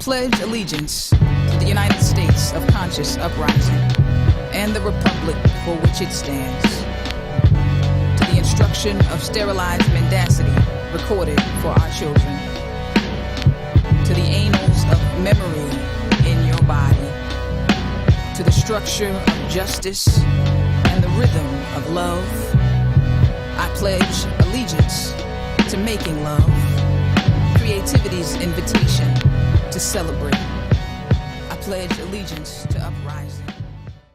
pledge allegiance to the United States of conscious uprising and the republic for which it stands, to the instruction of sterilized mendacity recorded for our children, to the annals of memory in your body, to the structure of justice and the rhythm of love. I pledge allegiance to making love, creativity's invitation to celebrate. I pledge allegiance to uprising.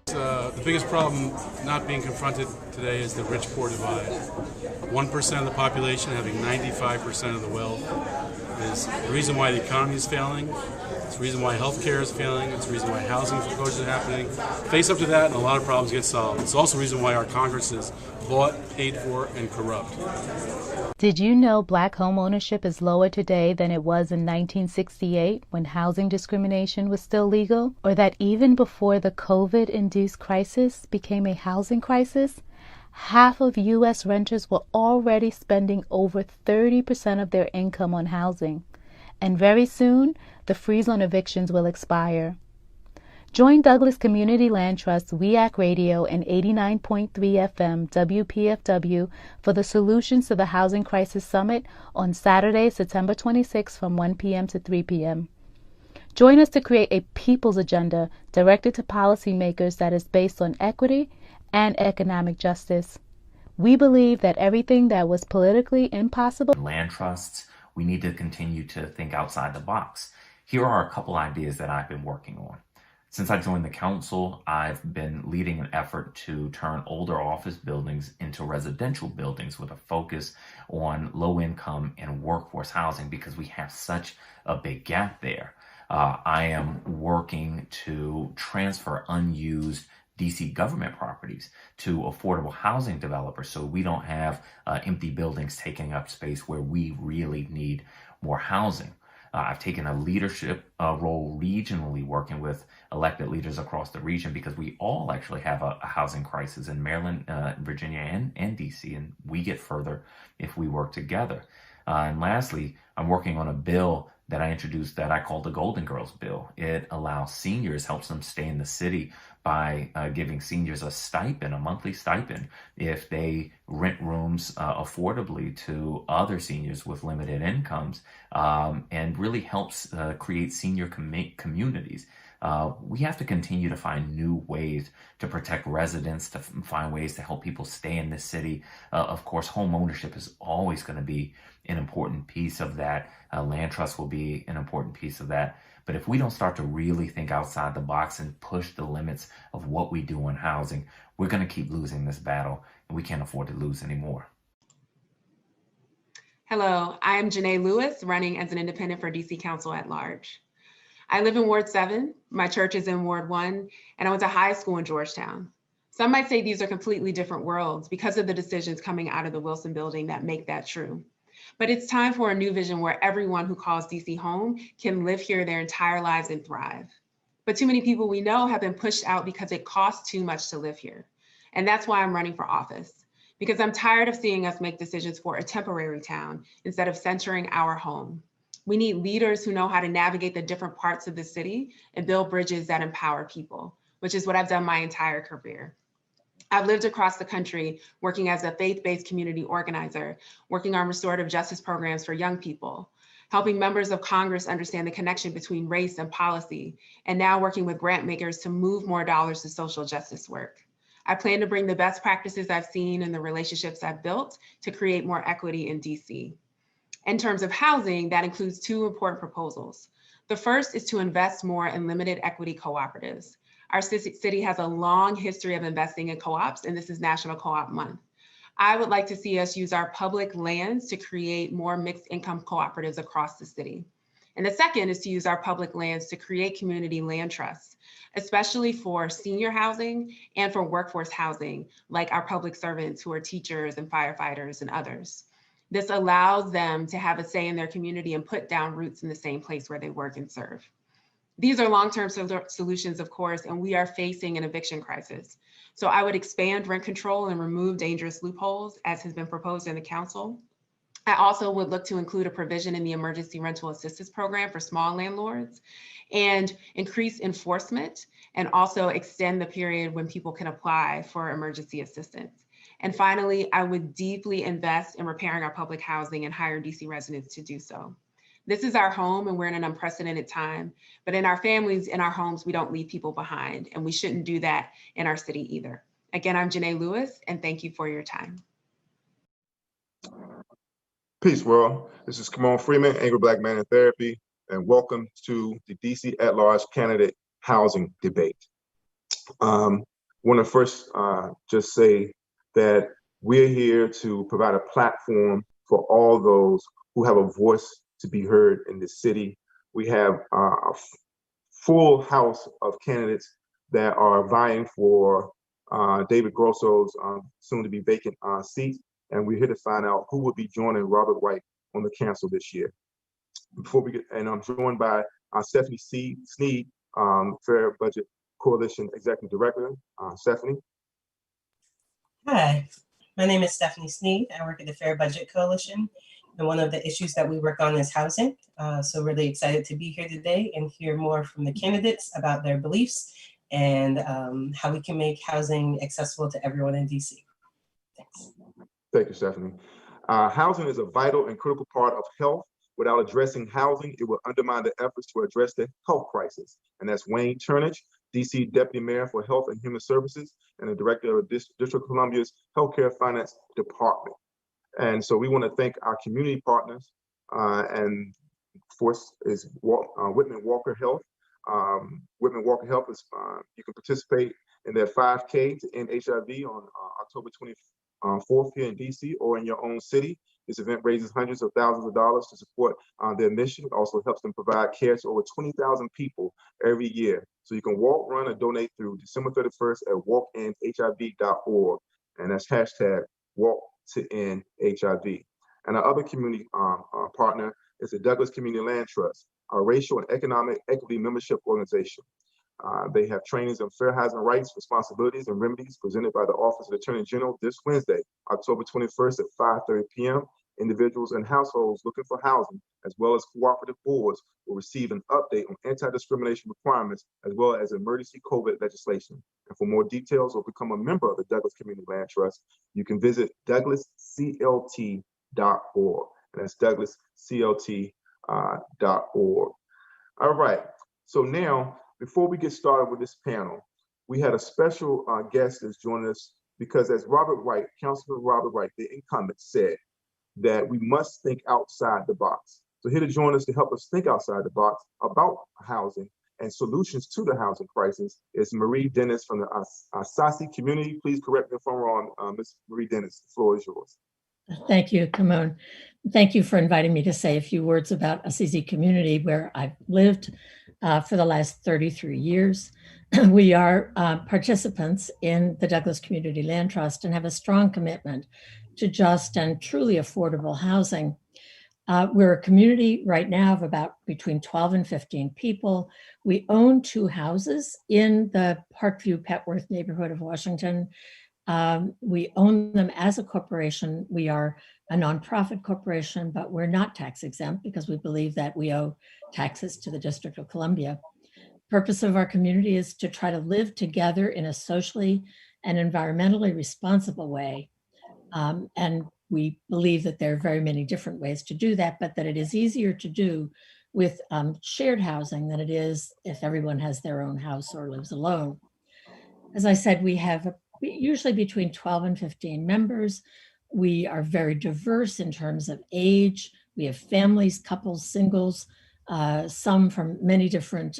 The biggest problem not being confronted today is the rich-poor divide. 1% of the population having 95% of the wealth is the reason why the economy is failing. It's the reason why healthcare is failing. It's the reason why housing foreclosures are happening. Face up to that, and a lot of problems get solved. It's also the reason why our Congress is bought, paid for, and corrupt. Did you know black home ownership is lower today than it was in 1968 when housing discrimination was still legal? Or that even before the COVID-induced crisis became a housing crisis, half of U.S. renters were already spending over 30% of their income on housing? And very soon, the freeze on evictions will expire. Join Douglas Community Land Trust, WEAC Radio, and 89.3 FM WPFW for the Solutions to the Housing Crisis Summit on Saturday, September 26 from 1 p.m. to 3 p.m. Join us to create a people's agenda directed to policymakers that is based on equity and economic justice. We believe that everything that was politically impossible. Land trusts, we need to continue to think outside the box. Here are a couple ideas that I've been working on. Since I joined the council, I've been leading an effort to turn older office buildings into residential buildings with a focus on low income and workforce housing because we have such a big gap there. I am working to transfer unused DC government properties to affordable housing developers so we don't have empty buildings taking up space where we really need more housing. I've taken a leadership role regionally working with elected leaders across the region because we all actually have a housing crisis in Maryland, Virginia, and DC, and we get further if we work together. And lastly, I'm working on a bill that I introduced that I call the Golden Girls Bill. It allows seniors, helps them stay in the city by giving seniors a stipend, a monthly stipend, if they rent rooms affordably to other seniors with limited incomes, and really helps create senior communities. We have to continue to find new ways to protect residents, to find ways to help people stay in this city. Of course, home ownership is always going to be an important piece of that. Land trust will be an important piece of that. But if we don't start to really think outside the box and push the limits of what we do in housing, we're going to keep losing this battle, and we can't afford to lose anymore. Hello, I am Janae Lewis, running as an independent for DC Council at Large. I live in Ward 7, my church is in Ward 1, and I went to high school in Georgetown. Some might say these are completely different worlds because of the decisions coming out of the Wilson building that make that true. But it's time for a new vision where everyone who calls DC home can live here their entire lives and thrive. But too many people we know have been pushed out because it costs too much to live here. And that's why I'm running for office, because I'm tired of seeing us make decisions for a temporary town instead of centering our home. We need leaders who know how to navigate the different parts of the city and build bridges that empower people, which is what I've done my entire career. I've lived across the country working as a faith-based community organizer, working on restorative justice programs for young people, helping members of Congress understand the connection between race and policy, and now working with grant makers to move more dollars to social justice work. I plan to bring the best practices I've seen and the relationships I've built to create more equity in DC. In terms of housing, that includes two important proposals. The first is to invest more in limited equity cooperatives. Our city has a long history of investing in co-ops, and this is National Co-op Month. I would like to see us use our public lands to create more mixed income cooperatives across the city. And the second is to use our public lands to create community land trusts, especially for senior housing and for workforce housing, like our public servants who are teachers and firefighters and others. This allows them to have a say in their community and put down roots in the same place where they work and serve. These are long-term solutions, of course, and we are facing an eviction crisis. So I would expand rent control and remove dangerous loopholes as has been proposed in the council. I also would look to include a provision in the emergency rental assistance program for small landlords and increase enforcement and also extend the period when people can apply for emergency assistance. And finally, I would deeply invest in repairing our public housing and hire DC residents to do so. This is our home and we're in an unprecedented time, but in our families, in our homes, we don't leave people behind, and we shouldn't do that in our city either. Again, I'm Janae Lewis, and thank you for your time. Peace, world. This is Kamon Freeman, Angry Black Man in Therapy, and welcome to the DC at-large candidate housing debate. Want to first just say that we're here to provide a platform for all those who have a voice to be heard in this city. We have a full house of candidates that are vying for David Grosso's soon-to-be vacant seat. And we're here to find out who will be joining Robert White on the council this year. Before we get, and I'm joined by Stephanie Sneed, Fair Budget Coalition Executive Director. Stephanie. Hi, my name is Stephanie Sneed. I work at the Fair Budget Coalition, and one of the issues that we work on is housing. So really excited to be here today and hear more from the candidates about their beliefs and how we can make housing accessible to everyone in DC. Thanks. Thank you, Stephanie. Housing is a vital and critical part of health. Without addressing housing, it will undermine the efforts to address the health crisis. And that's Wayne Turnage, DC Deputy Mayor for Health and Human Services and the Director of District of Columbia's Healthcare Finance Department. And so we want to thank our community partners, and force is Whitman Walker Health. Whitman Walker Health is, you can participate in their 5K to end HIV on October 24th here in DC or in your own city. This event raises hundreds of thousands of dollars to support their mission. It also helps them provide care to over 20,000 people every year. So you can walk, run, or donate through December 31st at walkendhiv.org. And that's hashtag walk to end HIV. And our other community partner is the Douglas Community Land Trust, a racial and economic equity membership organization. They have trainings on fair housing rights, responsibilities, and remedies presented by the Office of the Attorney General this Wednesday, October 21st at 5:30 p.m. Individuals and households looking for housing, as well as cooperative boards, will receive an update on anti-discrimination requirements, as well as emergency COVID legislation. And for more details or become a member of the Douglas Community Land Trust, you can visit douglasclt.org. And that's douglasclt.org. All right, so now, before we get started with this panel, we had a special guest that's joining us because as Councilman Robert White, the incumbent, said that we must think outside the box. So here to join us to help us think outside the box about housing and solutions to the housing crisis is Marie Dennis from the Asasi community. Please correct me if I'm wrong, Ms. Marie Dennis, the floor is yours. Thank you, Kamon. Thank you for inviting me to say a few words about Asasi community where I've lived for the last 33 years. We are participants in the Douglas Community Land Trust and have a strong commitment to just and truly affordable housing. We're a community right now of about between 12 and 15 people. We own 2 houses in the Parkview Petworth neighborhood of Washington. We own them as a corporation. We are a nonprofit corporation, but we're not tax exempt because we believe that we owe taxes to the District of Columbia. Purpose of our community is to try to live together in a socially and environmentally responsible way. And we believe that there are very many different ways to do that, but that it is easier to do with shared housing than it is if everyone has their own house or lives alone. As I said, we have usually between 12 and 15 members. We are very diverse in terms of age. We have families, couples, singles, some from many different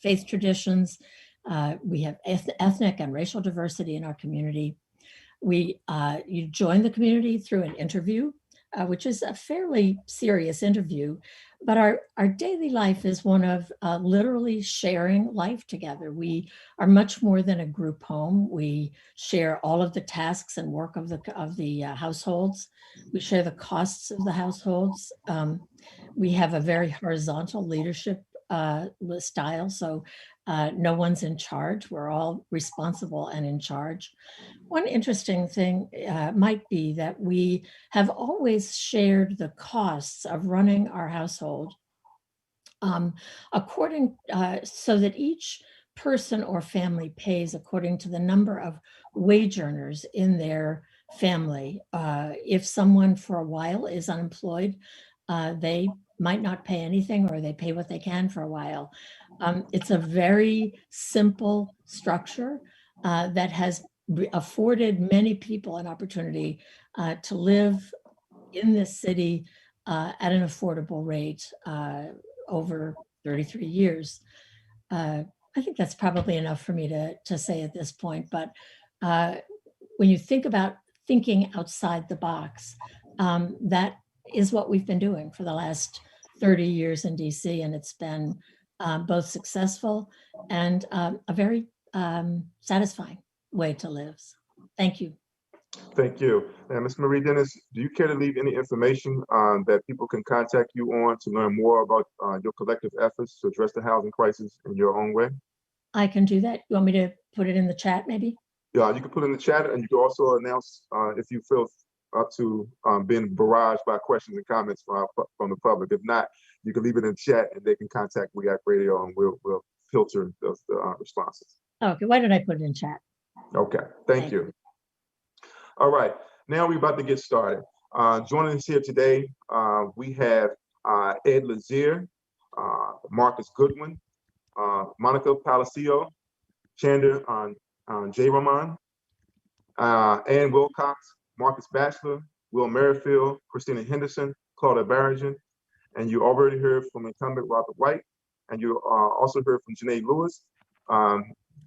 faith traditions. We have ethnic and racial diversity in our community. You join the community through an interview, which is a fairly serious interview, but our daily life is one of literally sharing life together. We are much more than a group home. We share all of the tasks and work of the households. We share the costs of the households. We have a very horizontal leadership style. So no one's in charge. We're all responsible and in charge. One interesting thing might be that we have always shared the costs of running our household so that each person or family pays according to the number of wage earners in their family. If someone for a while is unemployed, they might not pay anything, or they pay what they can for a while. It's a very simple structure that has afforded many people an opportunity to live in this city at an affordable rate over 33 years. I think that's probably enough for me to say at this point, but when you think about thinking outside the box, that is what we've been doing for the last 30 years in DC, and it's been both successful and a very satisfying way to live. Thank you. Thank you. And Ms. Marie Dennis, do you care to leave any information that people can contact you on to learn more about your collective efforts to address the housing crisis in your own way? I can do that. You want me to put it in the chat maybe? Yeah, you can put it in the chat, and you can also announce if you feel up to being barraged by questions and comments from the public. If not, you can leave it in chat and they can contact We Act Radio, and we'll filter the responses. Okay, why did I put it in chat? Okay, thank you. All right, now we're about to get started. Joining us here today, we have Ed Lazier, Marcus Goodwin, Monica Palacio, Chandra J. Rahman, Ann Wilcox, Marcus Batchelor, Will Merrifield, Christina Henderson, Claudia Barrigan, and you already heard from incumbent Robert White, and you also heard from Janae Lewis.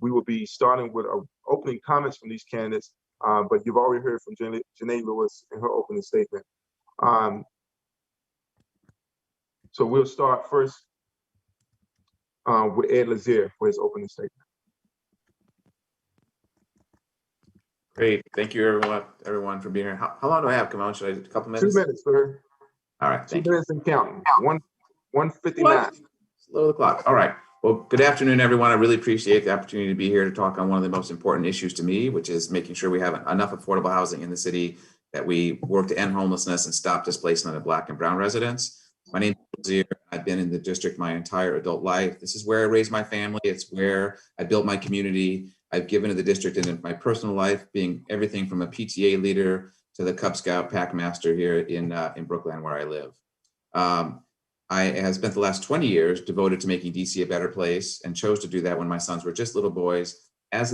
We will be starting with opening comments from these candidates, but you've already heard from Janae Lewis in her opening statement. So we'll start first with Ed Lazier for his opening statement. Great, thank you everyone for being here. How long do I have, Kamon? Should I, a couple minutes? 2 minutes, sir. All right, thank 2 minutes and counting. 1:59. Slow the clock. All right. Well, good afternoon, everyone. I really appreciate the opportunity to be here to talk on one of the most important issues to me, which is making sure we have enough affordable housing in the city, that we work to end homelessness and stop displacement of Black and Brown residents. My name is Lazier. I've been in the district my entire adult life. This is where I raised my family. It's where I built my community. I've given to the district in my personal life, being everything from a PTA leader to the Cub Scout pack master here in Brookline, where I live. I have spent the last 20 years devoted to making DC a better place, and chose to do that when my sons were just little boys. And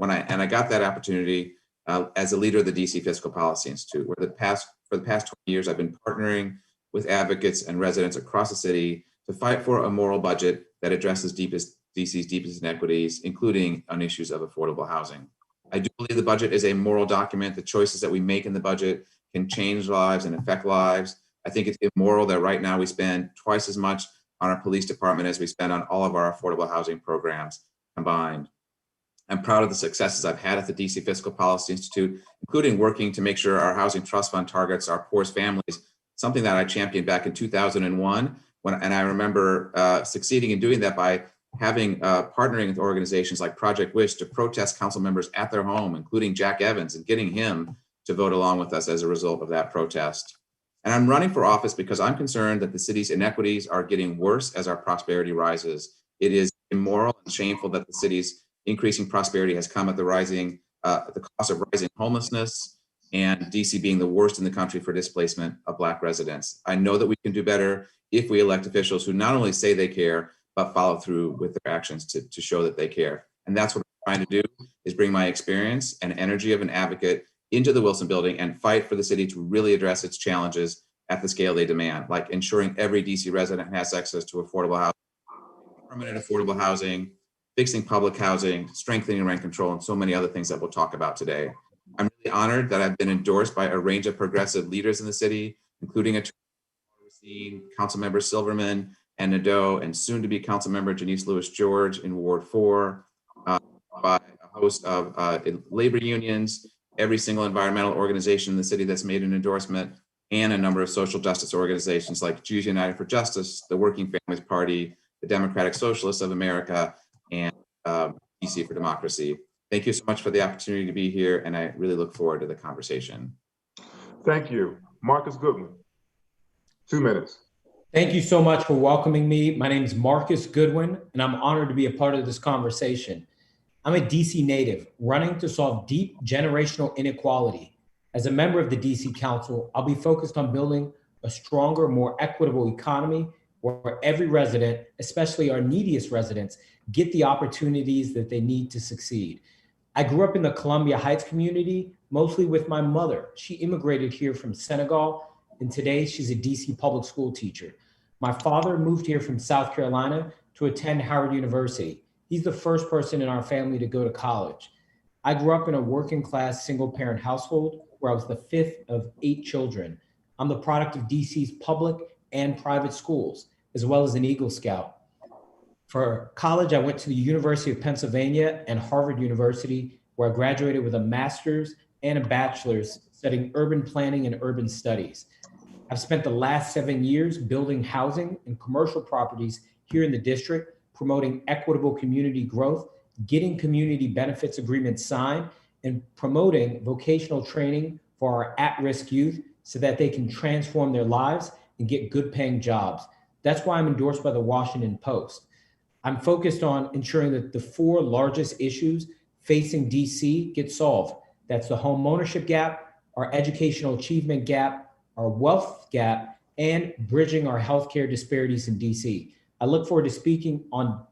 I got that opportunity as a leader of the DC Fiscal Policy Institute, where for the past 20 years, I've been partnering with advocates and residents across the city to fight for a moral budget that addresses DC's deepest inequities, including on issues of affordable housing. I do believe the budget is a moral document. The choices that we make in the budget can change lives and affect lives. I think it's immoral that right now we spend twice as much on our police department as we spend on all of our affordable housing programs combined. I'm proud of the successes I've had at the DC Fiscal Policy Institute, including working to make sure our housing trust fund targets our poorest families, something that I championed back in 2001. And I remember succeeding in doing that by partnering with organizations like Project Wish to protest council members at their home, including Jack Evans, and getting him to vote along with us as a result of that protest. And I'm running for office because I'm concerned that the city's inequities are getting worse as our prosperity rises. It is immoral and shameful that the city's increasing prosperity has come at the cost of rising homelessness, and DC being the worst in the country for displacement of Black residents. I know that we can do better if we elect officials who not only say they care, but follow through with their actions to show that they care. And that's what I'm trying to do, is bring my experience and energy of an advocate into the Wilson Building and fight for the city to really address its challenges at the scale they demand, like ensuring every DC resident has access to affordable housing, permanent affordable housing, fixing public housing, strengthening rent control, and so many other things that we'll talk about today. I'm really honored that I've been endorsed by a range of progressive leaders in the city, including Councilmember Silverman and Nadeau, and soon to be Councilmember Janice Lewis George in Ward 4, by a host of labor unions, every single environmental organization in the city that's made an endorsement, and a number of social justice organizations like Jews United for Justice, the Working Families Party, the Democratic Socialists of America, and DC for Democracy. Thank you so much for the opportunity to be here, and I really look forward to the conversation. Thank you. Marcus Goodwin, 2 minutes. Thank you so much for welcoming me. My name is Marcus Goodwin, and I'm honored to be a part of this conversation. I'm a DC native running to solve deep generational inequality. As a member of the DC Council, I'll be focused on building a stronger, more equitable economy where every resident, especially our neediest residents, get the opportunities that they need to succeed. I grew up in the Columbia Heights community, mostly with my mother. She immigrated here from Senegal, and today she's a DC public school teacher. My father moved here from South Carolina to attend Howard University. He's the first person in our family to go to college. I grew up in a working class single parent household where I was the 5th of 8 children. I'm the product of DC's public and private schools, as well as an Eagle Scout. For college, I went to the University of Pennsylvania and Harvard University, where I graduated with a master's and a bachelor's studying urban planning and urban studies. I've spent the last 7 years building housing and commercial properties here in the district, promoting equitable community growth, getting community benefits agreements signed, and promoting vocational training for our at-risk youth so that they can transform their lives and get good paying jobs. That's why I'm endorsed by the Washington Post. I'm focused on ensuring that the 4 largest issues facing DC get solved. That's the home ownership gap, our educational achievement gap, our wealth gap, and bridging our healthcare disparities in DC. I look forward to speaking on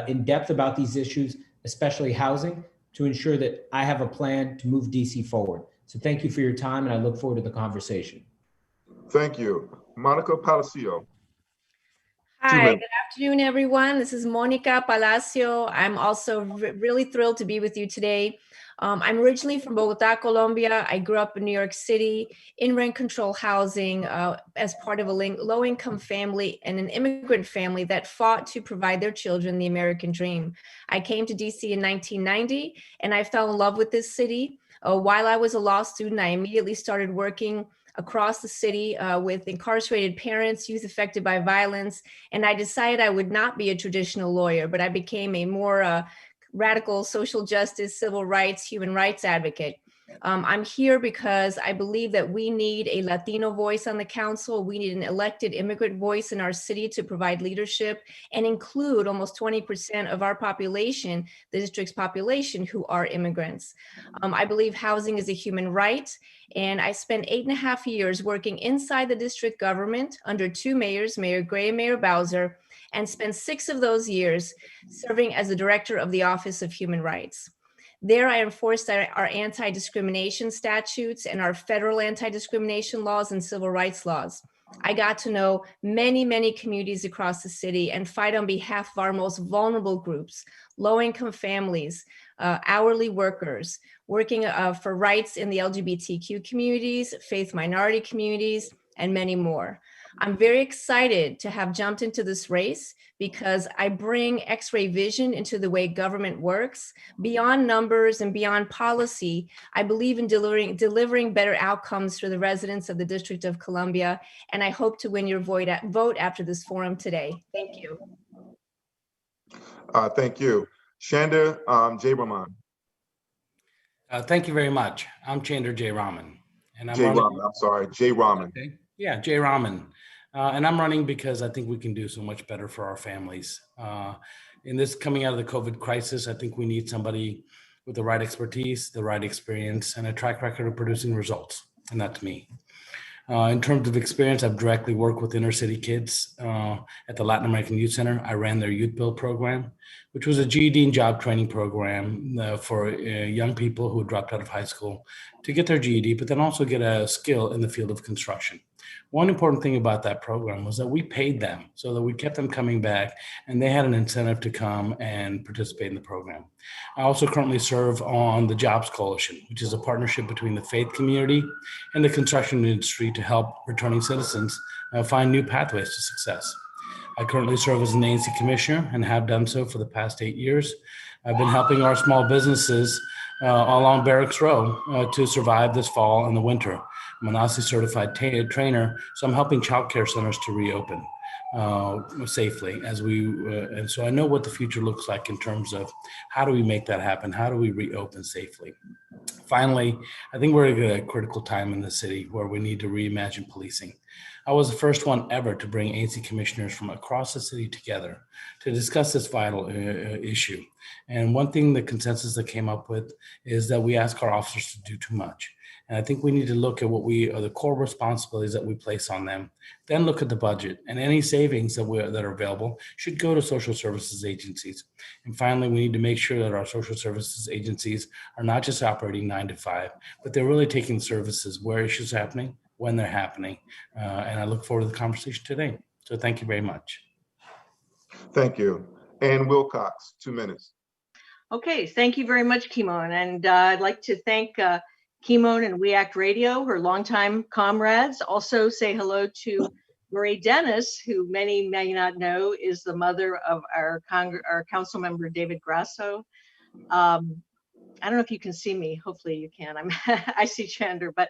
in depth about these issues, especially housing, to ensure that I have a plan to move DC forward. So thank you for your time, and I look forward to the conversation. Thank you. Monica Palacio. Hi, good afternoon, everyone. This is Monica Palacio. I'm also really thrilled to be with you today. I'm originally from Bogota, Colombia. I grew up in New York City in rent control housing as part of a low-income family and an immigrant family that fought to provide their children the American dream. I came to DC in 1990, and I fell in love with this city. While I was a law student, I immediately started working across the city with incarcerated parents, youth affected by violence, and I decided I would not be a traditional lawyer, but I became a more radical social justice, civil rights, human rights advocate. I'm here because I believe that we need a Latino voice on the council. We need an elected immigrant voice in our city to provide leadership and include almost 20% of our population, the district's population, who are immigrants. I believe housing is a human right, and I spent 8.5 years working inside the district government under 2 mayors, Mayor Gray and Mayor Bowser, and spent 6 of those years serving as the director of the Office of Human Rights. There, I enforced our anti-discrimination statutes and our federal anti-discrimination laws and civil rights laws. I got to know many, many communities across the city and fight on behalf of our most vulnerable groups, low-income families, hourly workers, working for rights in the LGBTQ communities, faith minority communities, and many more. I'm very excited to have jumped into this race because I bring X-ray vision into the way government works. Beyond numbers and beyond policy, I believe in delivering better outcomes for the residents of the District of Columbia, and I hope to win your vote after this forum today. Thank you. Thank you. Shander J. Rahman. Thank you very much. I'm Chander J. Rahman. And J. Rahman. Okay. Yeah, J. Rahman. And I'm running because I think we can do so much better for our families. In this coming out of the COVID crisis, I think we need somebody with the right expertise, the right experience, and a track record of producing results. And that's me. In terms of experience, I've directly worked with inner city kids at the Latin American Youth Center. I ran their Youth Build program, which was a GED and job training program for young people who had dropped out of high school to get their GED, but then also get a skill in the field of construction. One important thing about that program was that we paid them so that we kept them coming back, and they had an incentive to come and participate in the program. I also currently serve on the Jobs Coalition, which is a partnership between the faith community and the construction industry to help returning citizens find new pathways to success. I currently serve as an ANC commissioner and have done so for the past 8 years. I've been helping our small businesses along Barracks Row to survive this fall and the winter. I'm an OSCE certified trainer, so I'm helping childcare centers to reopen. safely as we, and so I know what the future looks like in terms of how do we make that happen? How do we reopen safely? Finally, I think we're at a critical time in the city where we need to reimagine policing. I was the first one ever to bring agency commissioners from across the city together to discuss this vital issue. And one thing, the consensus that came up with is that we ask our officers to do too much. And I think we need to look at what we are the core responsibilities that we place on them, then look at the budget, and any savings that are available should go to social services agencies. And finally, we need to make sure that our social services agencies are not just operating 9 to 5, but they're really taking services where issues are happening, when they're happening. And I look forward to the conversation today. So thank you very much. Thank you. Ann Wilcox, 2 minutes. Okay, thank you very much, Kimon. And I'd like to thank Kimon and We Act Radio, her longtime comrades. Also say hello to Marie Dennis, who many may not know is the mother of our council member, David Grasso. I don't know if you can see me. Hopefully you can. I see Chandra, but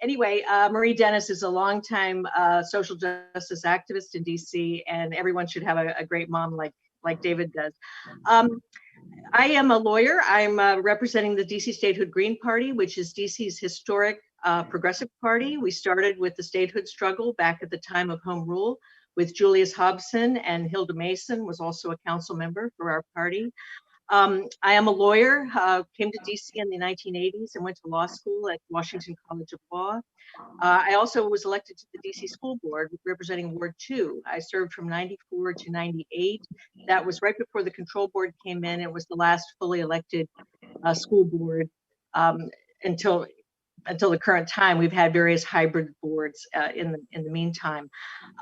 anyway, Marie Dennis is a longtime social justice activist in DC, and everyone should have a great mom like David does. I am a lawyer. I'm representing the DC Statehood Green Party, which is DC's historic progressive party. We started with the statehood struggle back at the time of Home Rule with Julius Hobson, and Hilda Mason was also a council member for our party. I am a lawyer, came to DC in the 1980s and went to law school at Washington College of Law. I also was elected to the DC School Board representing Ward 2. I served from 94 to 98. That was right before the control board came in. It was the last fully elected school board until the current time. We've had various hybrid boards in the meantime.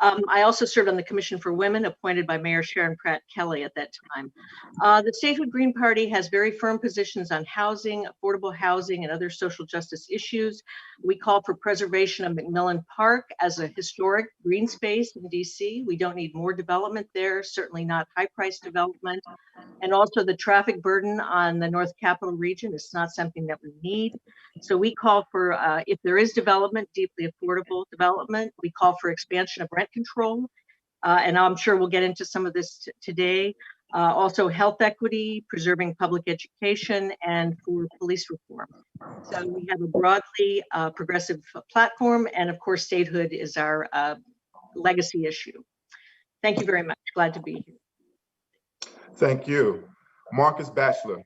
I also served on the Commission for Women, appointed by Mayor Sharon Pratt Kelly at that time. The Statehood Green Party has very firm positions on housing, affordable housing, and other social justice issues. We call for preservation of McMillan Park as a historic green space in DC. We don't need more development there, certainly not high-priced development. And also the traffic burden on the North Capital region is not something that we need. So we call for, if there is development, deeply affordable development, we call for expansion of rent control. And I'm sure we'll get into some of this today. Also health equity, preserving public education, and for police reform. So we have a broadly progressive platform, and of course, statehood is our legacy issue. Thank you very much. Glad to be here. Thank you. Marcus Batchelor.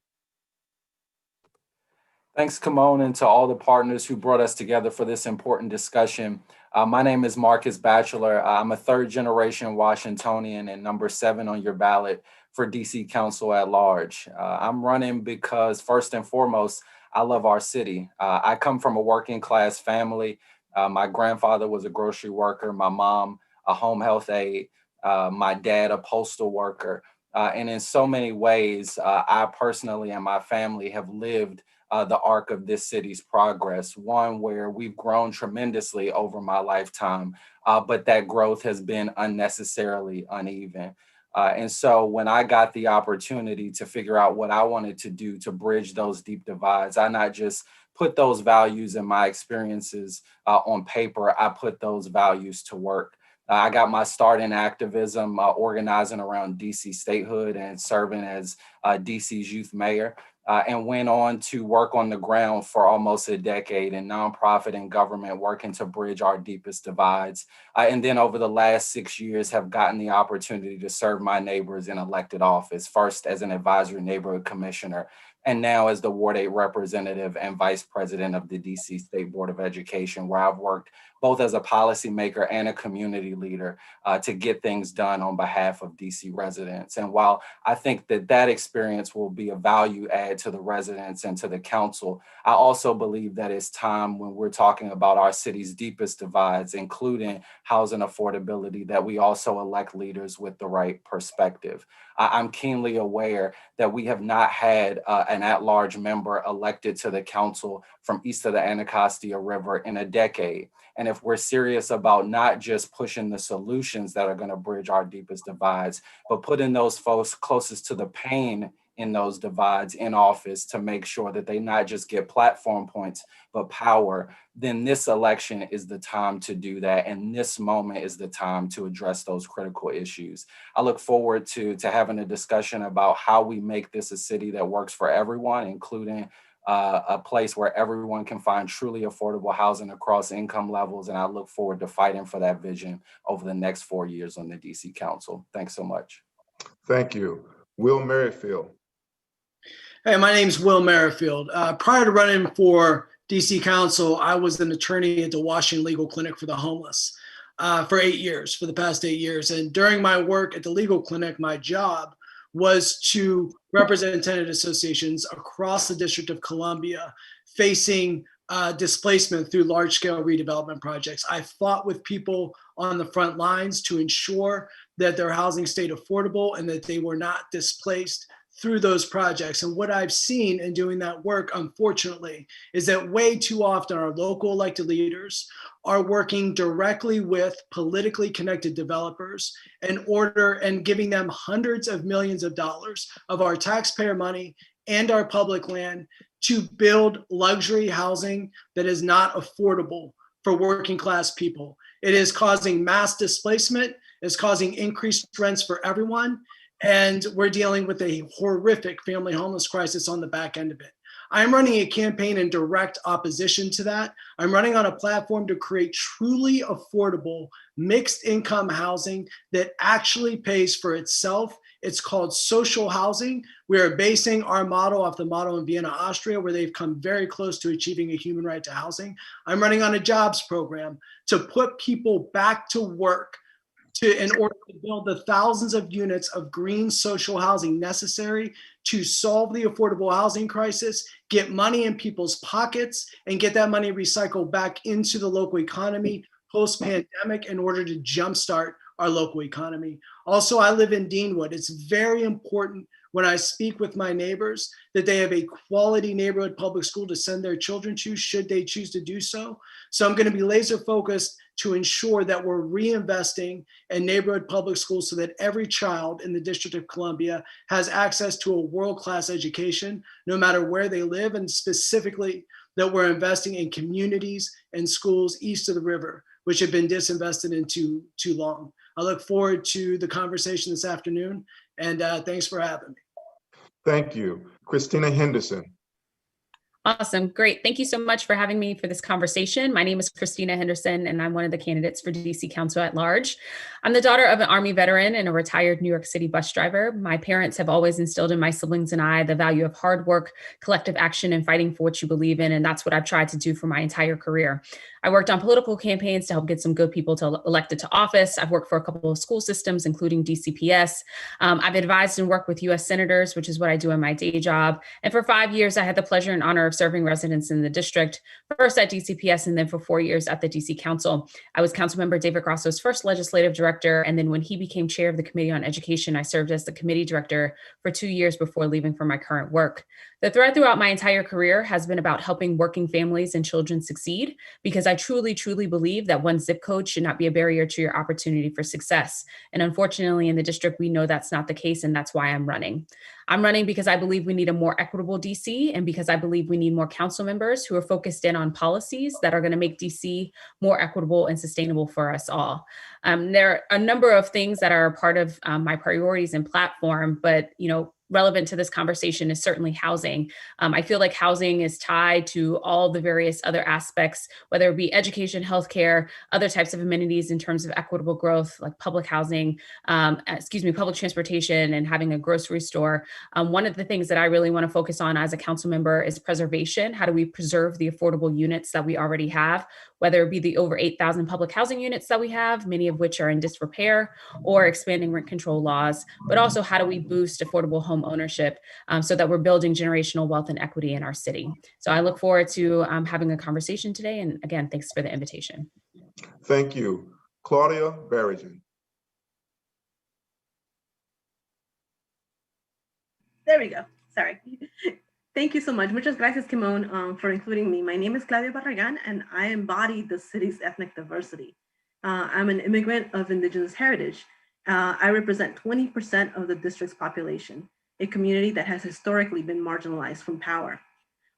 Thanks, Kimon, and to all the partners who brought us together for this important discussion. My name is Marcus Batchelor. I'm a third-generation Washingtonian and number 7 on your ballot for DC Council at Large. I'm running because, first and foremost, I love our city. I come from a working-class family. My grandfather was a grocery worker, my mom a home health aide, my dad a postal worker. And in so many ways, I personally and my family have lived the arc of this city's progress, one where we've grown tremendously over my lifetime, but that growth has been unnecessarily uneven. And so when I got the opportunity to figure out what I wanted to do to bridge those deep divides, I not just put those values and my experiences on paper, I put those values to work. I got my start in activism, organizing around DC statehood and serving as DC's youth mayor, and went on to work on the ground for almost a decade in nonprofit and government, working to bridge our deepest divides. And then over the last 6 years have gotten the opportunity to serve my neighbors in elected office, first as an advisory neighborhood commissioner, and now as the Ward 8 representative and vice president of the DC State Board of Education, where I've worked both as a policymaker and a community leader to get things done on behalf of DC residents. And while I think that that experience will be a value add to the residents and to the council, I also believe that it's time, when we're talking about our city's deepest divides, including housing affordability, that we also elect leaders with the right perspective. I'm keenly aware that we have not had an at-large member elected to the council from east of the Anacostia River in a decade. And if we're serious about not just pushing the solutions that are going to bridge our deepest divides, but putting those folks closest to the pain in those divides in office to make sure that they not just get platform points, but power, then this election is the time to do that. And this moment is the time to address those critical issues. I look forward to having a discussion about how we make this a city that works for everyone, including a place where everyone can find truly affordable housing across income levels. And I look forward to fighting for that vision over the next 4 years on the DC Council. Thanks so much. Thank you. Will Merrifield. Hey, my name's Will Merrifield. Prior to running for DC Council, I was an attorney at the Washington Legal Clinic for the Homeless for the past 8 years. And during my work at the legal clinic, my job was to represent tenant associations across the District of Columbia facing displacement through large-scale redevelopment projects. I fought with people on the front lines to ensure that their housing stayed affordable and that they were not displaced through those projects. And what I've seen in doing that work, unfortunately, is that way too often our local elected leaders are working directly with politically connected developers in order and giving them hundreds of millions of dollars of our taxpayer money and our public land to build luxury housing that is not affordable for working class people. It is causing mass displacement, it's causing increased rents for everyone, and we're dealing with a horrific family homeless crisis on the back end of it. I'm running a campaign in direct opposition to that. I'm running on a platform to create truly affordable mixed income housing that actually pays for itself. It's called social housing. We are basing our model off the model in Vienna, Austria, where they've come very close to achieving a human right to housing. I'm running on a jobs program to put people back to work in order to build the thousands of units of green social housing necessary to solve the affordable housing crisis, get money in people's pockets, and get that money recycled back into the local economy post-pandemic in order to jumpstart our local economy. Also, I live in Deanwood. It's very important when I speak with my neighbors that they have a quality neighborhood public school to send their children to, should they choose to do so. So I'm going to be laser focused to ensure that we're reinvesting in neighborhood public schools so that every child in the District of Columbia has access to a world-class education, no matter where they live, and specifically that we're investing in communities and schools east of the river, which have been disinvested in too long. I look forward to the conversation this afternoon, and thanks for having me. Thank you. Christina Henderson. Awesome. Great. Thank you so much for having me for this conversation. My name is Christina Henderson, and I'm one of the candidates for DC Council at Large. I'm the daughter of an Army veteran and a retired New York City bus driver. My parents have always instilled in my siblings and I the value of hard work, collective action, and fighting for what you believe in. And that's what I've tried to do for my entire career. I worked on political campaigns to help get some good people elected to office. I've worked for a couple of school systems, including DCPS. I've advised and worked with U.S. senators, which is what I do in my day job. And for 5 years, I had the pleasure and honor of serving residents in the district, first at DCPS and then for 4 years at the DC Council. I was Councilmember David Grosso's first legislative director. And then when he became chair of the Committee on Education, I served as the committee director for 2 years before leaving for my current work. The thread throughout my entire career has been about helping working families and children succeed, because I truly, truly believe that one zip code should not be a barrier to your opportunity for success. And unfortunately, in the district, we know that's not the case, and that's why I'm running. I'm running because I believe we need a more equitable DC, and because I believe we need more council members who are focused in on policies that are going to make DC more equitable and sustainable for us all. There are a number of things that are a part of my priorities and platform, but relevant to this conversation is certainly housing. I feel like housing is tied to all the various other aspects, whether it be education, healthcare, other types of amenities in terms of equitable growth, like public housing, public transportation, and having a grocery store. One of the things that I really want to focus on as a council member is preservation. How do we preserve the affordable units that we already have, whether it be the over 8,000 public housing units that we have, many of which are in disrepair, or expanding rent control laws, but also how do we boost affordable home ownership so that we're building generational wealth and equity in our city. So I look forward to having a conversation today. And again, thanks for the invitation. Thank you. Claudia Berrigan. There we go. Sorry. Thank you so much. Muchas gracias, Kimon, for including me. My name is Claudia Barragan, and I embody the city's ethnic diversity. I'm an immigrant of Indigenous heritage. I represent 20% of the district's population. a community that has historically been marginalized from power.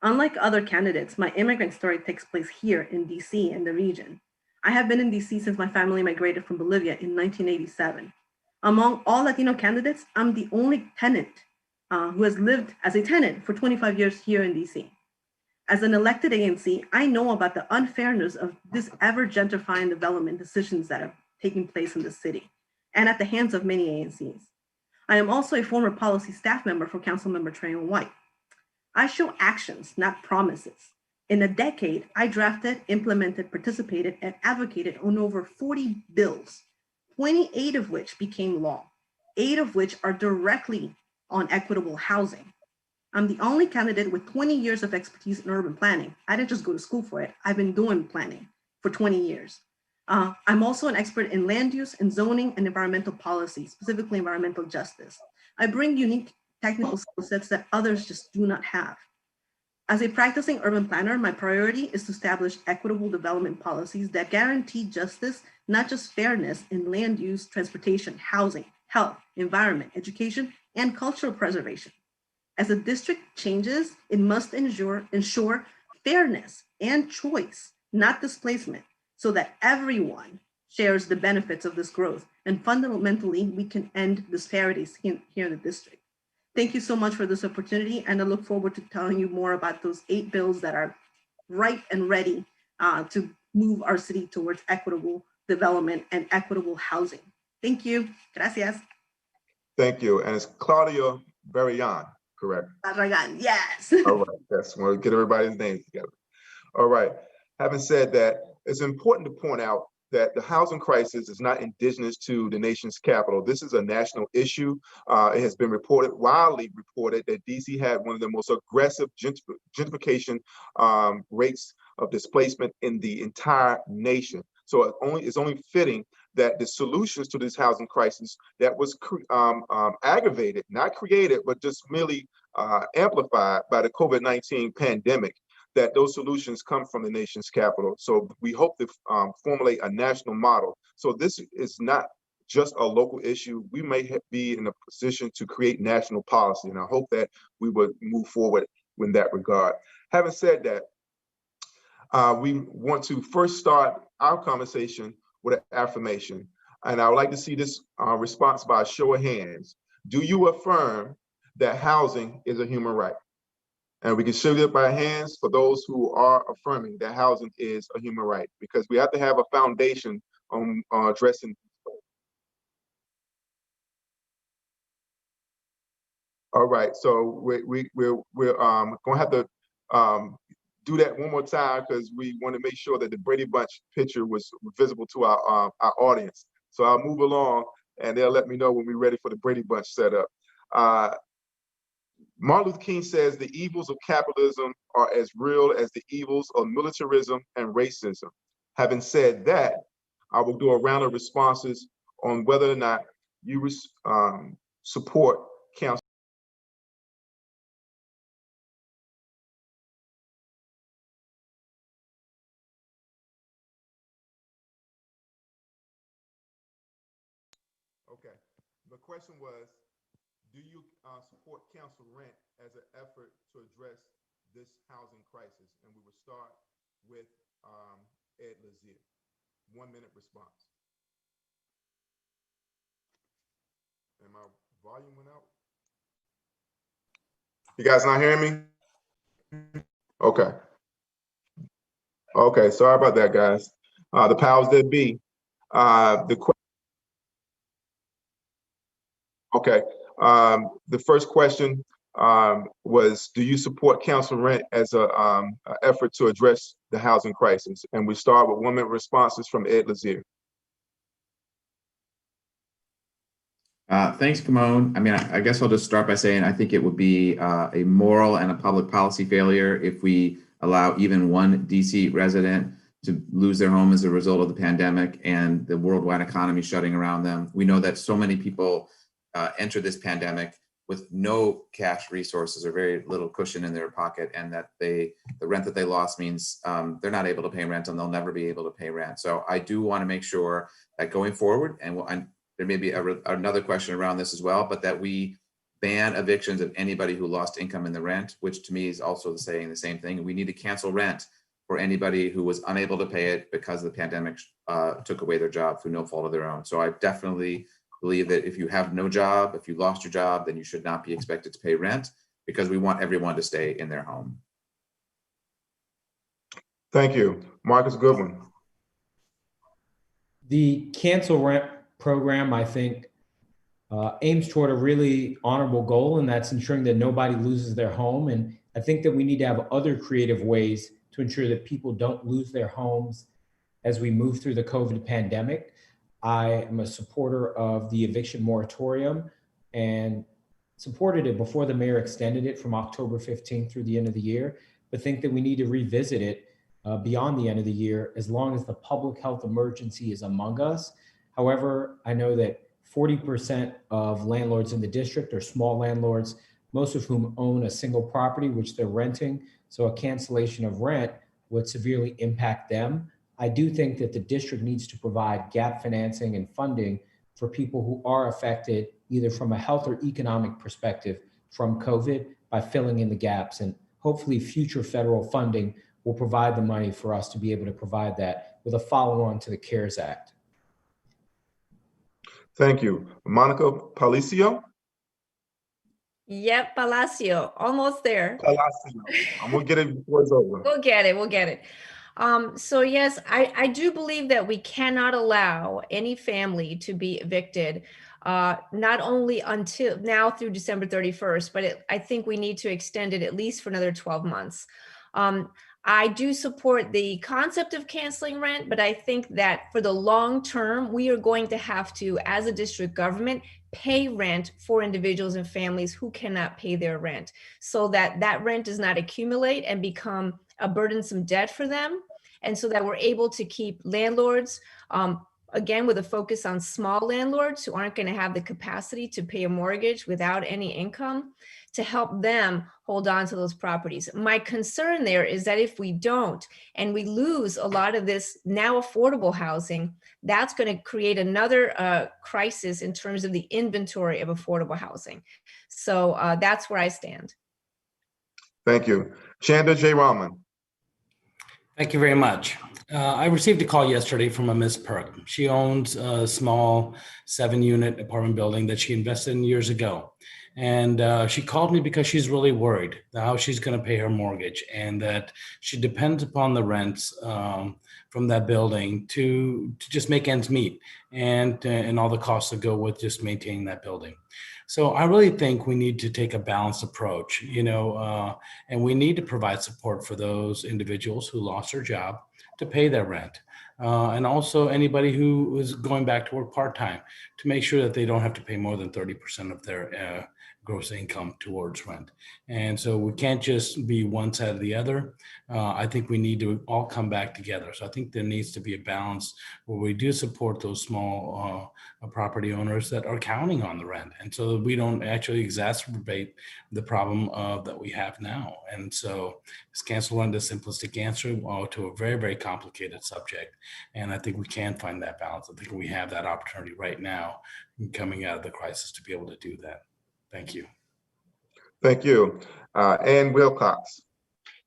Unlike other candidates, my immigrant story takes place here in DC and the region. I have been in DC since my family migrated from Bolivia in 1987. Among all Latino candidates, I'm the only tenant who has lived as a tenant for 25 years here in DC. As an elected ANC, I know about the unfairness of this ever gentrifying development decisions that are taking place in the city and at the hands of many ANCs. I am also a former policy staff member for Councilmember Trayon White. I show actions, not promises. In a decade, I drafted, implemented, participated, and advocated on over 40 bills, 28 of which became law, 8 of which are directly on equitable housing. I'm the only candidate with 20 years of expertise in urban planning. I didn't just go to school for it. I've been doing planning for 20 years. I'm also an expert in land use and zoning and environmental policy, specifically environmental justice. I bring unique technical skill sets that others just do not have. As a practicing urban planner, my priority is to establish equitable development policies that guarantee justice, not just fairness in land use, transportation, housing, health, environment, education, and cultural preservation. As the district changes, it must ensure fairness and choice, not displacement, so that everyone shares the benefits of this growth. And fundamentally, we can end disparities here in the district. Thank you so much for this opportunity, and I look forward to telling you more about those 8 bills that are ripe and ready to move our city towards equitable development and equitable housing. Thank you. Gracias. Thank you. And it's Claudia Barragan, correct? Barragan, yes. All right, that's when we get everybody's names together. All right, having said that, it's important to point out that the housing crisis is not indigenous to the nation's capital. This is a national issue. It has been widely reported that DC had one of the most aggressive gentrification rates of displacement in the entire nation. So it's only fitting that the solutions to this housing crisis that was aggravated, not created, but just merely amplified by the COVID-19 pandemic, that those solutions come from the nation's capital. So we hope to formulate a national model. So this is not just a local issue. We may be in a position to create national policy, and I hope that we would move forward in that regard. Having said that, we want to first start our conversation with an affirmation. And I would like to see this response by a show of hands. Do you affirm that housing is a human right? And we can show it by hands for those who are affirming that housing is a human right, because we have to have a foundation on addressing. All right, so we're going to have to do that one more time, because we want to make sure that the Brady Bunch picture was visible to our audience. So I'll move along, and they'll let me know when we're ready for the Brady Bunch setup. Martin Luther King says the evils of capitalism are as real as the evils of militarism and racism. Having said that, I will do a round of responses on whether or not you support council. Okay, the question was, do you support council rent as an effort to address this housing crisis? And we will start with Ed Lazier. 1 minute response. And my volume went out. You guys not hearing me? Okay. Okay, sorry about that, guys. The powers that be. Okay. The first question was, do you support council rent as an effort to address the housing crisis? And we start with 1 minute responses from Ed Lazier. Thanks, Kimon. I mean, I guess I'll just start by saying I think it would be a moral and a public policy failure if we allow even one DC resident to lose their home as a result of the pandemic and the worldwide economy shutting around them. We know that so many people enter this pandemic with no cash resources or very little cushion in their pocket, and that the rent that they lost means they're not able to pay rent and they'll never be able to pay rent. So I do want to make sure that going forward, and there may be another question around this as well, but that we ban evictions of anybody who lost income in the rent, which to me is also saying the same thing. We need to cancel rent for anybody who was unable to pay it because the pandemic took away their job through no fault of their own. So I definitely believe that if you have no job, if you lost your job, then you should not be expected to pay rent, because we want everyone to stay in their home. Thank you. Marcus Goodwin. The cancel rent program, I think, aims toward a really honorable goal, and that's ensuring that nobody loses their home. And I think that we need to have other creative ways to ensure that people don't lose their homes as we move through the COVID pandemic. I am a supporter of the eviction moratorium and supported it before the mayor extended it from October 15th through the end of the year, but think that we need to revisit it beyond the end of the year, as long as the public health emergency is among us. However, I know that 40% of landlords in the district are small landlords, most of whom own a single property which they're renting. So a cancellation of rent would severely impact them. I do think that the district needs to provide gap financing and funding for people who are affected either from a health or economic perspective from COVID by filling in the gaps. And hopefully future federal funding will provide the money for us to be able to provide that with a follow-on to the CARES Act. Thank you. Monica Palacio. Yep, Palacio, almost there. Palacio. I'm gonna get it before it's over. We'll get it. We'll get it. So yes, I do believe that we cannot allow any family to be evicted, not only until now through December 31st, but I think we need to extend it at least for another 12 months. I do support the concept of canceling rent, but I think that for the long term, we are going to have to, as a district government, pay rent for individuals and families who cannot pay their rent, so that that rent does not accumulate and become a burdensome debt for them. And so that we're able to keep landlords, again, with a focus on small landlords who aren't going to have the capacity to pay a mortgage without any income, to help them hold on to those properties. My concern there is that if we don't, and we lose a lot of this now affordable housing, that's going to create another crisis in terms of the inventory of affordable housing. So that's where I stand. Thank you. Chanda J. Rahman. Thank you very much. I received a call yesterday from a Miss Perk. She owns a small 7-unit apartment building that she invested in years ago. And she called me because she's really worried how she's going to pay her mortgage, and that she depends upon the rents from that building to just make ends meet, and all the costs that go with just maintaining that building. So I really think we need to take a balanced approach, and we need to provide support for those individuals who lost their job to pay their rent. And also anybody who is going back to work part-time, to make sure that they don't have to pay more than 30% of their gross income towards rent. And so we can't just be one side or the other. I think we need to all come back together. So I think there needs to be a balance where we do support those small property owners that are counting on the rent, and so that we don't actually exacerbate the problem that we have now. And so is cancel rent the simplistic answer to a very, very complicated subject? And I think we can find that balance. I think we have that opportunity right now coming out of the crisis to be able to do that. Thank you. Thank you. Ann Wilcox.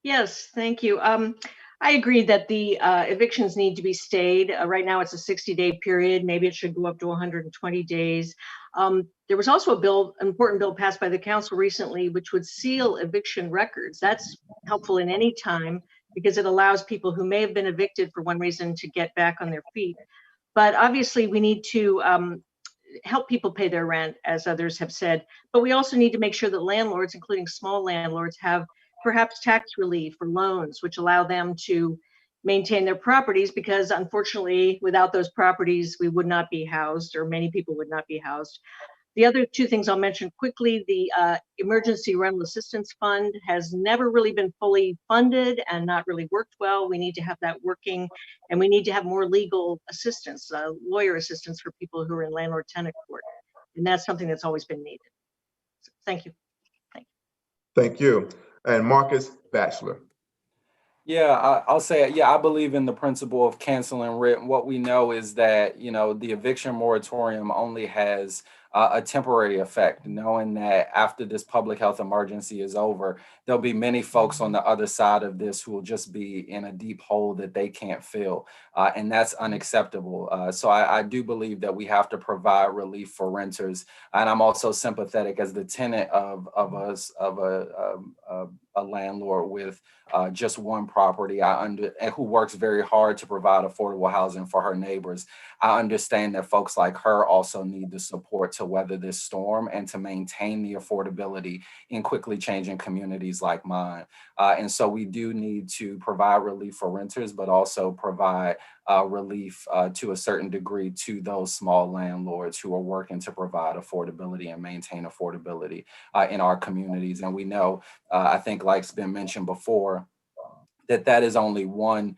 Yes, thank you. I agree that the evictions need to be stayed. Right now it's a 60-day period. Maybe it should go up to 120 days. There was also an important bill passed by the council recently, which would seal eviction records. That's helpful in any time because it allows people who may have been evicted for one reason to get back on their feet. But obviously we need to help people pay their rent, as others have said, but we also need to make sure that landlords, including small landlords, have perhaps tax relief or loans, which allow them to maintain their properties, because unfortunately, without those properties, we would not be housed, or many people would not be housed. The other two things I'll mention quickly, the Emergency Rental Assistance Fund has never really been fully funded and not really worked well. We need to have that working, and we need to have more legal assistance, lawyer assistance for people who are in landlord-tenant court. And that's something that's always been needed. So, thank you. Thank you. And Marcus Batchelor. Yeah, I'll say, I believe in the principle of canceling rent. What we know is that, the eviction moratorium only has a temporary effect, knowing that after this public health emergency is over, there'll be many folks on the other side of this who will just be in a deep hole that they can't fill. And that's unacceptable. So I do believe that we have to provide relief for renters. And I'm also sympathetic as the tenant of a landlord with just one property, and who works very hard to provide affordable housing for her neighbors. I understand that folks like her also need the support to weather this storm and to maintain the affordability in quickly changing communities like mine. And so we do need to provide relief for renters, but also provide relief to a certain degree to those small landlords who are working to provide affordability and maintain affordability in our communities. And we know, I think like's been mentioned before, that is only one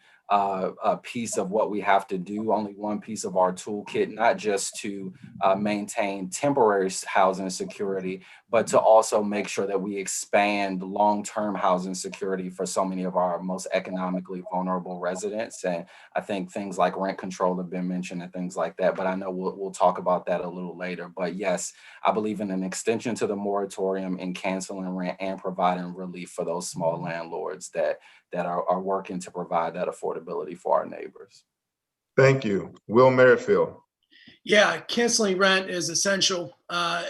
piece of what we have to do, only one piece of our toolkit, not just to maintain temporary housing security, but to also make sure that we expand long-term housing security for so many of our most economically vulnerable residents. And I think things like rent control have been mentioned and things like that, but I know we'll talk about that a little later. But yes, I believe in an extension to the moratorium and canceling rent and providing relief for those small landlords that are working to provide that affordability for our neighbors. Thank you. Will Merrifield. Yeah, canceling rent is essential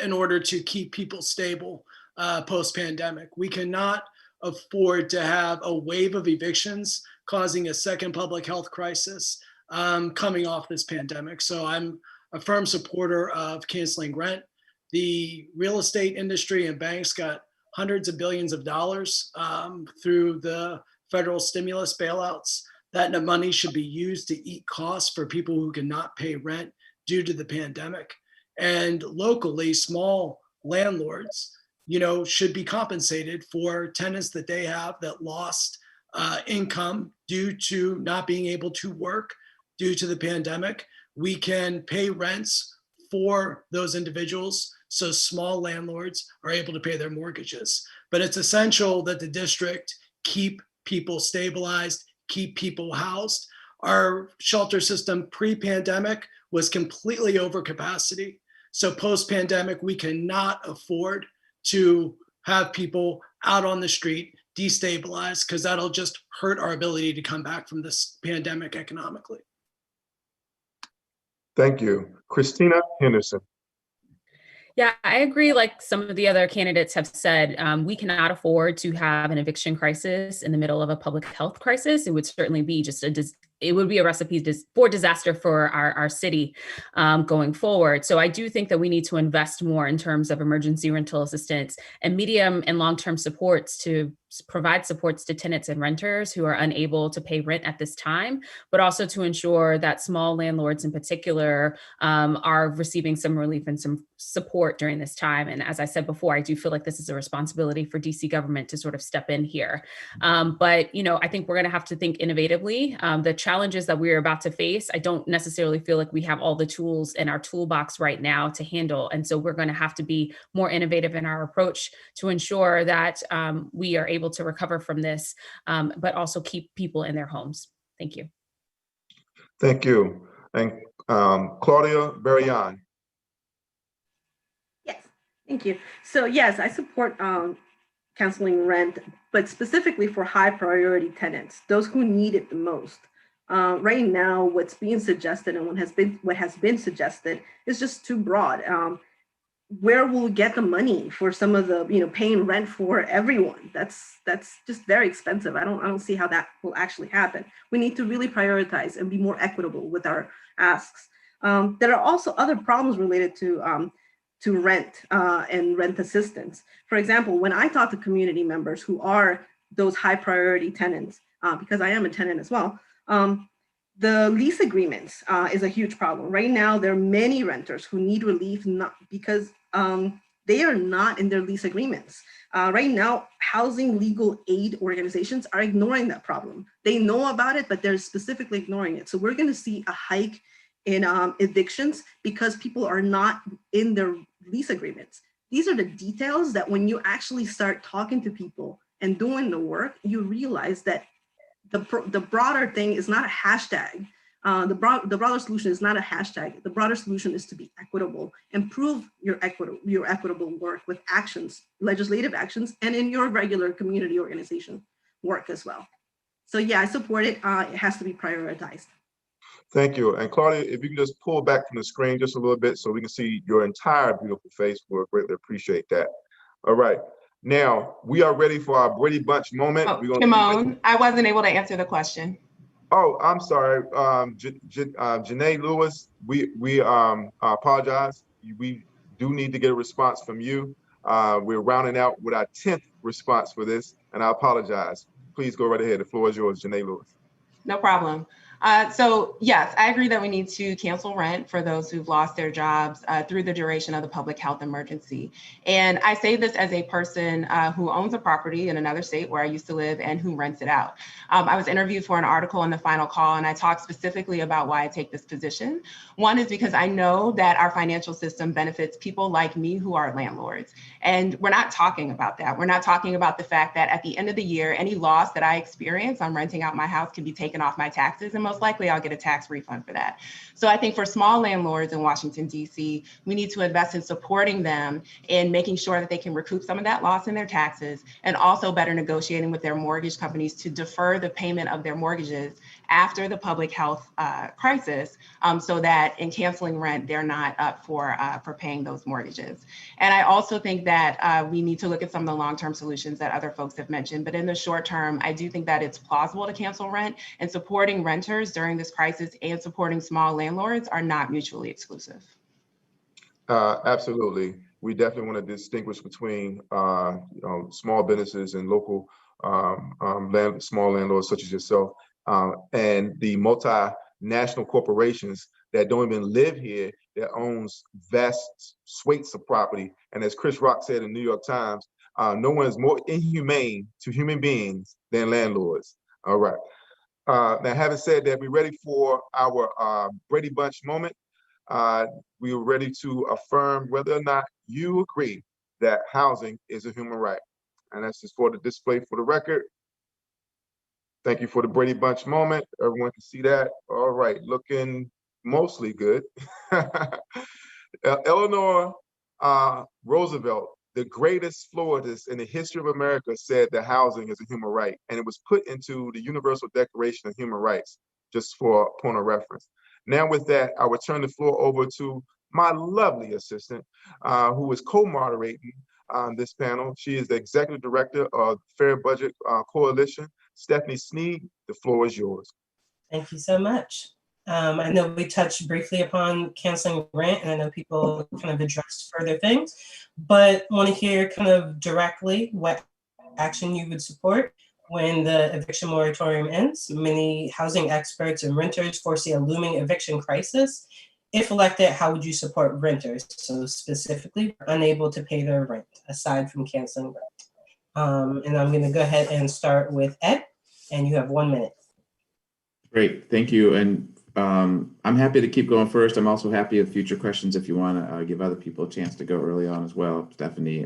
in order to keep people stable post-pandemic. We cannot afford to have a wave of evictions causing a second public health crisis coming off this pandemic. So I'm a firm supporter of canceling rent. The real estate industry and banks got hundreds of billions of dollars through the federal stimulus bailouts. That money should be used to eat costs for people who cannot pay rent due to the pandemic. And locally, small landlords, should be compensated for tenants that they have that lost income due to not being able to work due to the pandemic. We can pay rents for those individuals so small landlords are able to pay their mortgages. But it's essential that the district keep people stabilized, keep people housed. Our shelter system pre-pandemic was completely over capacity. So post-pandemic, we cannot afford to have people out on the street destabilized, because that'll just hurt our ability to come back from this pandemic economically. Thank you. Christina Henderson. Yeah, I agree. Like some of the other candidates have said, we cannot afford to have an eviction crisis in the middle of a public health crisis. It would certainly be it would be a recipe for disaster for our city going forward. So I do think that we need to invest more in terms of emergency rental assistance and medium and long-term supports to provide supports to tenants and renters who are unable to pay rent at this time, but also to ensure that small landlords in particular are receiving some relief and some support during this time. And as I said before, I do feel like this is a responsibility for DC government to sort of step in here. But, I think we're going to have to think innovatively. The challenges that we're about to face, I don't necessarily feel like we have all the tools in our toolbox right now to handle. And so we're going to have to be more innovative in our approach to ensure that we are able to recover from this, but also keep people in their homes. Thank you. Thank you. And Claudia Barrian. Yes, thank you. So yes, I support canceling rent, but specifically for high priority tenants, those who need it the most. Right now, what's being suggested and what has been suggested is just too broad. Where will we get the money for some of the, paying rent for everyone? That's just very expensive. I don't see how that will actually happen. We need to really prioritize and be more equitable with our asks. There are also other problems related to rent and rent assistance. For example, when I talk to community members who are those high priority tenants, because I am a tenant as well, the lease agreements is a huge problem. Right now, there are many renters who need relief because they are not in their lease agreements. Right now, housing legal aid organizations are ignoring that problem. They know about it, but they're specifically ignoring it. So we're going to see a hike in evictions because people are not in their lease agreements. These are the details that when you actually start talking to people and doing the work, you realize that the broader thing is not a hashtag The broader solution is not a hashtag. The broader solution is to be equitable and prove your equitable work with actions, legislative actions, and in your regular community organization work as well. So yeah, I support it. It has to be prioritized. Thank you. And Claudia, if you can just pull back from the screen just a little bit so we can see your entire beautiful face, we'll greatly appreciate that. All right. Now, we are ready for our Brady Bunch moment. Oh, Kimon, I wasn't able to answer the question. Oh, I'm sorry. Janae Lewis, we apologize. We do need to get a response from you. We're rounding out with our 10th response for this, and I apologize. Please go right ahead. The floor is yours, Janae Lewis. No problem. So yes, I agree that we need to cancel rent for those who've lost their jobs through the duration of the public health emergency. And I say this as a person who owns a property in another state where I used to live and who rents it out. I was interviewed for an article in the Final Call, and I talked specifically about why I take this position. One is because I know that our financial system benefits people like me who are landlords. And we're not talking about that. We're not talking about the fact that at the end of the year, any loss that I experience on renting out my house can be taken off my taxes, and most likely I'll get a tax refund for that. So I think for small landlords in Washington, D.C., we need to invest in supporting them in making sure that they can recoup some of that loss in their taxes, and also better negotiating with their mortgage companies to defer the payment of their mortgages after the public health crisis, so that in canceling rent, they're not up for paying those mortgages. And I also think that we need to look at some of the long-term solutions that other folks have mentioned. But in the short term, I do think that it's plausible to cancel rent, and supporting renters during this crisis and supporting small landlords are not mutually exclusive. Absolutely. We definitely want to distinguish between small businesses and local small landlords such as yourself and the multinational corporations that don't even live here, that owns vast swathes of property. And as Chris Rock said in the New York Times, no one is more inhumane to human beings than landlords. All right. Now, having said that, we're ready for our Brady Bunch moment. We are ready to affirm whether or not you agree that housing is a human right. And that's just for the display for the record. Thank you for the Brady Bunch moment. Everyone can see that. All right, looking mostly good. Eleanor Roosevelt, the greatest Floydist in the history of America, said that housing is a human right, and it was put into the Universal Declaration of Human Rights, just for a point of reference. Now with that, I will turn the floor over to my lovely assistant, who is co-moderating this panel. She is the Executive Director of Fair Budget Coalition, Stephanie Sneed. The floor is yours. Thank you so much. I know we touched briefly upon canceling rent, and I know people kind of addressed further things, but want to hear kind of directly what action you would support when the eviction moratorium ends. Many housing experts and renters foresee a looming eviction crisis. If elected, how would you support renters? So specifically, unable to pay their rent, aside from canceling rent. And I'm going to go ahead and start with Ed, and you have 1 minute. Great, thank you. And I'm happy to keep going first. I'm also happy with future questions if you want to give other people a chance to go early on as well, Stephanie.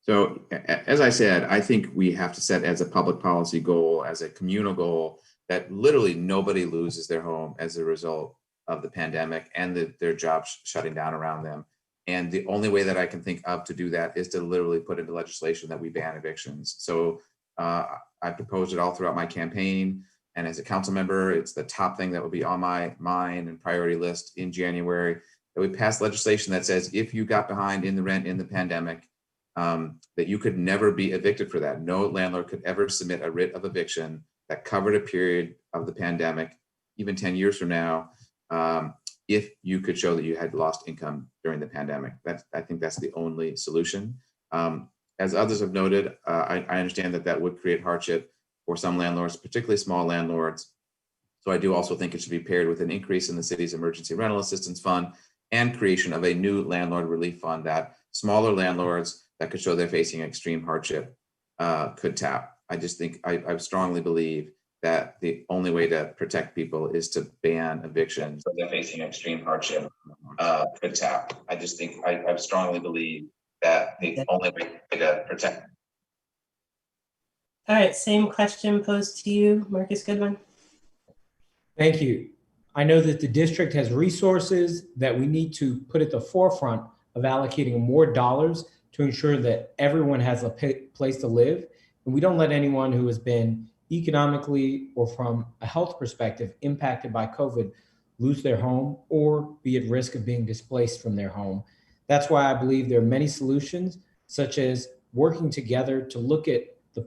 So as I said, I think we have to set as a public policy goal, as a communal goal, that literally nobody loses their home as a result of the pandemic and their jobs shutting down around them. And the only way that I can think of to do that is to literally put into legislation that we ban evictions. So I proposed it all throughout my campaign. And as a council member, it's the top thing that will be on my mind and priority list in January, that we pass legislation that says if you got behind in the rent in the pandemic, that you could never be evicted for that. No landlord could ever submit a writ of eviction that covered a period of the pandemic, even 10 years from now, if you could show that you had lost income during the pandemic. I think that's the only solution. As others have noted, I understand that would create hardship for some landlords, particularly small landlords. So I do also think it should be paired with an increase in the city's emergency rental assistance fund and creation of a new landlord relief fund that smaller landlords that could show they're facing extreme hardship could tap. I just think, I strongly believe that the only way to protect people is to ban evictions. So they're facing extreme hardship could tap. I just think, I strongly believe that the only way to protect. All right, same question posed to you, Marcus Goodwin. Thank you. I know that the district has resources that we need to put at the forefront of allocating more dollars to ensure that everyone has a place to live. And we don't let anyone who has been economically or from a health perspective impacted by COVID lose their home or be at risk of being displaced from their home. That's why I believe there are many solutions, such as working together to look at the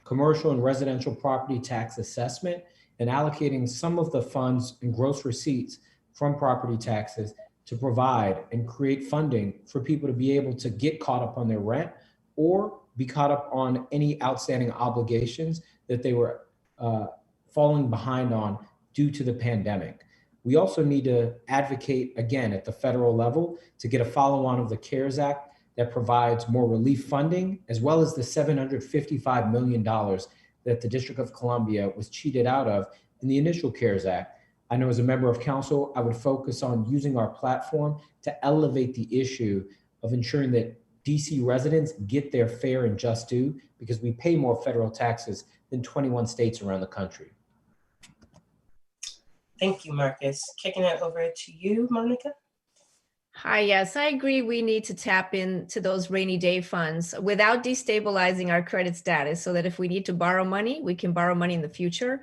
commercial and residential property tax assessment and allocating some of the funds and gross receipts from property taxes to provide and create funding for people to be able to get caught up on their rent or be caught up on any outstanding obligations that they were falling behind on due to the pandemic. We also need to advocate, again, at the federal level to get a follow-on of the CARES Act that provides more relief funding, as well as the $755 million that the District of Columbia was cheated out of in the initial CARES Act. I know as a member of council, I would focus on using our platform to elevate the issue of ensuring that DC residents get their fair and just due, because we pay more federal taxes than 21 states around the country. Thank you, Marcus. Kicking it over to you, Monica. Hi, yes, I agree. We need to tap into those rainy day funds without destabilizing our credit status, so that if we need to borrow money, we can borrow money in the future.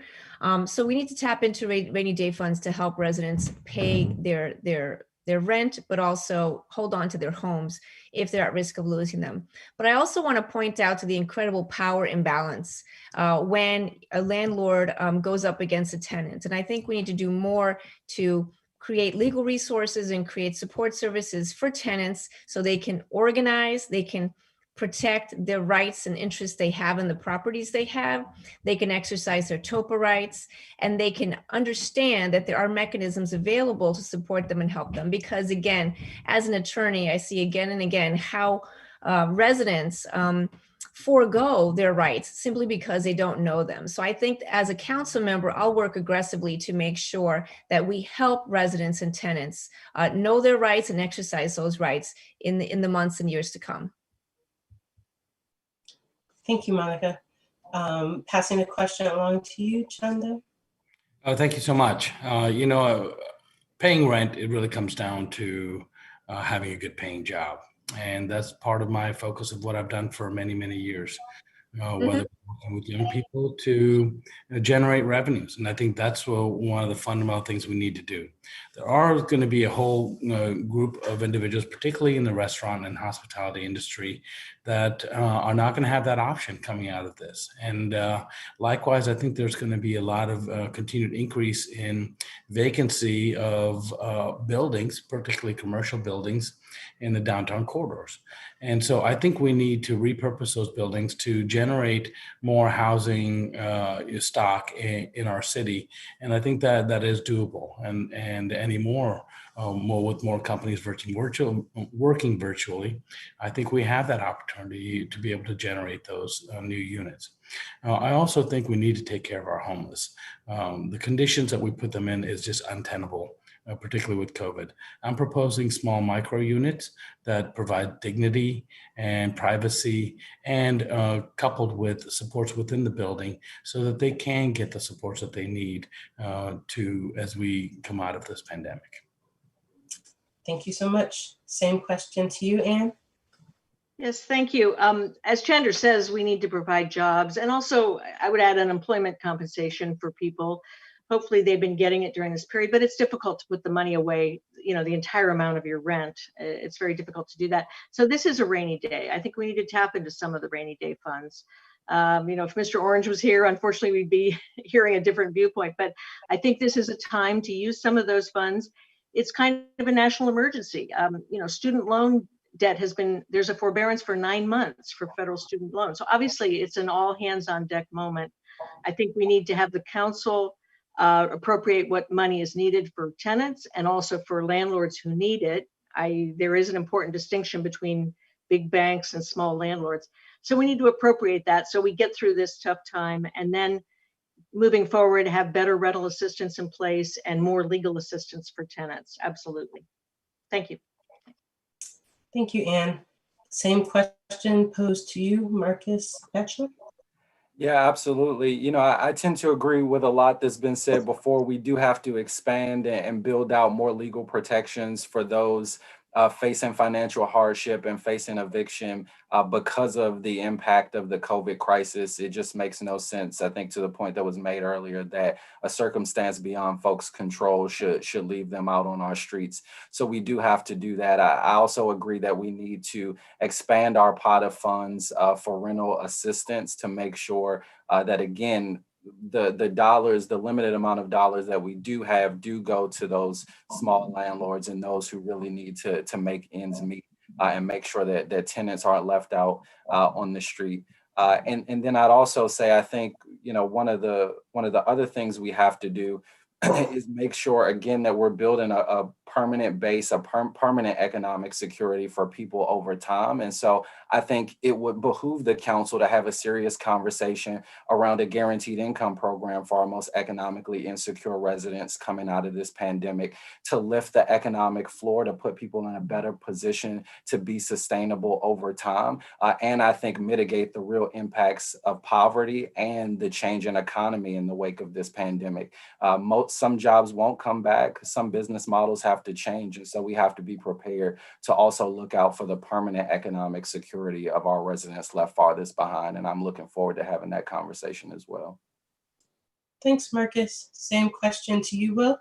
So we need to tap into rainy day funds to help residents pay their rent, but also hold on to their homes if they're at risk of losing them. But I also want to point out to the incredible power imbalance when a landlord goes up against a tenant. And I think we need to do more to create legal resources and create support services for tenants so they can organize, they can protect their rights and interests they have in the properties they have, they can exercise their TOPA rights, and they can understand that there are mechanisms available to support them and help them. Because again, as an attorney, I see again and again how residents forego their rights simply because they don't know them. So I think as a council member, I'll work aggressively to make sure that we help residents and tenants know their rights and exercise those rights in the months and years to come. Thank you, Monica. Passing the question along to you, Chanda. Thank you so much. Paying rent, it really comes down to having a good paying job. And that's part of my focus of what I've done for many, many years, whether working with young people to generate revenues. And I think that's one of the fundamental things we need to do. There are going to be a whole group of individuals, particularly in the restaurant and hospitality industry, that are not going to have that option coming out of this. And likewise, I think there's going to be a lot of continued increase in vacancy of buildings, particularly commercial buildings in the downtown corridors. And so I think we need to repurpose those buildings to generate more housing stock in our city. And I think that is doable. And anymore, with more companies working virtually, I think we have that opportunity to be able to generate those new units. I also think we need to take care of our homeless. The conditions that we put them in is just untenable. Particularly with COVID. I'm proposing small micro units that provide dignity and privacy and coupled with supports within the building so that they can get the supports that they need as we come out of this pandemic. Thank you so much. Same question to you, Anne. Yes, thank you. As Chandra says, we need to provide jobs, and also I would add unemployment compensation for people. Hopefully they've been getting it during this period, but it's difficult to put the money away, the entire amount of your rent. It's very difficult to do that. So this is a rainy day. I think we need to tap into some of the rainy day funds. If Mr. Orange was here, unfortunately, we'd be hearing a different viewpoint, but I think this is a time to use some of those funds. It's kind of a national emergency. Student loan debt there's a forbearance for 9 months for federal student loans. So obviously it's an all hands on deck moment. I think we need to have the council appropriate what money is needed for tenants and also for landlords who need it. There is an important distinction between big banks and small landlords. So we need to appropriate that so we get through this tough time, and then moving forward, have better rental assistance in place and more legal assistance for tenants. Absolutely. Thank you. Thank you, Anne. Same question posed to you, Marcus Batchelor. Yeah, absolutely. I tend to agree with a lot that's been said before. We do have to expand and build out more legal protections for those facing financial hardship and facing eviction because of the impact of the COVID crisis. It just makes no sense, I think, to the point that was made earlier, that a circumstance beyond folks' control should leave them out on our streets. So we do have to do that. I also agree that we need to expand our pot of funds for rental assistance to make sure that, again, the dollars, the limited amount of dollars that we do have, do go to those small landlords and those who really need to make ends meet, and make sure that tenants aren't left out on the street. And then I'd also say, I think, one of the other things we have to do is make sure, again, that we're building a permanent base, permanent economic security for people over time. And so I think it would behoove the council to have a serious conversation around a guaranteed income program for our most economically insecure residents coming out of this pandemic, to lift the economic floor, to put people in a better position to be sustainable over time. And I think mitigate the real impacts of poverty and the change in economy in the wake of this pandemic. Some jobs won't come back. Some business models have to change. And so we have to be prepared to also look out for the permanent economic security of our residents left farthest behind. And I'm looking forward to having that conversation as well. Thanks, Marcus. Same question to you, Will.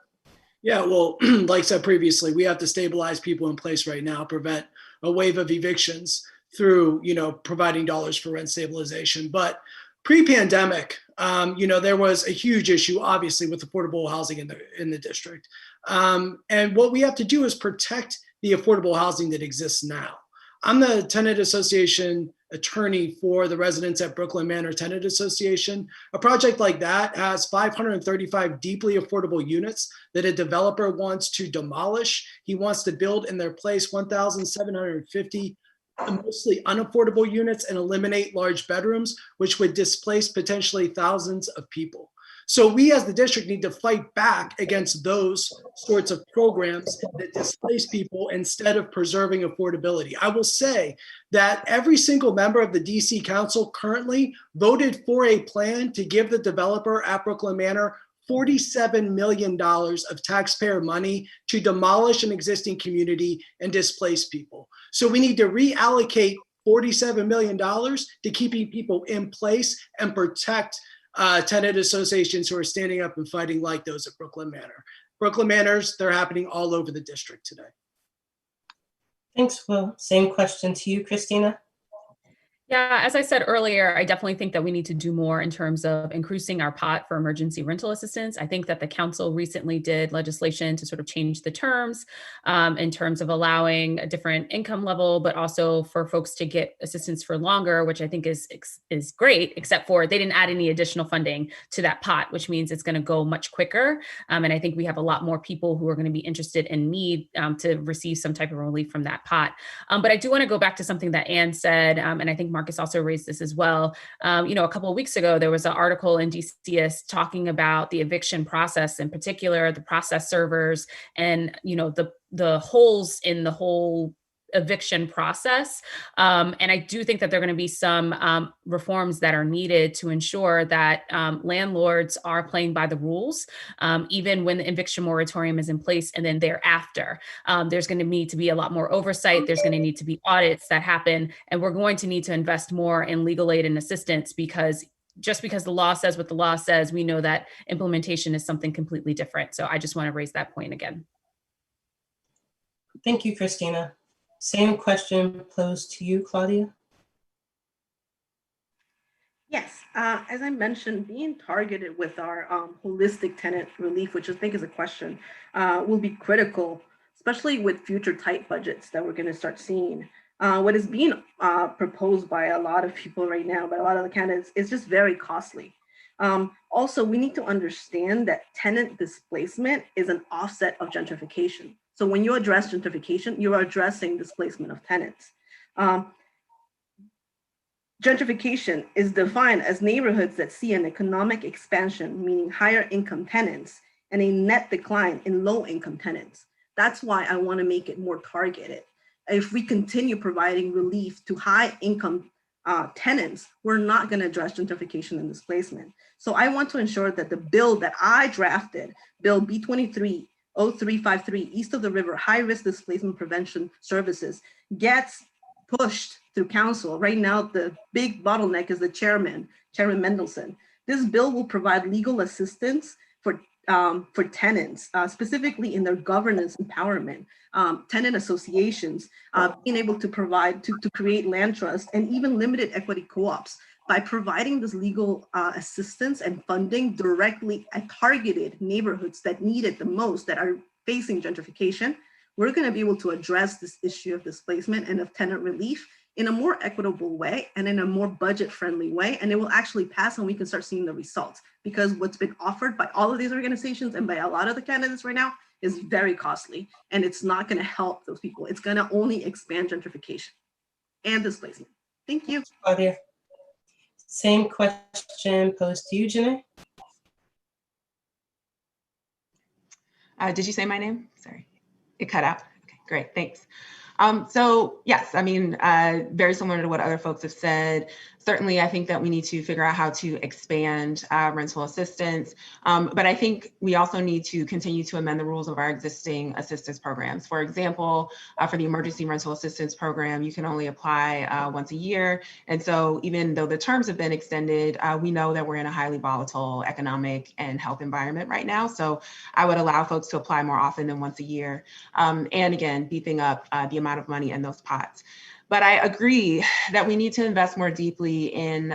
Yeah, well, like I said previously, we have to stabilize people in place right now, prevent a wave of evictions through, providing dollars for rent stabilization. But pre-pandemic, there was a huge issue, obviously, with affordable housing in the district. And what we have to do is protect the affordable housing that exists now. I'm the tenant association attorney for the residents at Brooklyn Manor Tenant Association. A project like that has 535 deeply affordable units that a developer wants to demolish. He wants to build in their place 1,750 mostly unaffordable units and eliminate large bedrooms, which would displace potentially thousands of people. So we as the district need to fight back against those sorts of programs that displace people instead of preserving affordability. I will say that every single member of the DC Council currently voted for a plan to give the developer at Brooklyn Manor $47 million of taxpayer money to demolish an existing community and displace people. So we need to reallocate $47 million to keeping people in place and protect tenant associations who are standing up and fighting like those at Brooklyn Manor. Brooklyn Manors, they're happening all over the district today. Thanks, Will. Same question to you, Christina. Yeah, as I said earlier, I definitely think that we need to do more in terms of increasing our pot for emergency rental assistance. I think that the council recently did legislation to sort of change the terms in terms of allowing a different income level, but also for folks to get assistance for longer, which I think is great, except for they didn't add any additional funding to that pot, which means it's going to go much quicker. And I think we have a lot more people who are going to be interested and need to receive some type of relief from that pot. But I do want to go back to something that Anne said, and I think Marcus also raised this as well. A couple of weeks ago, there was an article in DCS talking about the eviction process, in particular, the process servers and, the holes in the whole eviction process. And I do think that there are going to be some reforms that are needed to ensure that landlords are playing by the rules, even when the eviction moratorium is in place and then thereafter. There's going to need to be a lot more oversight. There's going to need to be audits that happen. And we're going to need to invest more in legal aid and assistance, because just because the law says what the law says, we know that implementation is something completely different. So I just want to raise that point again. Thank you, Christina. Same question posed to you, Claudia. Yes, as I mentioned, being targeted with our holistic tenant relief, which I think is a question, will be critical, especially with future tight budgets that we're going to start seeing. What is being proposed by a lot of people right now, by a lot of the candidates, is just very costly. Also, we need to understand that tenant displacement is an offset of gentrification. So when you address gentrification, you are addressing displacement of tenants. Gentrification is defined as neighborhoods that see an economic expansion, meaning higher income tenants, and a net decline in low income tenants. That's why I want to make it more targeted. If we continue providing relief to high income tenants, we're not going to address gentrification and displacement. So I want to ensure that the bill that I drafted, Bill B230353, East of the River High Risk Displacement Prevention Services, gets pushed through council. Right now, the big bottleneck is the Chairman Mendelson. This bill will provide legal assistance for tenants, specifically in their governance empowerment, tenant associations, being able to provide, to create land trusts and even limited equity co-ops. By providing this legal assistance and funding directly at targeted neighborhoods that need it the most, that are facing gentrification, we're going to be able to address this issue of displacement and of tenant relief in a more equitable way and in a more budget-friendly way, and it will actually pass and we can start seeing the results, because what's been offered by all of these organizations and by a lot of the candidates right now is very costly, and it's not going to help those people. It's going to only expand gentrification and displacement. Thank you. Claudia. Same question posed to you, Janae. Did you say my name? Sorry, it cut out. Okay, great, thanks. So yes, I mean, very similar to what other folks have said. Certainly, I think that we need to figure out how to expand rental assistance. But I think we also need to continue to amend the rules of our existing assistance programs. For example, for the emergency rental assistance program, you can only apply once a year. And so even though the terms have been extended, we know that we're in a highly volatile economic and health environment right now. So I would allow folks to apply more often than once a year. And again, beefing up the amount of money in those pots. But I agree that we need to invest more deeply in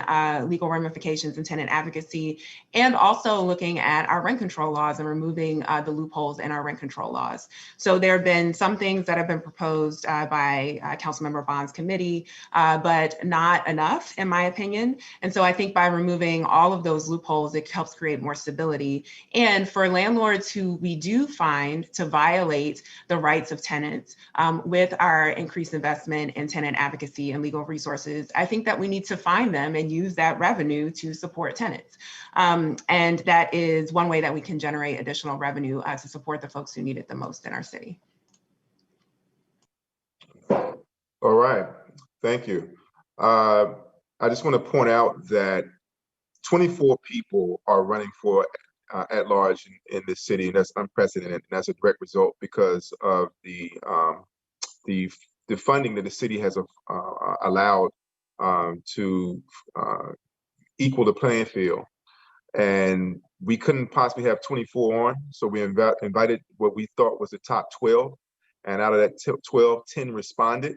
legal ramifications and tenant advocacy, and also looking at our rent control laws and removing the loopholes in our rent control laws. So there have been some things that have been proposed by Councilmember Bond's committee, but not enough, in my opinion. And so I think by removing all of those loopholes, it helps create more stability. And for landlords who we do find to violate the rights of tenants with our increased investment in tenant advocacy and legal resources, I think that we need to find them and use that revenue to support tenants. And that is one way that we can generate additional revenue to support the folks who need it the most in our city. All right, thank you. I just want to point out that 24 people are running for at large in this city, and that's unprecedented. And that's a direct result because of the funding that the city has allowed to equal the playing field. And we couldn't possibly have 24 on, so we invited what we thought was the top 12. And out of that 12, 10 responded.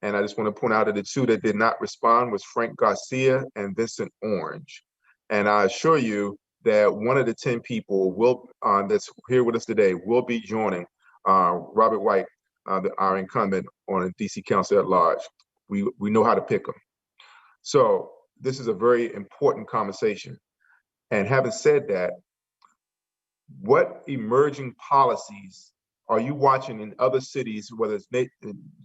And I just want to point out that the two that did not respond was Frank Garcia and Vincent Orange. And I assure you that one of the 10 people will that's here with us today will be joining Robert White, our incumbent on DC Council at Large. We know how to pick them. So this is a very important conversation. And having said that, what emerging policies are you watching in other cities, whether it's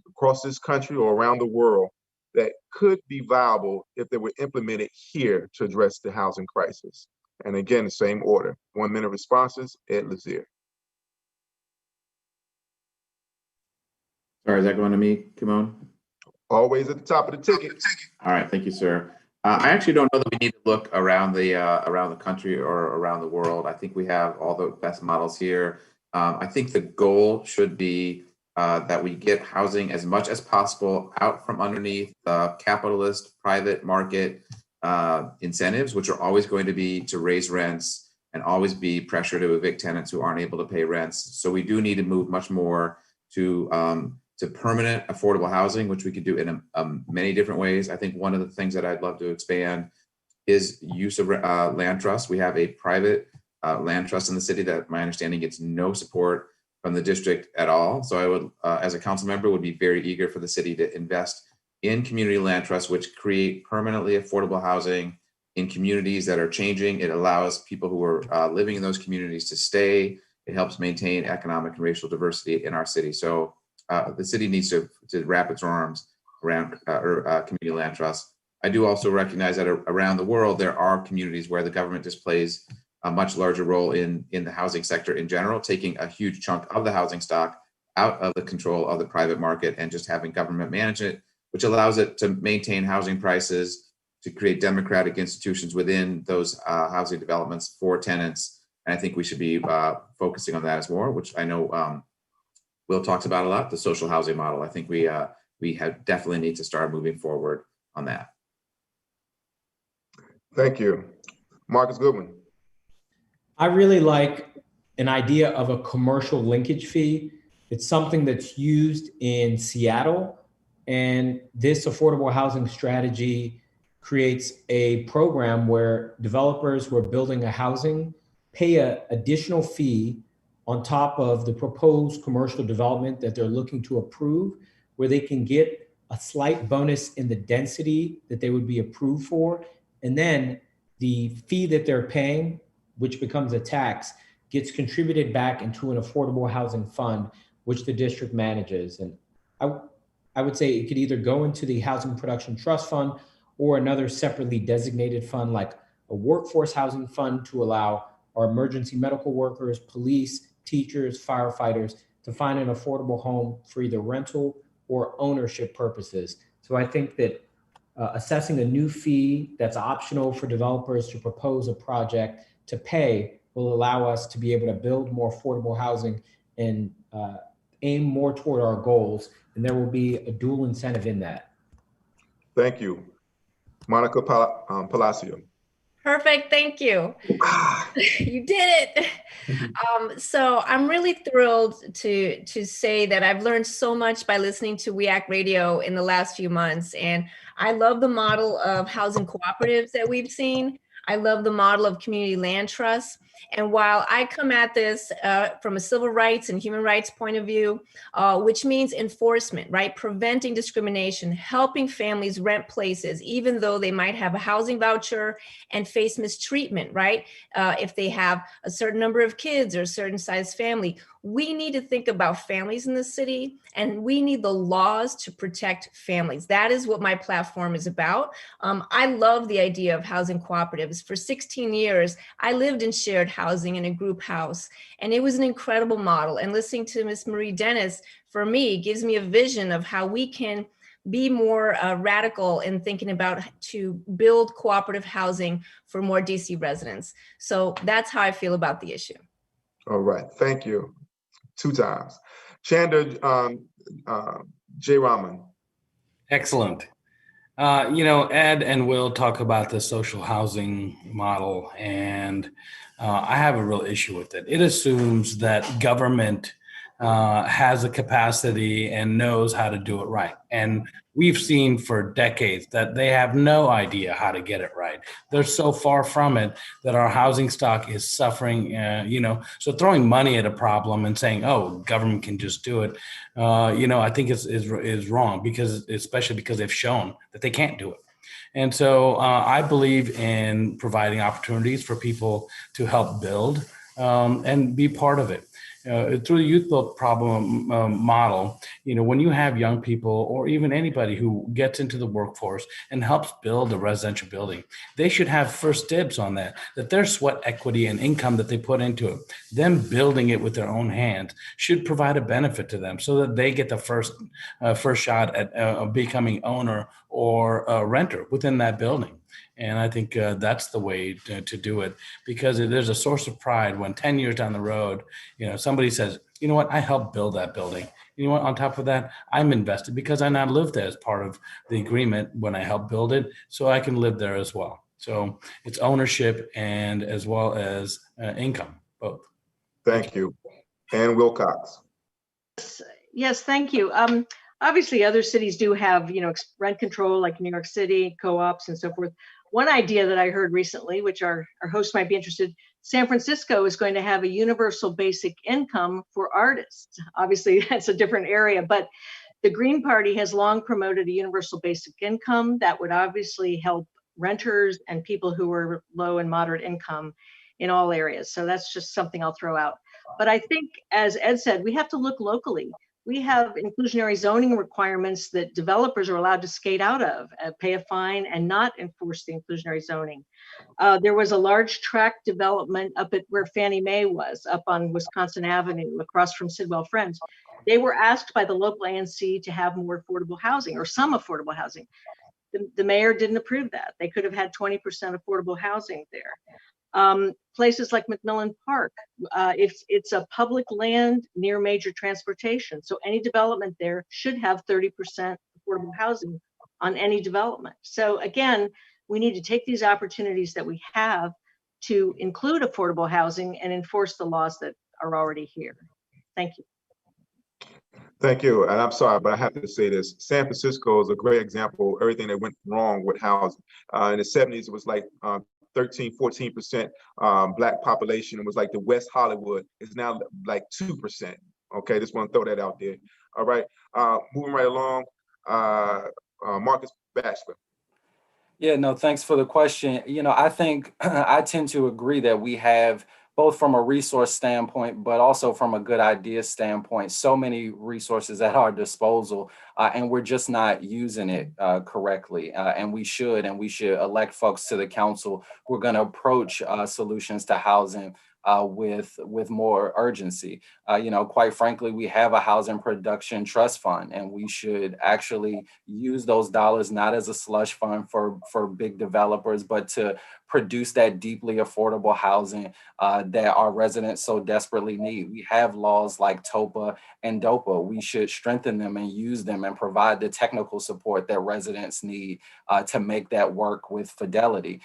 across this country or around the world, that could be viable if they were implemented here to address the housing crisis? And again, the same order. 1 minute responses, Ed Lazier. Sorry, is that going to me, Kimon? Always at the top of the ticket. All right, thank you, sir. I actually don't know that we need to look around the country or around the world. I think we have all the best models here. I think the goal should be that we get housing as much as possible out from underneath the capitalist private market incentives, which are always going to be to raise rents and always be pressure to evict tenants who aren't able to pay rents. So we do need to move much more to permanent affordable housing, which we could do in many different ways. I think one of the things that I'd love to expand is use of land trusts. We have a private land trust in the city that my understanding gets no support from the district at all. So I would, as a council member, would be very eager for the city to invest in community land trusts, which create permanently affordable housing in communities that are changing. It allows people who are living in those communities to stay. It helps maintain economic and racial diversity in our city. So the city needs to wrap its arms around community land trusts. I do also recognize that around the world, there are communities where the government displays a much larger role in the housing sector in general, taking a huge chunk of the housing stock out of the control of the private market and just having government manage it. which allows it to maintain housing prices, to create democratic institutions within those housing developments for tenants. And I think we should be focusing on that as more, which I know Will talks about a lot, the social housing model. I think we have definitely need to start moving forward on that. Thank you. Marcus Goodwin. I really like an idea of a commercial linkage fee. It's something that's used in Seattle, and this affordable housing strategy creates a program where developers who are building a housing pay an additional fee on top of the proposed commercial development that they're looking to approve, where they can get a slight bonus in the density that they would be approved for. And then the fee that they're paying, which becomes a tax, gets contributed back into an affordable housing fund, which the district manages. And I would say it could either go into the Housing Production Trust Fund or another separately designated fund like a workforce housing fund to allow our emergency medical workers, police, teachers, firefighters to find an affordable home for either rental or ownership purposes. So I think that assessing a new fee that's optional for developers to propose a project to pay will allow us to be able to build more affordable housing and aim more toward our goals. And there will be a dual incentive in that. Thank you. Monica Palacio. Perfect, thank you. You did it. So I'm really thrilled to say that I've learned so much by listening to We Act Radio in the last few months. And I love the model of housing cooperatives that we've seen. I love the model of community land trusts. And while I come at this from a civil rights and human rights point of view, which means enforcement, right? Preventing discrimination, helping families rent places, even though they might have a housing voucher and face mistreatment, right? If they have a certain number of kids or a certain size family. We need to think about families in the city, and we need the laws to protect families. That is what my platform is about. I love the idea of housing cooperatives. For 16 years, I lived in shared housing in a group house, and it was an incredible model. And listening to Ms. Marie Dennis, for me, gives me a vision of how we can be more radical in thinking about to build cooperative housing for more DC residents. So that's how I feel about the issue. All right, thank you. 2 times. Chandra J. Raman. Excellent. Ed and Will talk about the social housing model, and I have a real issue with it. It assumes that government has a capacity and knows how to do it right. And we've seen for decades that they have no idea how to get it right. They're so far from it that our housing stock is suffering, so throwing money at a problem and saying, oh, government can just do it, I think is wrong, especially because they've shown that they can't do it. And so I believe in providing opportunities for people to help build and be part of it. Through the youth built problem model, when you have young people or even anybody who gets into the workforce and helps build a residential building, they should have first dibs on that their sweat equity and income that they put into it, them building it with their own hands, should provide a benefit to them so that they get the first shot at becoming owner or a renter within that building. And I think that's the way to do it, because there's a source of pride when 10 years down the road, somebody says, you know what, I helped build that building. You know what, on top of that, I'm invested because I now lived there as part of the agreement when I helped build it, so I can live there as well. So it's ownership and as well as income, both. Thank you. Ann Wilcox. Yes, thank you. Obviously, other cities do have, rent control, like New York City, co-ops and so forth. One idea that I heard recently, which our host might be interested, San Francisco is going to have a universal basic income for artists. Obviously, that's a different area, but the Green Party has long promoted a universal basic income that would obviously help renters and people who are low and moderate income in all areas. So that's just something I'll throw out. But I think, as Ed said, we have to look locally. we have inclusionary zoning requirements that developers are allowed to skate out of, pay a fine and not enforce the inclusionary zoning. There was a large tract development up at where Fannie Mae was, up on Wisconsin Avenue, across from Sidwell Friends. They were asked by the local ANC to have more affordable housing, or some affordable housing. The mayor didn't approve that. They could have had 20% affordable housing there. Places like McMillan Park, it's a public land near major transportation. So any development there should have 30% affordable housing on any development. So again, we need to take these opportunities that we have to include affordable housing and enforce the laws that are already here. Thank you. Thank you. And I'm sorry, but I have to say this. San Francisco is a great example of everything that went wrong with housing. In the 70s, it was like 13, 14% Black population. It was like the West Hollywood. It's now like 2%. Okay, just want to throw that out there. All right, moving right along. Marcus Batchelor. Yeah, no, thanks for the question. I think I tend to agree that we have, both from a resource standpoint, but also from a good idea standpoint, so many resources at our disposal, and we're just not using it correctly. And we should elect folks to the council who are going to approach solutions to housing with more urgency. Quite frankly, we have a housing production trust fund, and we should actually use those dollars not as a slush fund for big developers, but to produce that deeply affordable housing that our residents so desperately need. We have laws like TOPA and DOPA. We should strengthen them and use them and provide the technical support that residents need to make that work with fidelity.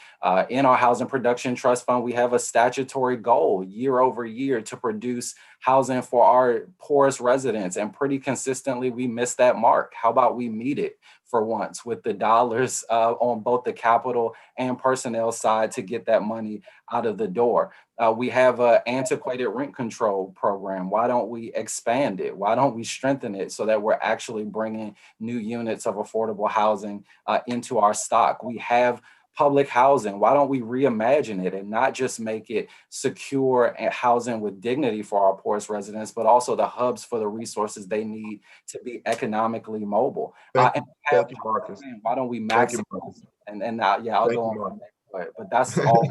In our Housing Production Trust Fund, we have a statutory goal year over year to produce housing for our poorest residents, and pretty consistently we miss that mark. How about we meet it for once with the dollars on both the capital and personnel side to get that money out of the door? We have an antiquated rent control program. Why don't we expand it? Why don't we strengthen it so that we're actually bringing new units of affordable housing into our stock? We have public housing. Why don't we reimagine it and not just make it secure and housing with dignity for our poorest residents, but also the hubs for the resources they need to be economically mobile? Thank you, Marcus. Why don't we maximize? I'll go on. But that's all.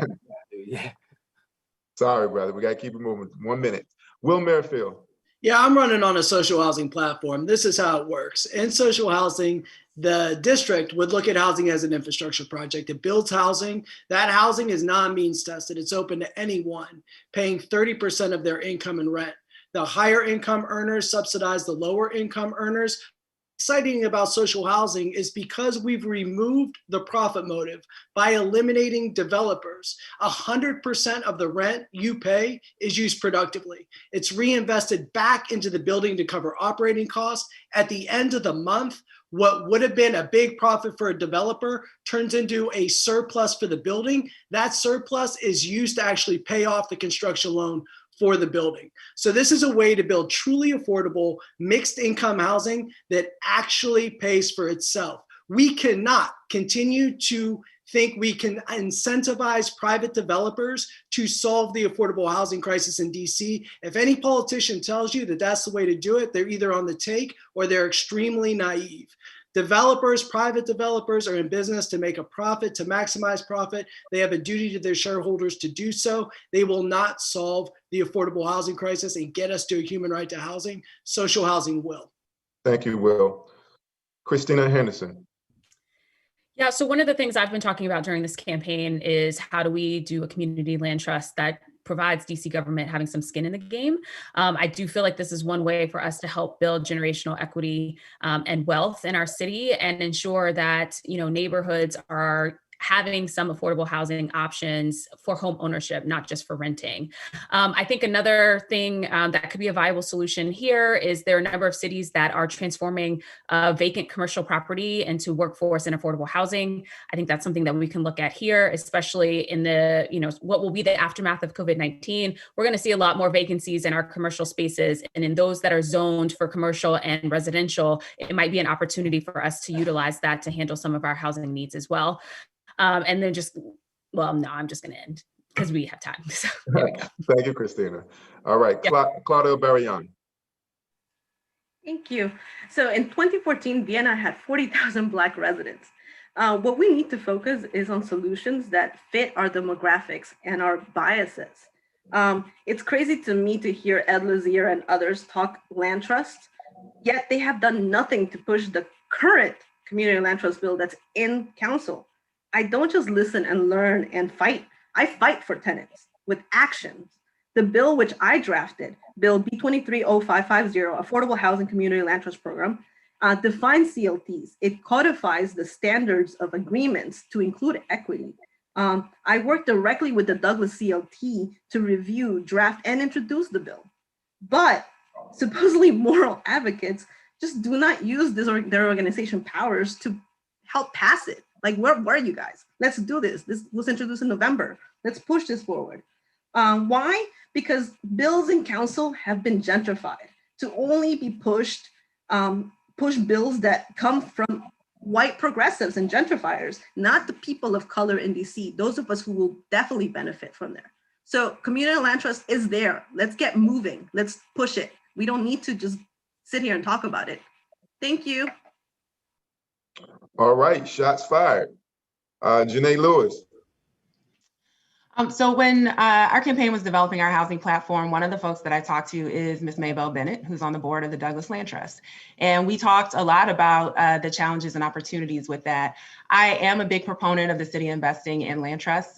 Yeah. Sorry, brother. We got to keep it moving. 1 minute. Will Merrifield. Yeah, I'm running on a social housing platform. This is how it works. In social housing, the district would look at housing as an infrastructure project. It builds housing. That housing is non-means tested. It's open to anyone paying 30% of their income in rent. The higher income earners subsidize the lower income earners. Exciting about social housing is because we've removed the profit motive by eliminating developers. 100% of the rent you pay is used productively. It's reinvested back into the building to cover operating costs. At the end of the month, what would have been a big profit for a developer turns into a surplus for the building. That surplus is used to actually pay off the construction loan for the building. So this is a way to build truly affordable mixed income housing that actually pays for itself. We cannot continue to think we can incentivize private developers to solve the affordable housing crisis in DC. If any politician tells you that that's the way to do it, they're either on the take or they're extremely naive. Developers, private developers are in business to make a profit, to maximize profit. They have a duty to their shareholders to do so. They will not solve the affordable housing crisis and get us to a human right to housing. Social housing will. Thank you, Will. Christina Henderson. Yeah, so one of the things I've been talking about during this campaign is how do we do a community land trust that provides DC government having some skin in the game. I do feel like this is one way for us to help build generational equity and wealth in our city and ensure that, neighborhoods are having some affordable housing options for home ownership, not just for renting. I think another thing that could be a viable solution here is there are a number of cities that are transforming vacant commercial property into workforce and affordable housing. I think that's something that we can look at here, especially in the, what will be the aftermath of COVID-19. We're going to see a lot more vacancies in our commercial spaces, and in those that are zoned for commercial and residential, it might be an opportunity for us to utilize that to handle some of our housing needs as well. And then I'm just going to end because we have time. So there we go. Thank you, Christina. All right, yeah. Claudio Barrion. Thank you. So in 2014, Vienna had 40,000 Black residents. What we need to focus is on solutions that fit our demographics and our biases. It's crazy to me to hear Ed Lazier and others talk land trust, yet they have done nothing to push the current community land trust bill that's in council. I don't just listen and learn and fight. I fight for tenants with actions. The bill which I drafted, Bill B230550, Affordable Housing Community Land Trust Program, defines CLTs. It codifies the standards of agreements to include equity. I worked directly with the Douglas CLT to review, draft, and introduce the bill. But supposedly moral advocates just do not use their organization powers to help pass it. Like, where were you guys? Let's do this. This was introduced in November. Let's push this forward. Why? Because bills in council have been gentrified to only be push bills that come from white progressives and gentrifiers, not the people of color in DC, those of us who will definitely benefit from there. So community land trust is there. Let's get moving. Let's push it. We don't need to just sit here and talk about it. Thank you. All right, shots fired. Janae Lewis. So when our campaign was developing our housing platform, one of the folks that I talked to is Ms. Maybelle Bennett, who's on the board of the Douglas Land Trust. And we talked a lot about the challenges and opportunities with that. I am a big proponent of the city investing in land trusts.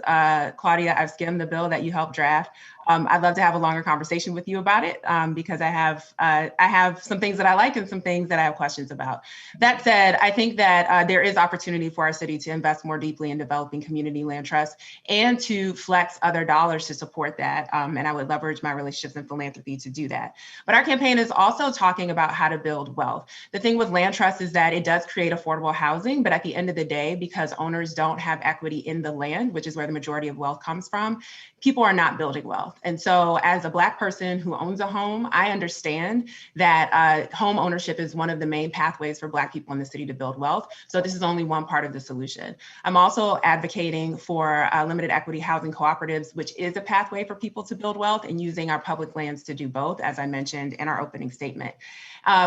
Claudia, I've skimmed the bill that you helped draft. I'd love to have a longer conversation with you about it because I have some things that I like and some things that I have questions about. That said, I think that there is opportunity for our city to invest more deeply in developing community land trusts and to flex other dollars to support that. And I would leverage my relationships and philanthropy to do that. But our campaign is also talking about how to build wealth. The thing with land trust is that it does create affordable housing, but at the end of the day, because owners don't have equity in the land, which is where the majority of wealth comes from, people are not building wealth. And so as a Black person who owns a home, I understand that home ownership is one of the main pathways for Black people in the city to build wealth. So this is only one part of the solution. I'm also advocating for limited equity housing cooperatives, which is a pathway for people to build wealth, and using our public lands to do both, as I mentioned in our opening statement.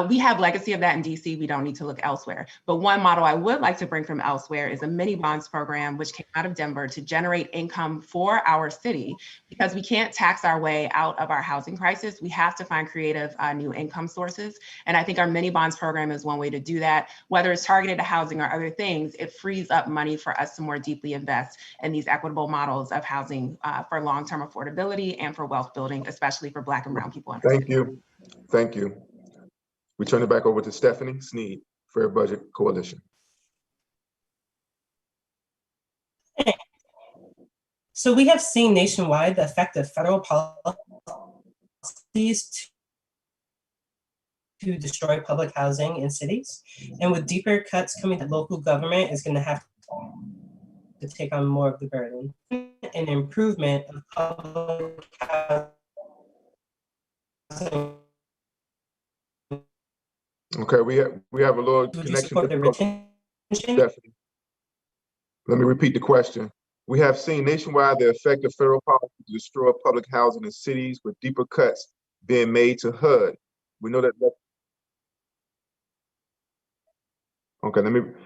We have legacy of that in DC. We don't need to look elsewhere. But one model I would like to bring from elsewhere is a mini bonds program, which came out of Denver to generate income for our city, because we can't tax our way out of our housing crisis. We have to find creative new income sources. And I think our mini bonds program is one way to do that. Whether it's targeted to housing or other things, it frees up money for us to more deeply invest in these equitable models of housing for long-term affordability and for wealth building, especially for Black and brown people. Thank you. Thank you. We turn it back over to Stephanie Sneed, Fair Budget Coalition. So we have seen nationwide the effect of federal policies to destroy public housing in cities. And with deeper cuts coming, the local government is going to have to take on more of the burden. An improvement of public housing. Okay, we have a little connection. Stephanie, let me repeat the question. We have seen nationwide the effect of federal policy to destroy public housing in cities, with deeper cuts being made to HUD. We know that. Okay,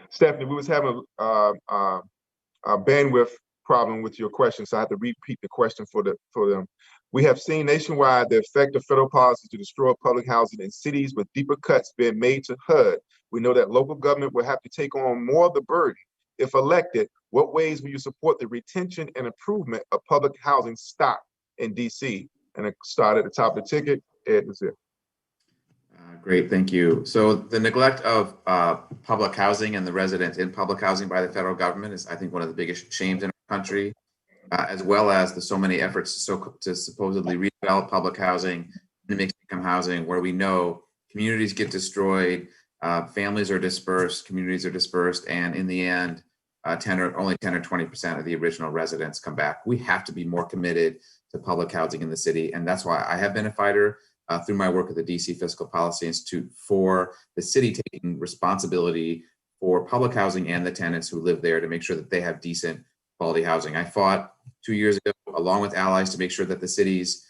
Stephanie, we was having a bandwidth problem with your question, so I have to repeat the question for them. We have seen nationwide the effect of federal policy to destroy public housing in cities, with deeper cuts being made to HUD. We know that local government will have to take on more of the burden. If elected, what ways will you support the retention and improvement of public housing stock in DC? And it start at the top of the ticket. Ed Lazier. Great, thank you. So the neglect of public housing and the residents in public housing by the federal government is, I think, one of the biggest shames in our country, as well as the so many efforts to supposedly redevelop public housing into mixed income housing, where we know communities get destroyed, families are dispersed, communities are dispersed, and in the end, only 10 or 20% of the original residents come back. We have to be more committed to public housing in the city, and that's why I have been a fighter through my work at the DC Fiscal Policy Institute for the city taking responsibility for public housing and the tenants who live there to make sure that they have decent quality housing. I fought 2 years ago, along with allies, to make sure that the city's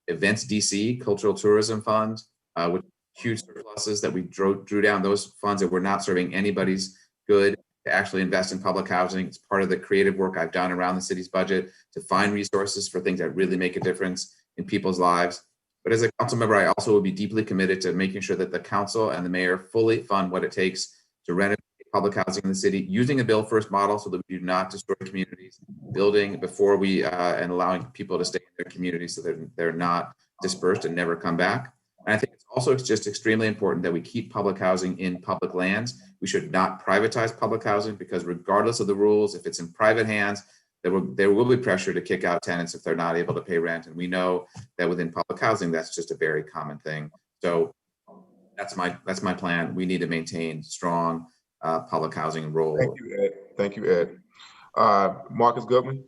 Events DC Cultural Tourism Fund, which huge surpluses that we drew down those funds that were not serving anybody's good to actually invest in public housing. It's part of the creative work I've done around the city's budget to find resources for things that really make a difference in people's lives. But as a council member, I also will be deeply committed to making sure that the council and the mayor fully fund what it takes to renovate public housing in the city, using a build first model so that we do not destroy communities, building before we and allowing people to stay in their communities so that they're not dispersed and never come back. And I think it's also just extremely important that we keep public housing in public lands. We should not privatize public housing because regardless of the rules, if it's in private hands, there will be pressure to kick out tenants if they're not able to pay rent. And we know that within public housing, that's just a very common thing. So that's my plan. We need to maintain strong public housing role. Thank you, Ed. Thank you, Ed. Marcus Goodwin.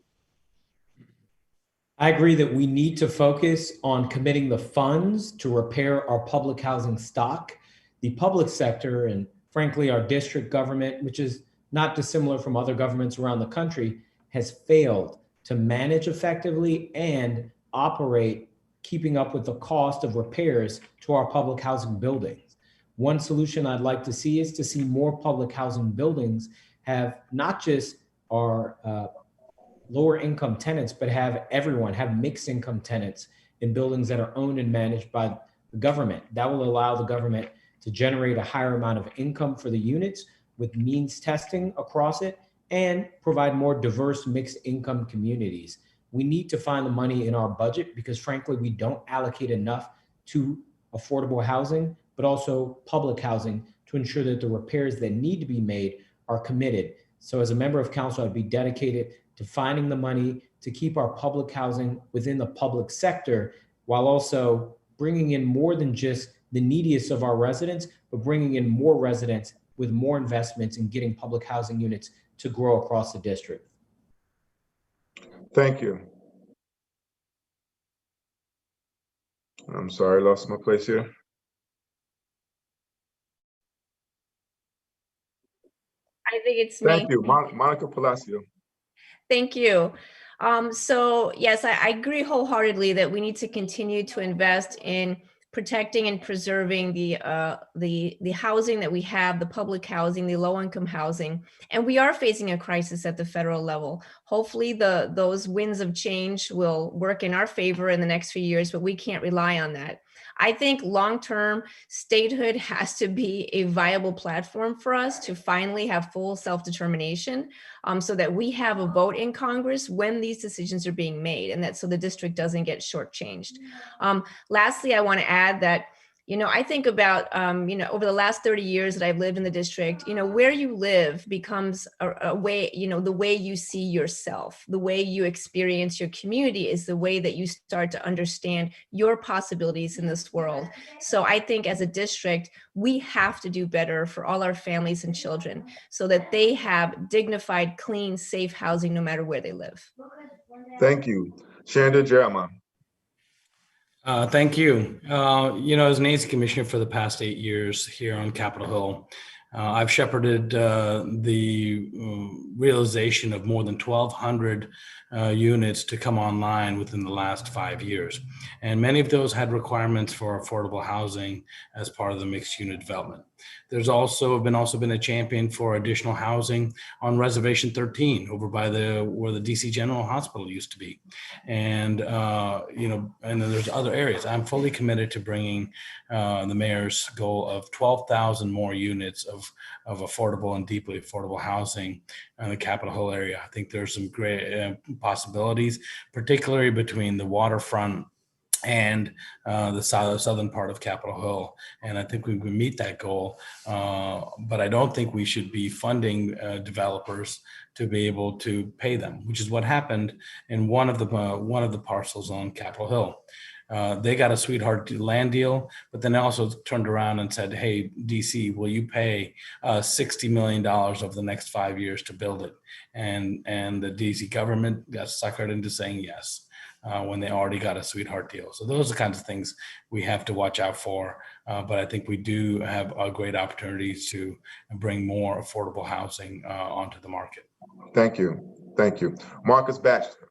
I agree that we need to focus on committing the funds to repair our public housing stock. The public sector and frankly, our district government, which is not dissimilar from other governments around the country, has failed to manage effectively and operate keeping up with the cost of repairs to our public housing buildings. One solution I'd like to see is to see more public housing buildings have not just our lower income tenants, but have mixed income tenants in buildings that are owned and managed by the government. That will allow the government to generate a higher amount of income for the units with means testing across it and provide more diverse mixed income communities. We need to find the money in our budget because frankly, we don't allocate enough to affordable housing, but also public housing to ensure that the repairs that need to be made are committed. So as a member of council, I'd be dedicated to finding the money to keep our public housing within the public sector while also bringing in more than just the neediest of our residents, but bringing in more residents with more investments in getting public housing units to grow across the district. Thank you. I'm sorry, I lost my place here. I think it's me. Thank you, Monica Palacio. Thank you. So yes, I agree wholeheartedly that we need to continue to invest in protecting and preserving the housing that we have, the public housing, the low-income housing, and we are facing a crisis at the federal level. Hopefully, those winds of change will work in our favor in the next few years, but we can't rely on that. I think long-term statehood has to be a viable platform for us to finally have full self-determination so that we have a vote in Congress when these decisions are being made and that so the district doesn't get shortchanged. Lastly, I want to add that I think about, over the last 30 years that I've lived in the district, where you live becomes a way, the way you see yourself, the way you experience your community is the way that you start to understand your possibilities in this world. So I think as a district, we have to do better for all our families and children so that they have dignified, clean, safe housing no matter where they live. Thank you. Shanda Jeremiah. Thank you. As an AIDS commissioner for the past 8 years here on Capitol Hill, I've shepherded the realization of more than 1,200 units to come online within the last 5 years. And many of those had requirements for affordable housing as part of the mixed unit development. There's also been a champion for additional housing on Reservation 13 over by where the DC General Hospital used to be. And, and then there's other areas. I'm fully committed to bringing the mayor's goal of 12,000 more units of affordable and deeply affordable housing in the Capitol Hill area. I think there's some great possibilities, particularly between the waterfront and the southern part of Capitol Hill. And I think we can meet that goal. But I don't think we should be funding developers to be able to pay them, which is what happened in one of the parcels on Capitol Hill. They got a sweetheart land deal, but then also turned around and said, hey, DC, will you pay $60 million over the next 5 years to build it? And the DC government got suckered into saying yes. When they already got a sweetheart deal. So those are the kinds of things we have to watch out for. But I think we do have great opportunities to bring more affordable housing onto the market. Thank you. Thank you. Marcus Batchelor.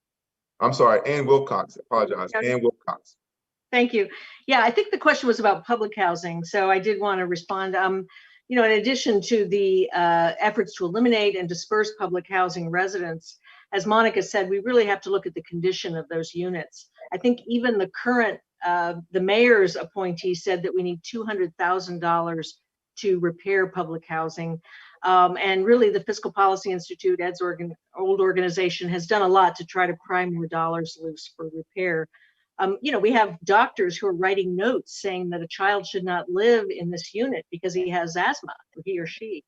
I'm sorry, Ann Wilcox. I apologize. Ann Wilcox. Thank you. Yeah, I think the question was about public housing, so I did want to respond. In addition to the efforts to eliminate and disperse public housing residents, as Monica said, we really have to look at the condition of those units. I think even the current, the mayor's appointee said that we need $200,000 to repair public housing. And really the Fiscal Policy Institute, Ed's old organization, has done a lot to try to pry more dollars loose for repair. We have doctors who are writing notes saying that a child should not live in this unit because he has asthma, or he or she.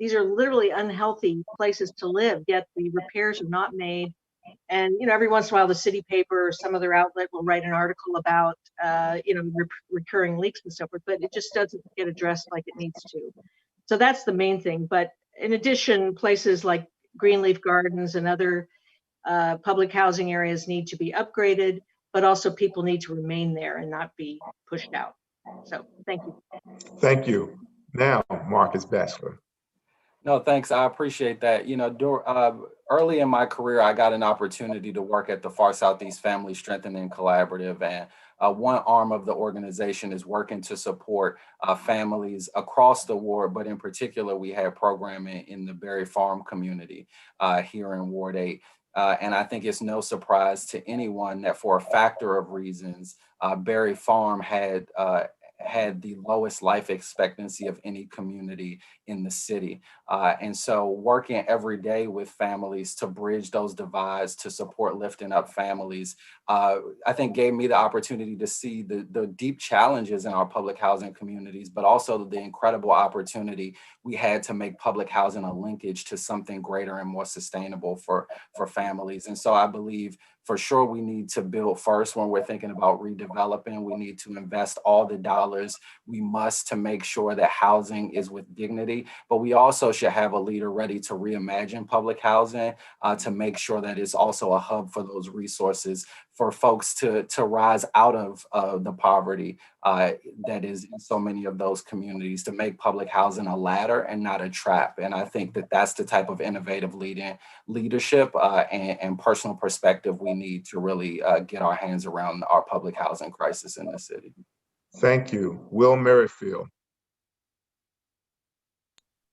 These are literally unhealthy places to live, yet the repairs are not made. And, every once in a while, the city paper or some other outlet will write an article about, recurring leaks and so forth, but it just doesn't get addressed like it needs to. So that's the main thing. But in addition, places like Greenleaf Gardens and other public housing areas need to be upgraded, but also people need to remain there and not be pushed out. So thank you. Thank you. Now, Marcus Batchelor. No, thanks. I appreciate that. Early in my career, I got an opportunity to work at the Far Southeast Family Strengthening Collaborative, and one arm of the organization is working to support families across the ward, but in particular, we had programming in the Berry Farm community here in Ward 8. And I think it's no surprise to anyone that for a factor of reasons, Berry Farm had the lowest life expectancy of any community in the city. And so working every day with families to bridge those divides, to support lifting up families, I think gave me the opportunity to see the deep challenges in our public housing communities, but also the incredible opportunity we had to make public housing a linkage to something greater and more sustainable for families. And so I believe for sure we need to build first when we're thinking about redeveloping. We need to invest all the dollars we must to make sure that housing is with dignity, but we also should have a leader ready to reimagine public housing to make sure that it's also a hub for those resources for folks to rise out of the poverty that is in so many of those communities, to make public housing a ladder and not a trap. And I think that that's the type of innovative leadership and personal perspective we need to really get our hands around our public housing crisis in the city. Thank you. Will Merrifield.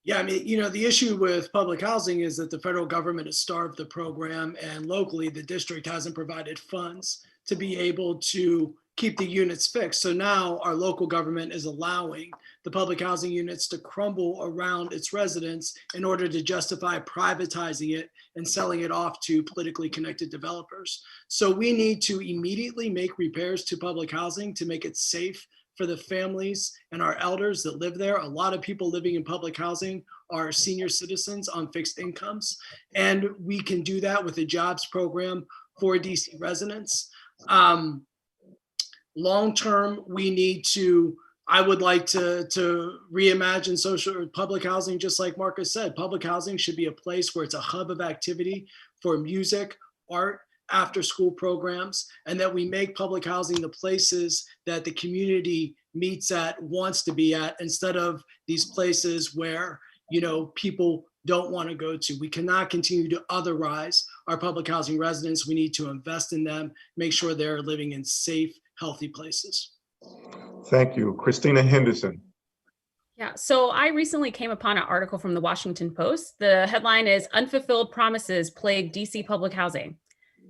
Yeah, the issue with public housing is that the federal government has starved the program, and locally the district hasn't provided funds to be able to keep the units fixed. So now our local government is allowing the public housing units to crumble around its residents in order to justify privatizing it and selling it off to politically connected developers. So we need to immediately make repairs to public housing to make it safe for the families and our elders that live there. A lot of people living in public housing are senior citizens on fixed incomes, and we can do that with a jobs program for DC residents. Long-term, we need to, I would like to reimagine social public housing, just like Marcus said. Public housing should be a place where it's a hub of activity for music, art, after-school programs, and that we make public housing the places that the community meets at, wants to be at, instead of these places where, people don't want to go to. We cannot continue to otherize our public housing residents. We need to invest in them, make sure they're living in safe, healthy places. Thank you. Christina Henderson. Yeah, so I recently came upon an article from the Washington Post. The headline is "Unfulfilled Promises Plague DC Public Housing."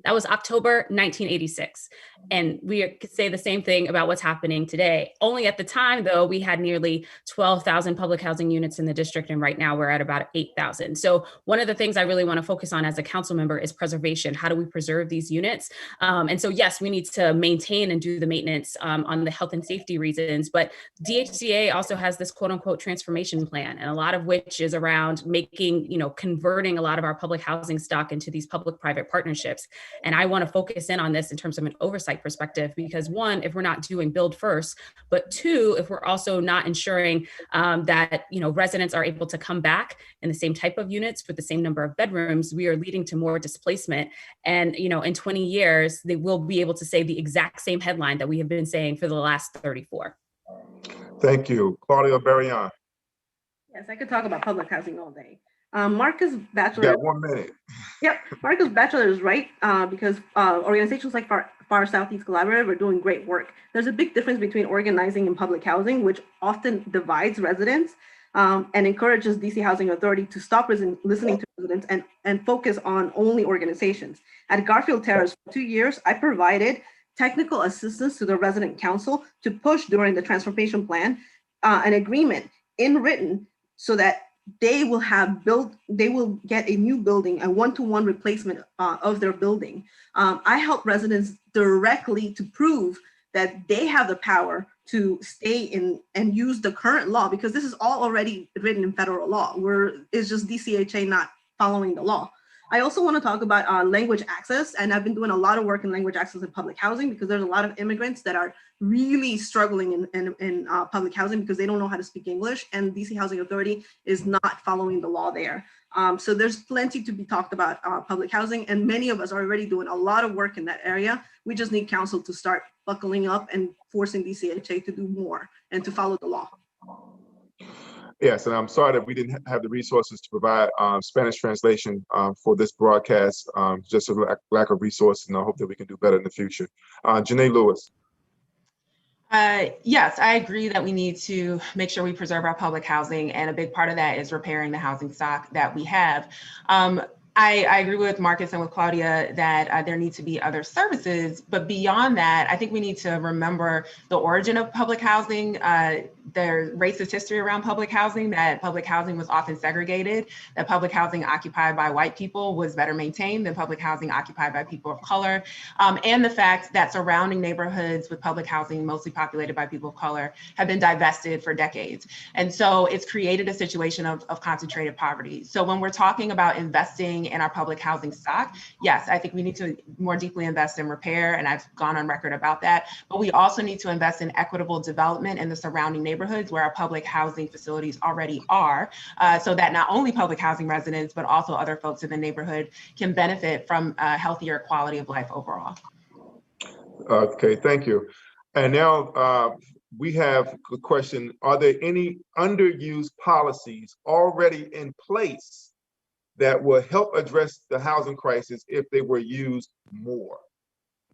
That was October 1986. And we could say the same thing about what's happening today. Only at the time, though, we had nearly 12,000 public housing units in the district. And right now we're at about 8,000. So one of the things I really want to focus on as a council member is preservation. How do we preserve these units? And so, yes, we need to maintain and do the maintenance on the health and safety reasons. But DHCA also has this quote unquote transformation plan, and a lot of which is around making, converting a lot of our public housing stock into these public-private partnerships. And I want to focus in on this in terms of an oversight perspective, because one, if we're not doing build first, but two, if we're also not ensuring that, residents are able to come back in the same type of units with the same number of bedrooms, we are leading to more displacement. And, in 20 years, they will be able to say the exact same headline that we have been saying for the last 34. Thank you. Claudia Barrion. Yes, I could talk about public housing all day. Marcus Batchelor. Got 1 minute. Yep, Marcus Batchelor is right because organizations like Far Southeast Collaborative are doing great work. There's a big difference between organizing and public housing, which often divides residents and encourages DC Housing Authority to stop listening to residents and focus on only organizations. At Garfield Terrace for 2 years, I provided technical assistance to the resident council to push during the transformation plan an agreement in written so that they will get a new building, a one-to-one replacement of their building. I help residents directly to prove that they have the power to stay in and use the current law, because this is all already written in federal law. It's just DCHA not following the law. I also want to talk about language access, and I've been doing a lot of work in language access in public housing because there's a lot of immigrants that are really struggling in public housing because they don't know how to speak English, and DC Housing Authority is not following the law there. So there's plenty to be talked about public housing, and many of us are already doing a lot of work in that area. We just need council to start buckling up and forcing DCHA to do more and to follow the law. Yes, and I'm sorry that we didn't have the resources to provide Spanish translation for this broadcast, just a lack of resources, and I hope that we can do better in the future. Janae Lewis. Yes, I agree that we need to make sure we preserve our public housing, and a big part of that is repairing the housing stock that we have. I agree with Marcus and with Claudia that there need to be other services, but beyond that, I think we need to remember the origin of public housing. There's racist history around public housing, that public housing was often segregated, that public housing occupied by white people was better maintained than public housing occupied by people of color, and the fact that surrounding neighborhoods with public housing mostly populated by people of color have been divested for decades. And so it's created a situation of concentrated poverty. So when we're talking about investing in our public housing stock, yes, I think we need to more deeply invest in repair, and I've gone on record about that, but we also need to invest in equitable development in the surrounding neighborhoods where our public housing facilities already are, so that not only public housing residents, but also other folks in the neighborhood can benefit from a healthier quality of life overall. Okay, thank you. And now we have a question. Are there any underused policies already in place that will help address the housing crisis if they were used more?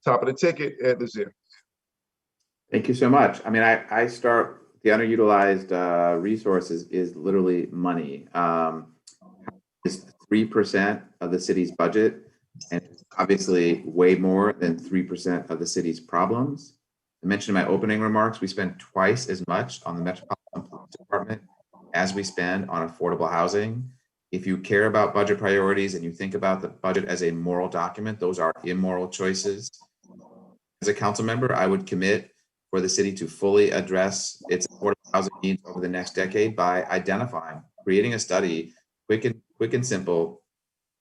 Top of the ticket, Ed Lazier. Thank you so much. I mean, I start, the underutilized resources is literally money. It's 3% of the city's budget, and obviously way more than 3% of the city's problems. I mentioned in my opening remarks, we spend twice as much on the Metropolitan Police Department as we spend on affordable housing. If you care about budget priorities and you think about the budget as a moral document, those are immoral choices. As a council member, I would commit for the city to fully address its affordable housing needs over the next decade by identifying, creating a study, quick and simple,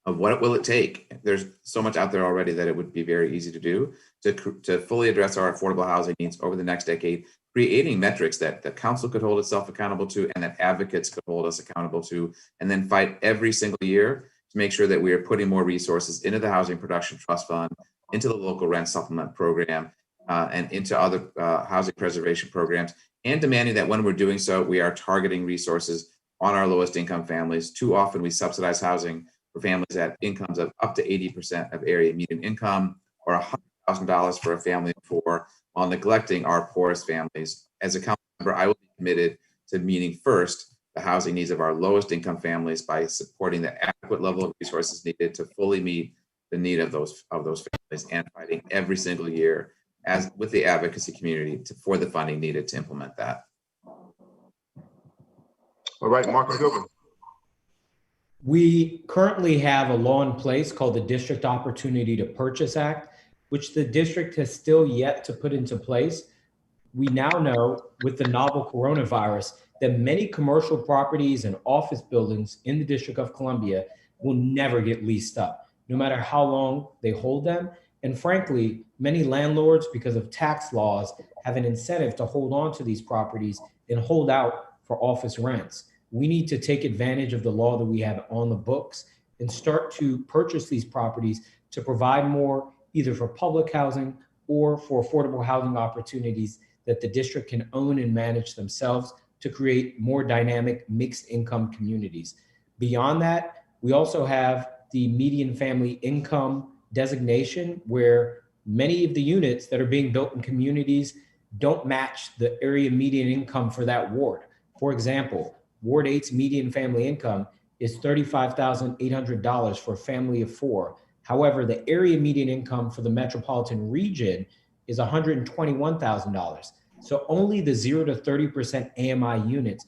of what will it take. There's so much out there already that it would be very easy to do to fully address our affordable housing needs over the next decade, creating metrics that the council could hold itself accountable to and that advocates could hold us accountable to, and then fight every single year to make sure that we are putting more resources into the Housing Production Trust Fund, into the local rent supplement program, and into other housing preservation programs, and demanding that when we're doing so, we are targeting resources on our lowest income families. Too often we subsidize housing for families at incomes of up to 80% of area median income, or $100,000 for a family of four, while neglecting our poorest families. As a council member, I will be committed to meeting first the housing needs of our lowest income families by supporting the adequate level of resources needed to fully meet the need of those families, and fighting every single year as with the advocacy community for the funding needed to implement that. All right, Marcus Goodwin. We currently have a law in place called the District Opportunity to Purchase Act, which the district has still yet to put into place. We now know with the novel coronavirus that many commercial properties and office buildings in the District of Columbia will never get leased up, no matter how long they hold them. And frankly, many landlords, because of tax laws, have an incentive to hold on to these properties and hold out for office rents. We need to take advantage of the law that we have on the books and start to purchase these properties to provide more, either for public housing or for affordable housing opportunities that the district can own and manage themselves to create more dynamic mixed income communities. Beyond that, we also have the median family income designation, where many of the units that are being built in communities don't match the area median income for that ward. For example, Ward 8's median family income is $35,800 for a family of 4. However, the area median income for the metropolitan region is $121,000. So only the 0 to 30% AMI units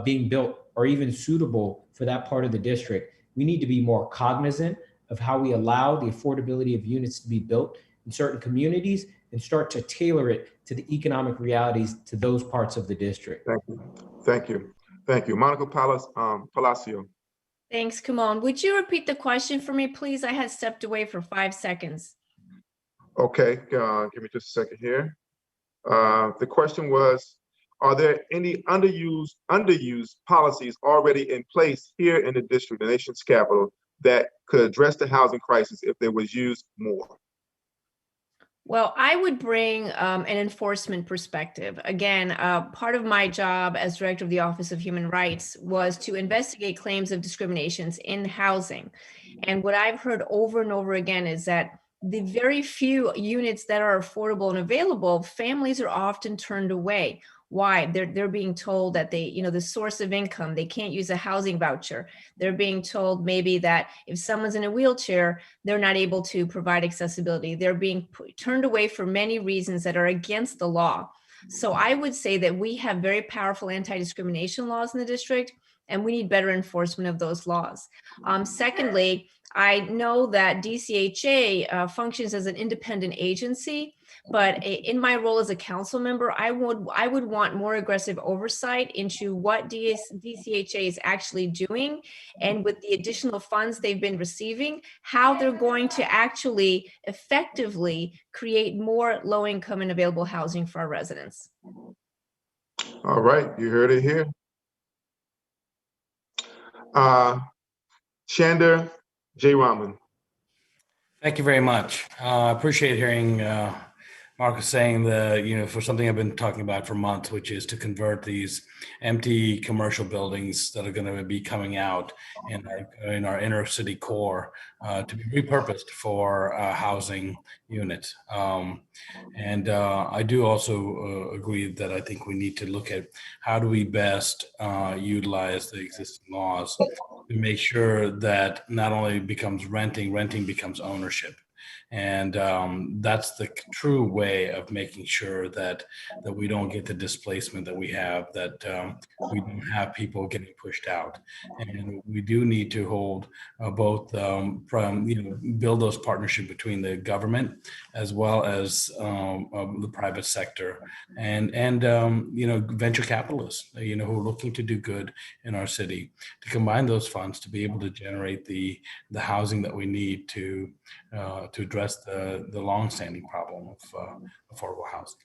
being built are even suitable for that part of the district. We need to be more cognizant of how we allow the affordability of units to be built in certain communities and start to tailor it to the economic realities to those parts of the district. Thank you. Thank you. Thank you. Monica Palacio. Thanks, Kimon. Would you repeat the question for me, please? I had stepped away for 5 seconds. Okay, give me just a second here. The question was, are there any underused policies already in place here in the district, the nation's capital, that could address the housing crisis if they was used more? Well, I would bring an enforcement perspective. Again, part of my job as director of the Office of Human Rights was to investigate claims of discriminations in housing. And what I've heard over and over again is that the very few units that are affordable and available, families are often turned away. Why? They're being told that the source of income, they can't use a housing voucher. They're being told maybe that if someone's in a wheelchair, they're not able to provide accessibility. They're being turned away for many reasons that are against the law. So I would say that we have very powerful anti-discrimination laws in the district, and we need better enforcement of those laws. Secondly, I know that DCHA functions as an independent agency, but in my role as a council member, I would want more aggressive oversight into what DCHA is actually doing, and with the additional funds they've been receiving, how they're going to actually effectively create more low-income and available housing for our residents. All right, you heard it here. Shander J. Rahman. Thank you very much. I appreciate hearing Marcus saying for something I've been talking about for months, which is to convert these empty commercial buildings that are going to be coming out in our inner city core to be repurposed for housing units. And I do also agree that I think we need to look at how do we best utilize the existing laws to make sure that not only becomes renting becomes ownership. And that's the true way of making sure that we don't get the displacement that we have, that we don't have people getting pushed out. And we do need to hold both build those partnerships between the government as well as the private sector and venture capitalists who are looking to do good in our city, to combine those funds to be able to generate the housing that we need to address the long-standing problem of affordable housing.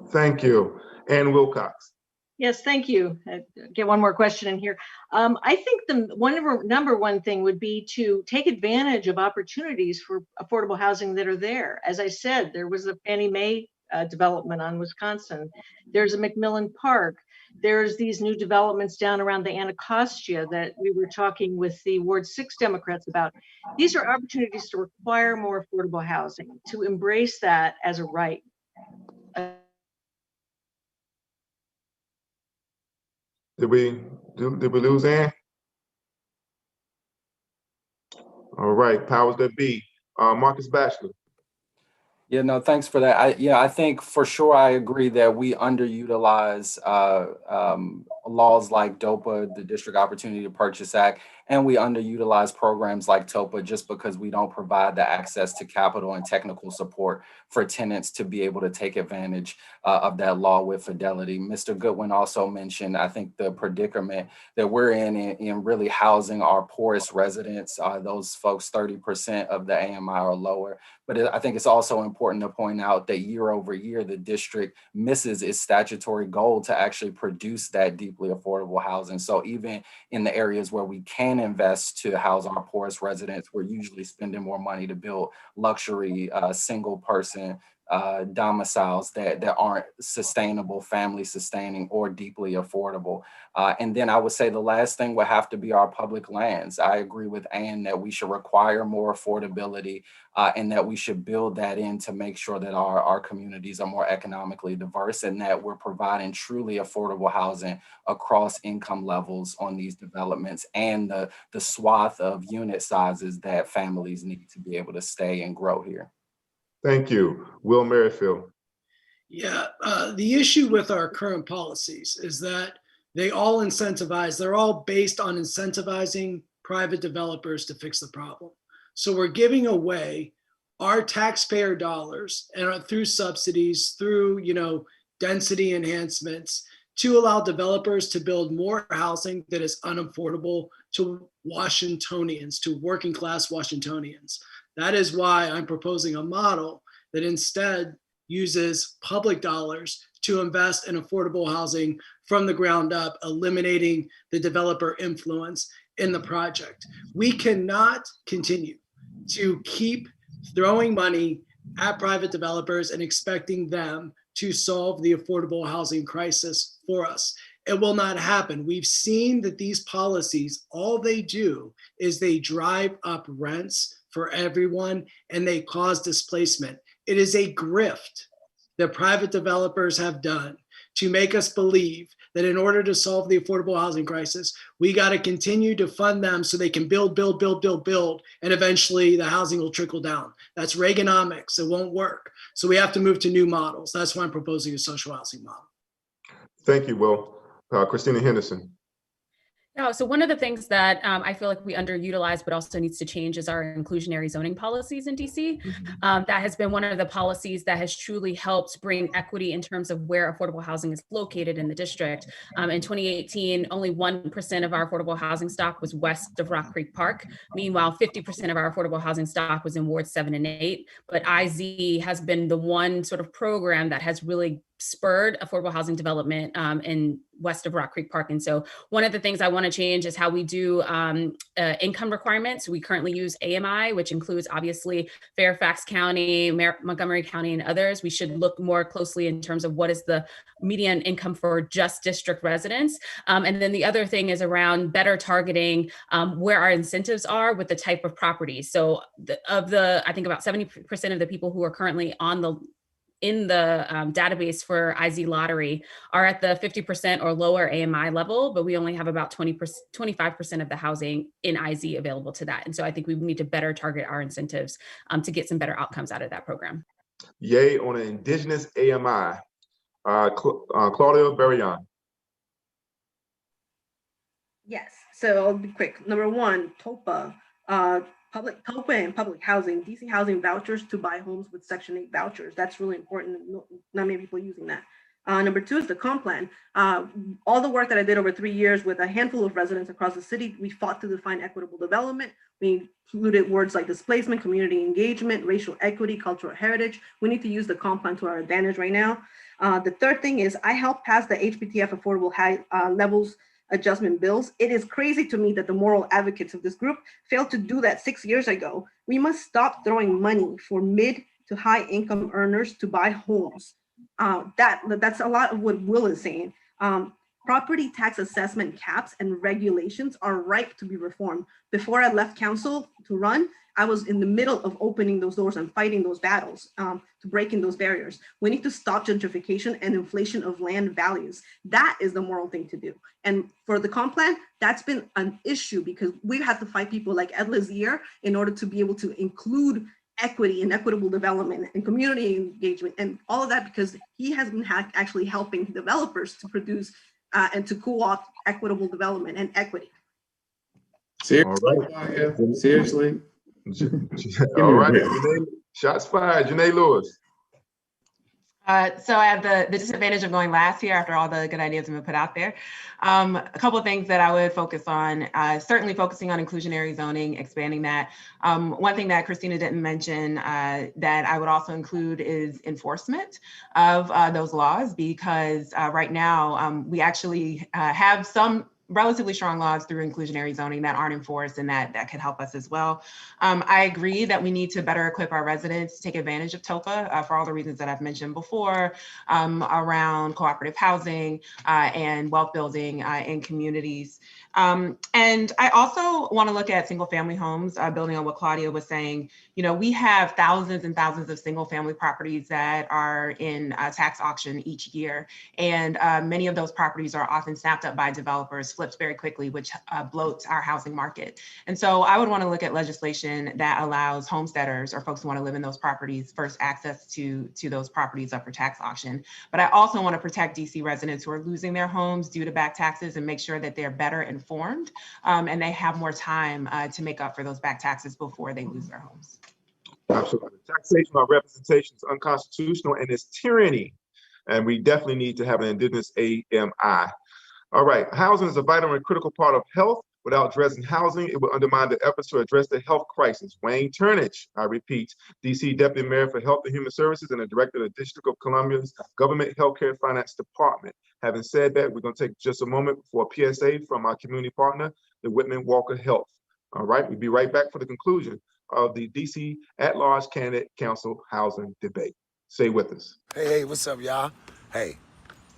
Thank you. Ann Wilcox. Yes, thank you. Get one more question in here. I think the number one thing would be to take advantage of opportunities for affordable housing that are there. As I said, there was a Fannie Mae development on Wisconsin. There's a McMillan Park. There's these new developments down around the Anacostia that we were talking with the Ward 6 Democrats about. These are opportunities to require more affordable housing, to embrace that as a right. Did we lose Ann? All right, powers that be. Marcus Batchelor. Yeah, no, thanks for that. I think for sure I agree that we underutilize laws like DOPA, the District Opportunity to Purchase Act, and we underutilize programs like TOPA just because we don't provide the access to capital and technical support for tenants to be able to take advantage of that law with fidelity. Mr. Goodwin also mentioned, I think, the predicament that we're in really housing our poorest residents, those folks 30% of the AMI or lower. But I think it's also important to point out that year over year, the district misses its statutory goal to actually produce that deeply affordable housing. So even in the areas where we can invest to house our poorest residents, we're usually spending more money to build luxury single person domiciles that aren't sustainable, family sustaining, or deeply affordable. And then I would say the last thing would have to be our public lands. I agree with Ann that we should require more affordability and that we should build that in to make sure that our communities are more economically diverse and that we're providing truly affordable housing across income levels on these developments and the swath of unit sizes that families need to be able to stay and grow here. Thank you. Will Merrifield. Yeah, the issue with our current policies is that they're all based on incentivizing private developers to fix the problem. So we're giving away our taxpayer dollars and through subsidies, through density enhancements, to allow developers to build more housing that is unaffordable to Washingtonians, to working class Washingtonians. That is why I'm proposing a model that instead uses public dollars to invest in affordable housing from the ground up, eliminating the developer influence in the project. We cannot continue to keep throwing money at private developers and expecting them to solve the affordable housing crisis for us. It will not happen. We've seen that these policies, all they do is they drive up rents for everyone and they cause displacement. It is a grift that private developers have done to make us believe that in order to solve the affordable housing crisis, we got to continue to fund them so they can build, and eventually the housing will trickle down. That's Reaganomics. It won't work. So we have to move to new models. That's why I'm proposing a social housing model. Thank you, Will. Christina Henderson. No, so one of the things that I feel like we underutilize, but also needs to change, is our inclusionary zoning policies in DC. That has been one of the policies that has truly helped bring equity in terms of where affordable housing is located in the district. In 2018, only 1% of our affordable housing stock was west of Rock Creek Park. Meanwhile, 50% of our affordable housing stock was in Wards 7 and 8. But IZ has been the one sort of program that has really spurred affordable housing development in west of Rock Creek Park. And so one of the things I want to change is how we do income requirements. We currently use AMI, which includes obviously Fairfax County, Montgomery County, and others. We should look more closely in terms of what is the median income for just district residents. And then the other thing is around better targeting where our incentives are with the type of property. So I think about 70% of the people who are currently in the database for IZ lottery are at the 50% or lower AMI level, but we only have about 25% of the housing in IZ available to that. And so I think we need to better target our incentives to get some better outcomes out of that program. Yay on an indigenous AMI. Claudia Barrion. Yes, so I'll be quick. Number one, TOPA. TOPA and public housing, DC housing vouchers to buy homes with Section 8 vouchers. That's really important. Not many people using that. Number two is the comp plan. All the work that I did over 3 years with a handful of residents across the city, we fought to define equitable development. We included words like displacement, community engagement, racial equity, cultural heritage. We need to use the comp plan to our advantage right now. The third thing is I helped pass the HPTF affordable high levels adjustment bills. It is crazy to me that the moral advocates of this group failed to do that 6 years ago. We must stop throwing money for mid to high income earners to buy homes. That's a lot of what Will is saying. Property tax assessment caps and regulations are ripe to be reformed. Before I left council to run, I was in the middle of opening those doors and fighting those battles to breaking those barriers. We need to stop gentrification and inflation of land values. That is the moral thing to do. And for the comp plan, that's been an issue because we've had to fight people like Ed Lazier in order to be able to include equity and equitable development and community engagement and all of that, because he has been actually helping developers to produce and to co-opt equitable development and equity. Seriously? All right. Seriously? All right. Shots fired. Janae Lewis. So I have the disadvantage of going last here after all the good ideas have been put out there. A couple of things that I would focus on, certainly focusing on inclusionary zoning, expanding that. One thing that Christina didn't mention that I would also include is enforcement of those laws, because right now we actually have some relatively strong laws through inclusionary zoning that aren't enforced, and that could help us as well. I agree that we need to better equip our residents to take advantage of TOPA for all the reasons that I've mentioned before, around cooperative housing and wealth building in communities. And I also want to look at single family homes, building on what Claudia was saying. You know, we have thousands and thousands of single family properties that are in tax auction each year. And many of those properties are often snapped up by developers, flipped very quickly, which bloats our housing market. And so I would want to look at legislation that allows homesteaders or folks who want to live in those properties first access to those properties up for tax auction. But I also want to protect DC residents who are losing their homes due to back taxes and make sure that they're better informed and they have more time to make up for those back taxes before they lose their homes. Absolutely. Taxation by representation is unconstitutional and it's tyranny. And we definitely need to have an indigenous AMI. All right, housing is a vital and critical part of health. Without addressing housing, it will undermine the efforts to address the health crisis. Wayne Turnage, I repeat, DC Deputy Mayor for Health and Human Services and the Director of the District of Columbia's Government Healthcare Finance Department. Having said that, we're going to take just a moment for a PSA from our community partner, the Whitman Walker Health. All right, we'll be right back for the conclusion of the DC at-large candidate council housing debate. Stay with us. Hey, what's up, y'all? Hey,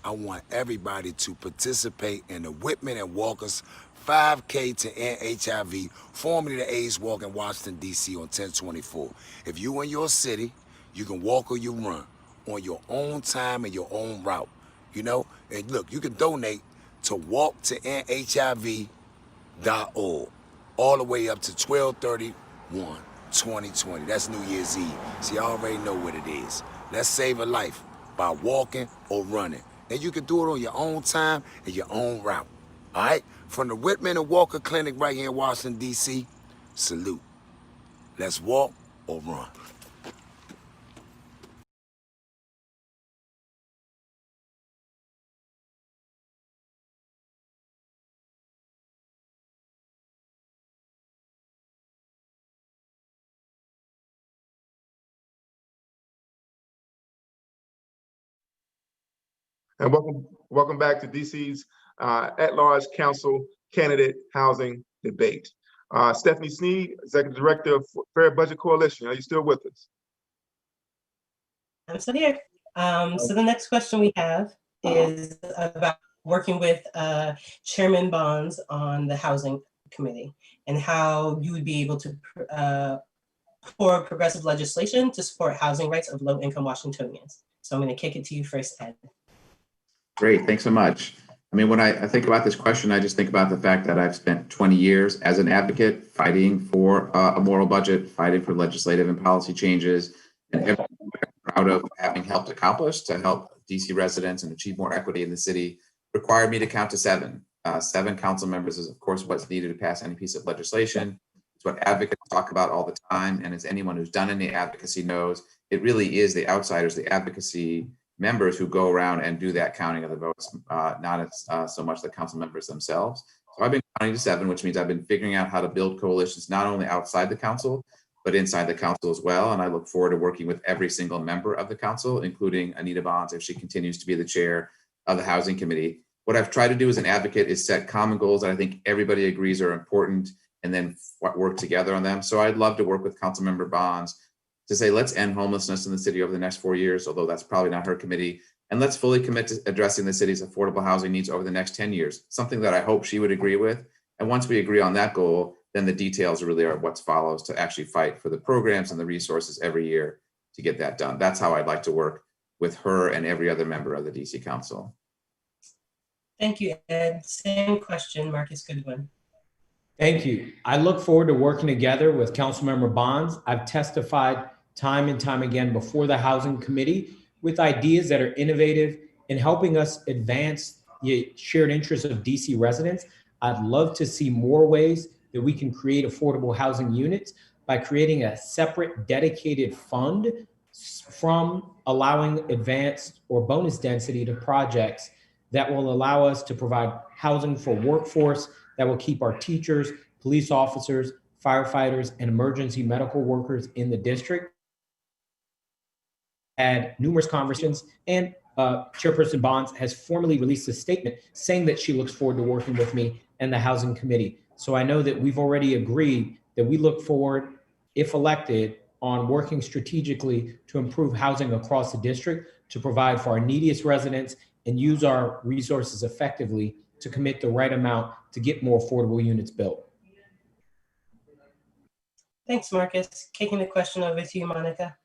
I want everybody to participate in the Whitman and Walker's 5K to end HIV, formerly the AIDS Walk in Washington, D.C. on 10/24. If you in your city, you can walk or you run on your own time and your own route, you know? And look, you can donate to walktoendhiv.org all the way up to 12/31/2020. That's New Year's Eve. See, I already know what it is. Let's save a life by walking or running. And you can do it on your own time and your own route. All right? From the Whitman and Walker Clinic right here in Washington, D.C., salute. Let's walk or run. And welcome back to DC's at-large council candidate housing debate. Stephanie Sneed, Executive Director of Fair Budget Coalition. Are you still with us? I'm still here. So the next question we have is about working with Chairman Bonds on the Housing Committee and how you would be able to pour progressive legislation to support housing rights of low-income Washingtonians. So I'm going to kick it to you first, Ed. Great, thanks so much. I mean, when I think about this question, I just think about the fact that I've spent 20 years as an advocate fighting for a moral budget, fighting for legislative and policy changes, and everything I'm proud of having helped accomplish to help DC residents and achieve more equity in the city required me to count to 7. 7 council members is, of course, what's needed to pass any piece of legislation. It's what advocates talk about all the time. And as anyone who's done any advocacy knows, it really is the outsiders, the advocacy members who go around and do that counting of the votes, not so much the council members themselves. So I've been counting to 7, which means I've been figuring out how to build coalitions, not only outside the council, but inside the council as well. And I look forward to working with every single member of the council, including Anita Bonds, if she continues to be the chair of the Housing Committee. What I've tried to do as an advocate is set common goals that I think everybody agrees are important and then work together on them. So I'd love to work with Councilmember Bonds to say, let's end homelessness in the city over the next 4 years, although that's probably not her committee. And let's fully commit to addressing the city's affordable housing needs over the next 10 years, something that I hope she would agree with. And once we agree on that goal, then the details really are what follows to actually fight for the programs and the resources every year to get that done. That's how I'd like to work with her and every other member of the DC Council. Thank you, Ed. Same question, Marcus Goodwin. Thank you. I look forward to working together with Councilmember Bonds. I've testified time and time again before the Housing Committee with ideas that are innovative in helping us advance the shared interests of DC residents. I'd love to see more ways that we can create affordable housing units by creating a separate dedicated fund from allowing advanced or bonus density to projects that will allow us to provide housing for workforce that will keep our teachers, police officers, firefighters, and emergency medical workers in the district. Had numerous conversations, and Chairperson Bonds has formally released a statement saying that she looks forward to working with me and the Housing Committee. So I know that we've already agreed that we look forward, if elected, on working strategically to improve housing across the district, to provide for our neediest residents and use our resources effectively to commit the right amount to get more affordable units built. Thanks, Marcus. Kicking the question over to you, Monica.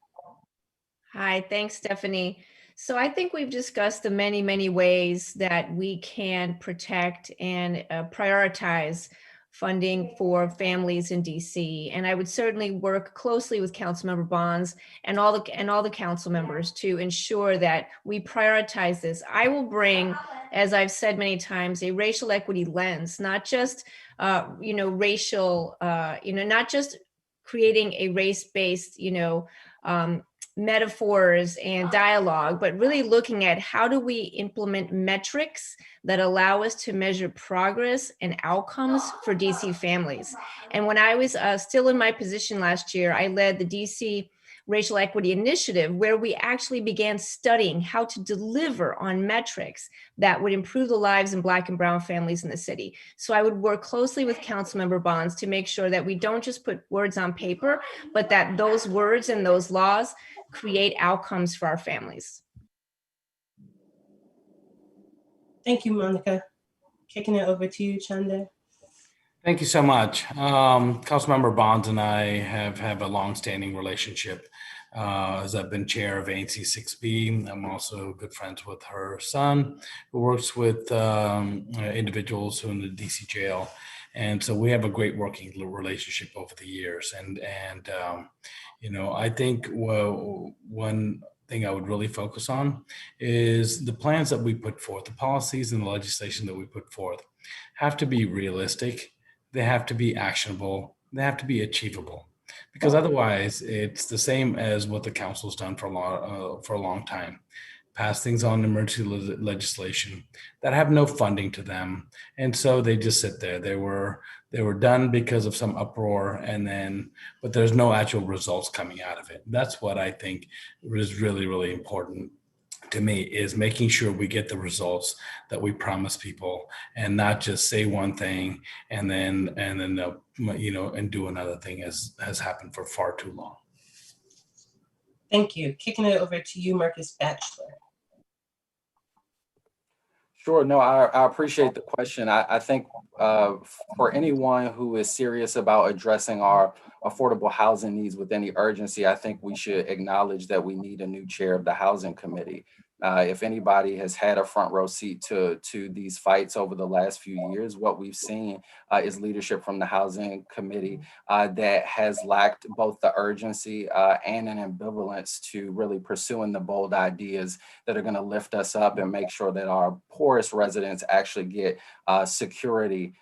Hi, thanks, Stephanie. So I think we've discussed the many, many ways that we can protect and prioritize funding for families in DC. And I would certainly work closely with Councilmember Bonds and all the council members to ensure that we prioritize this. I will bring, as I've said many times, a racial equity lens, not just racial, not just creating a race-based, metaphors and dialogue, but really looking at how do we implement metrics that allow us to measure progress and outcomes for DC families. And when I was still in my position last year, I led the DC Racial Equity Initiative, where we actually began studying how to deliver on metrics that would improve the lives of Black and Brown families in the city. So I would work closely with Councilmember Bonds to make sure that we don't just put words on paper, but that those words and those laws create outcomes for our families. Thank you, Monica. Kicking it over to you, Chande. Thank you so much. Councilmember Bonds and I have a long-standing relationship. As I've been chair of ANC 6B, I'm also good friends with her son, who works with individuals who are in the DC jail. And so we have a great working relationship over the years. And I think one thing I would really focus on is the plans that we put forth, the policies and the legislation that we put forth have to be realistic. They have to be actionable. They have to be achievable, because otherwise it's the same as what the council's done for a long time. Pass things on emergency legislation that have no funding to them, and so they just sit there. They were done because of some uproar, but there's no actual results coming out of it. That's what I think is really, really important to me, is making sure we get the results that we promise people, and not just say one thing and then do another thing, as has happened for far too long. Thank you. Kicking it over to you, Marcus Batchelor. Sure. No, I appreciate the question. I think for anyone who is serious about addressing our affordable housing needs with any urgency, I think we should acknowledge that we need a new chair of the Housing Committee. If anybody has had a front row seat to these fights over the last few years, what we've seen is leadership from the Housing Committee that has lacked both the urgency and an ambivalence to really pursuing the bold ideas that are going to lift us up and make sure that our poorest residents actually get security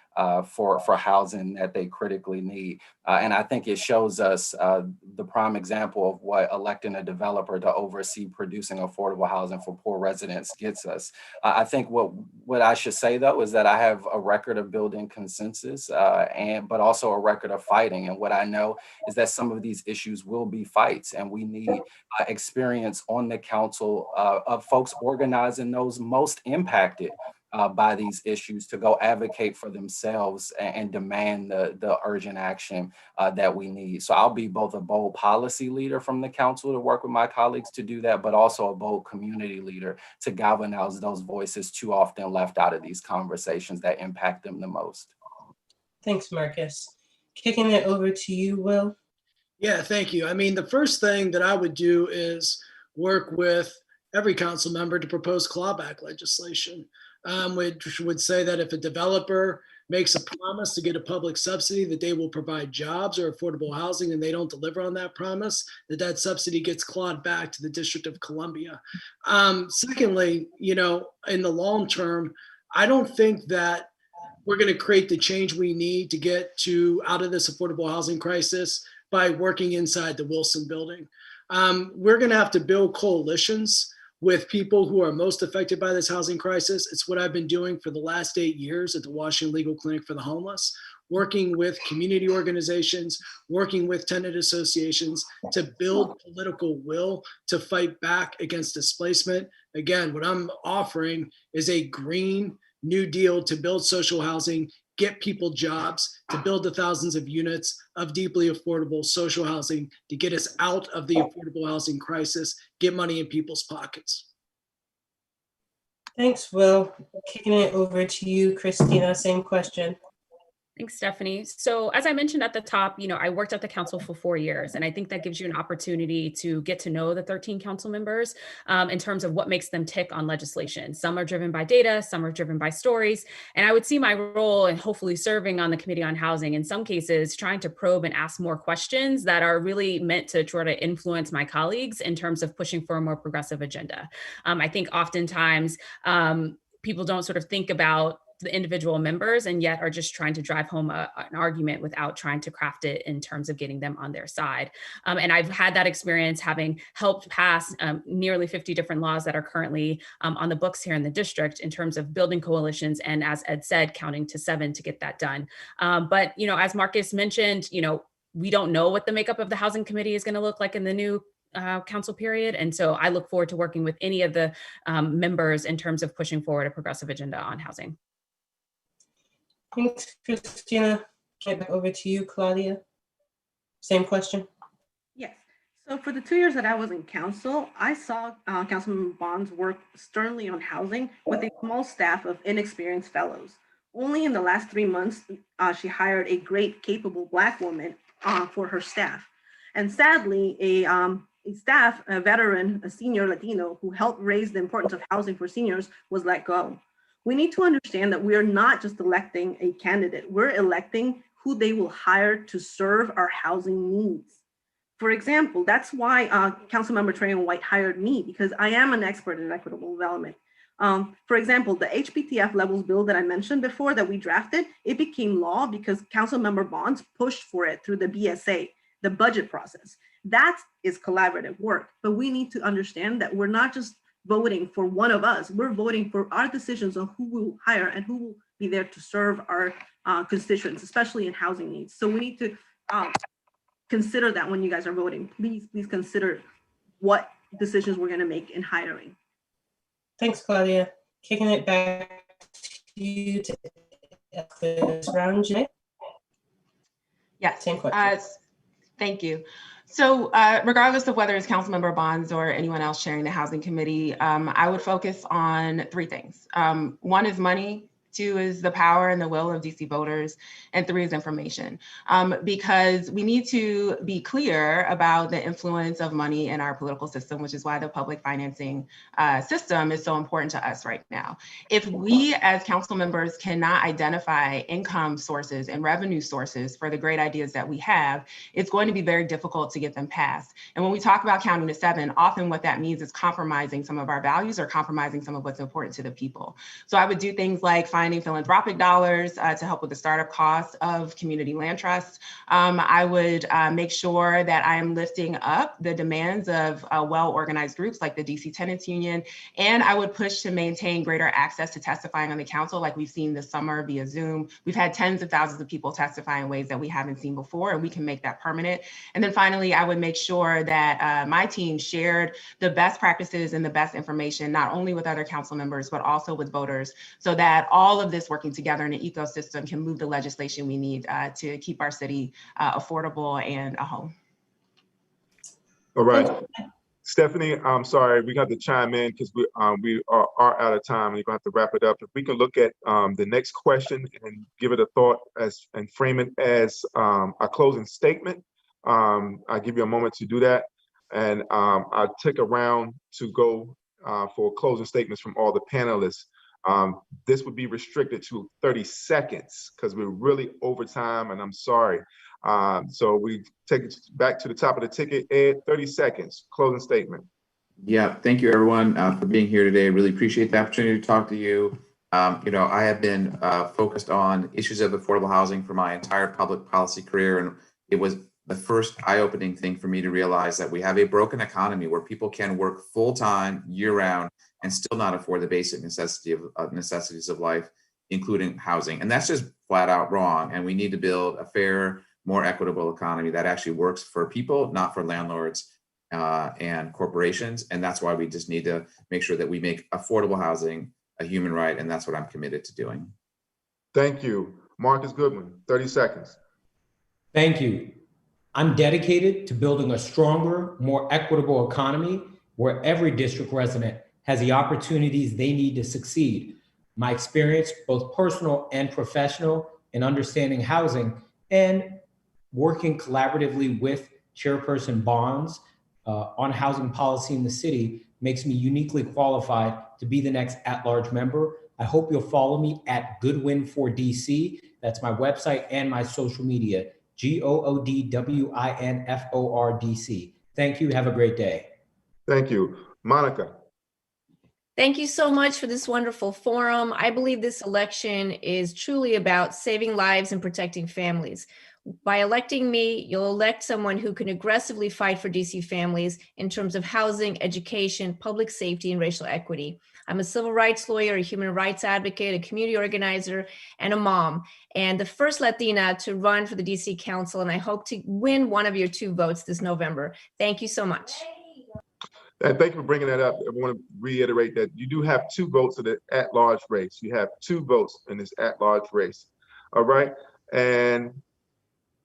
for housing that they critically need. And I think it shows us the prime example of what electing a developer to oversee producing affordable housing for poor residents gets us. I think what I should say, though, is that I have a record of building consensus, but also a record of fighting. And what I know is that some of these issues will be fights, and we need experience on the council of folks organizing those most impacted by these issues to go advocate for themselves and demand the urgent action that we need. So I'll be both a bold policy leader from the council to work with my colleagues to do that, but also a bold community leader to galvanize those voices too often left out of these conversations that impact them the most. Thanks, Marcus. Kicking it over to you, Will. Yeah, thank you. I mean, the first thing that I would do is work with every council member to propose clawback legislation. Which would say that if a developer makes a promise to get a public subsidy that they will provide jobs or affordable housing and they don't deliver on that promise, that subsidy gets clawed back to the District of Columbia. Secondly, in the long term, I don't think that we're going to create the change we need to get out of this affordable housing crisis by working inside the Wilson building. We're going to have to build coalitions with people who are most affected by this housing crisis. It's what I've been doing for the last 8 years at the Washington Legal Clinic for the Homeless, working with community organizations, working with tenant associations to build political will to fight back against displacement. Again, what I'm offering is a green new deal to build social housing, get people jobs, to build the thousands of units of deeply affordable social housing to get us out of the affordable housing crisis, get money in people's pockets. Thanks, Will. Kicking it over to you, Christina, same question. Thanks, Stephanie. So as I mentioned at the top, I worked at the council for 4 years, and I think that gives you an opportunity to get to know the 13 council members in terms of what makes them tick on legislation. Some are driven by data, some are driven by stories. And I would see my role in hopefully serving on the Committee on Housing, in some cases, trying to probe and ask more questions that are really meant to try to influence my colleagues in terms of pushing for a more progressive agenda. I think oftentimes people don't sort of think about the individual members and yet are just trying to drive home an argument without trying to craft it in terms of getting them on their side. And I've had that experience having helped pass nearly 50 different laws that are currently on the books here in the district in terms of building coalitions and, as Ed said, counting to 7 to get that done. But as Marcus mentioned, we don't know what the makeup of the Housing Committee is going to look like in the new council period. And so I look forward to working with any of the members in terms of pushing forward a progressive agenda on housing. Thanks, Christina. Right back over to you, Claudia. Same question. Yes. So for the 2 years that I was in council, I saw Councilman Bond's work sternly on housing with a small staff of inexperienced fellows. Only in the last 3 months, she hired a great, capable Black woman for her staff. And sadly, a veteran, a senior Latino who helped raise the importance of housing for seniors was let go. We need to understand that we are not just electing a candidate, we're electing who they will hire to serve our housing needs. For example, that's why Councilmember Trayon White hired me, because I am an expert in equitable development. For example, the HPTF levels bill that I mentioned before that we drafted, it became law because Councilmember Bonds pushed for it through the BSA, the budget process. That is collaborative work, but we need to understand that we're not just voting for one of us, we're voting for our decisions on who we'll hire and who will be there to serve our constituents, especially in housing needs. So we need to consider that when you guys are voting. Please consider what decisions we're going to make in hiring. Thanks, Claudia. Kicking it back to you to this round, Janae. Yes. Same question. Thank you. So regardless of whether it's Councilmember Bonds or anyone else chairing the Housing Committee, I would focus on 3 things. 1 is money. 2 is the power and the will of DC voters, and 3 is information. Because we need to be clear about the influence of money in our political system, which is why the public financing system is so important to us right now. If we as council members cannot identify income sources and revenue sources for the great ideas that we have, it's going to be very difficult to get them passed. And when we talk about counting to 7, often what that means is compromising some of our values or compromising some of what's important to the people. So I would do things like finding philanthropic dollars to help with the startup costs of community land trusts. I would make sure that I am lifting up the demands of well-organized groups like the DC Tenants Union, and I would push to maintain greater access to testifying on the council like we've seen this summer via Zoom. We've had tens of thousands of people testify in ways that we haven't seen before, and we can make that permanent. And then finally, I would make sure that my team shared the best practices and the best information, not only with other council members, but also with voters, so that all of this working together in an ecosystem can move the legislation we need to keep our city affordable and a home. All right. Stephanie, I'm sorry, we got to chime in because we are out of time. We're going to have to wrap it up. If we can look at the next question and give it a thought and frame it as a closing statement. I'll give you a moment to do that. And I'll take a round to go for closing statements from all the panelists. This would be restricted to 30 seconds because we're really over time, and I'm sorry. So we take it back to the top of the ticket. Ed, 30 seconds, closing statement. Yeah, thank you everyone for being here today. Really appreciate the opportunity to talk to you. I have been focused on issues of affordable housing for my entire public policy career, and it was the first eye-opening thing for me to realize that we have a broken economy where people can work full-time year-round and still not afford the basic necessities of life, including housing. And that's just flat out wrong. And we need to build a fair, more equitable economy that actually works for people, not for landlords and corporations. And that's why we just need to make sure that we make affordable housing a human right. And that's what I'm committed to doing. Thank you. Marcus Goodwin, 30 seconds. Thank you. I'm dedicated to building a stronger, more equitable economy where every district resident has the opportunities they need to succeed. My experience, both personal and professional, in understanding housing and working collaboratively with Chairperson Bonds on housing policy in the city makes me uniquely qualified to be the next at-large member. I hope you'll follow me at Goodwin for DC. That's my website and my social media, GOODWINFORDC. Thank you. Have a great day. Thank you. Monica. Thank you so much for this wonderful forum. I believe this election is truly about saving lives and protecting families. By electing me, you'll elect someone who can aggressively fight for DC families in terms of housing, education, public safety, and racial equity. I'm a civil rights lawyer, a human rights advocate, a community organizer, and a mom, and the first Latina to run for the DC Council, and I hope to win one of your 2 votes this November. Thank you so much. And thank you for bringing that up. I want to reiterate that you do have 2 votes in the at-large race. You have 2 votes in this at-large race. All right. And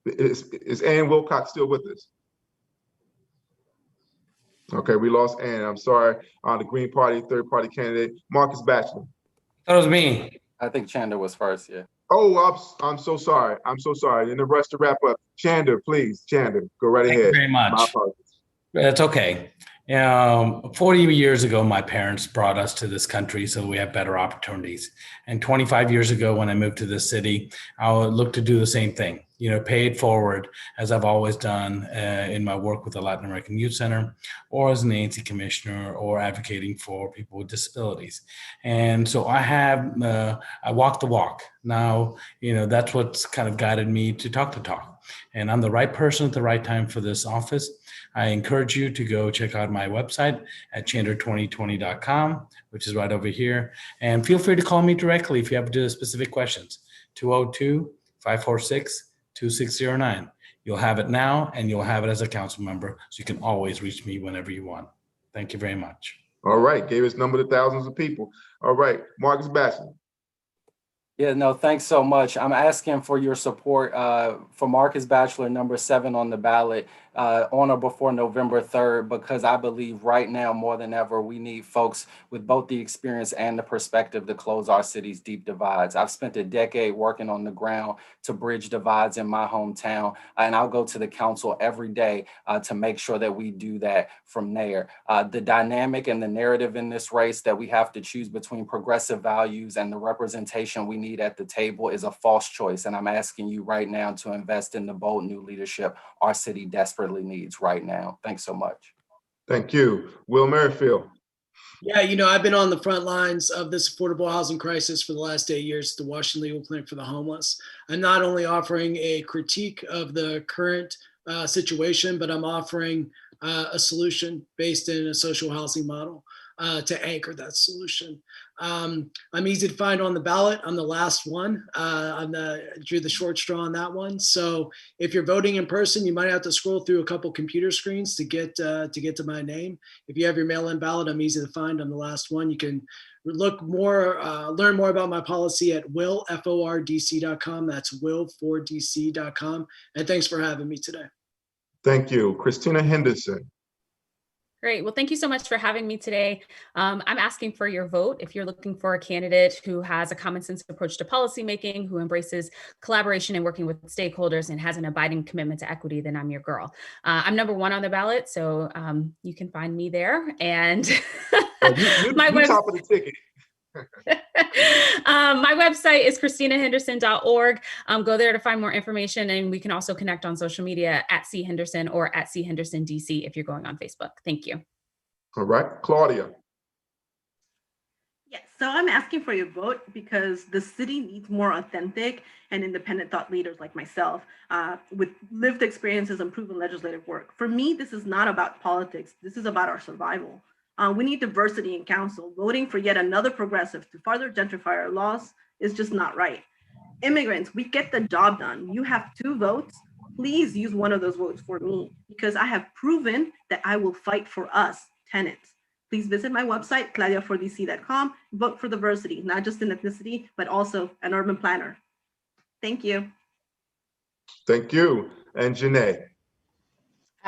is Ann Wilcox still with us? Okay, we lost Ann. I'm sorry. The Green Party, third party candidate, Marcus Batchelor. That was me. I think Chanda was first, yeah. Oh, I'm so sorry. I'm so sorry. In the rush to wrap up, Chanda, please, Chanda, go right ahead. Thank you very much. My apologies. That's okay. 40 years ago, my parents brought us to this country so we have better opportunities. And 25 years ago, when I moved to this city, I would look to do the same thing, pay it forward, as I've always done in my work with the Latin American Youth Center, or as an ANC commissioner, or advocating for people with disabilities. And so I walk the walk. Now, that's what's kind of guided me to talk the talk. And I'm the right person at the right time for this office. I encourage you to go check out my website at chander2020.com, which is right over here. And feel free to call me directly if you have specific questions, 202-546-2609. You'll have it now, and you'll have it as a council member, so you can always reach me whenever you want. Thank you very much. All right, gave his number to thousands of people. All right, Marcus Batchelor. Yeah, no, thanks so much. I'm asking for your support for Marcus Batchelor, number 7 on the ballot on or before November 3rd, because I believe right now more than ever, we need folks with both the experience and the perspective to close our city's deep divides. I've spent a decade working on the ground to bridge divides in my hometown, and I'll go to the council every day to make sure that we do that from there. The dynamic and the narrative in this race that we have to choose between progressive values and the representation we need at the table is a false choice. And I'm asking you right now to invest in the bold new leadership our city desperately needs right now. Thanks so much. Thank you. Will Merrifield. Yeah, I've been on the front lines of this affordable housing crisis for the last 8 years at the Washington Legal Clinic for the Homeless. I'm not only offering a critique of the current situation, but I'm offering a solution based in a social housing model to anchor that solution. I'm easy to find on the ballot. I'm the last one. Drew the short straw on that one. So if you're voting in person, you might have to scroll through a couple computer screens to get to my name. If you have your mail-in ballot, I'm easy to find. I'm the last one. You can learn more about my policy at willfordc.com. That's willfordc.com. And thanks for having me today. Thank you. Christina Henderson. Great. Well, thank you so much for having me today. I'm asking for your vote. If you're looking for a candidate who has a common sense approach to policymaking, who embraces collaboration and working with stakeholders and has an abiding commitment to equity, then I'm your girl. I'm number 1 on the ballot, so you can find me there. And you top of the ticket. My website is ChristinaHenderson.org. Go there to find more information, and we can also connect on social media at C Henderson or at C Henderson DC if you're going on Facebook. Thank you. All right, Claudia. Yes, So I'm asking for your vote because the city needs more authentic and independent thought leaders like myself with lived experiences and proven legislative work. For me, this is not about politics. This is about our survival. We need diversity in council. Voting for yet another progressive to further gentrify our laws is just not right. Immigrants, we get the job done. You have 2 votes. Please use one of those votes for me because I have proven that I will fight for us, tenants. Please visit my website, claudiafordc.com. Vote for diversity, not just in ethnicity, but also an urban planner. Thank you. Thank you. And Janae.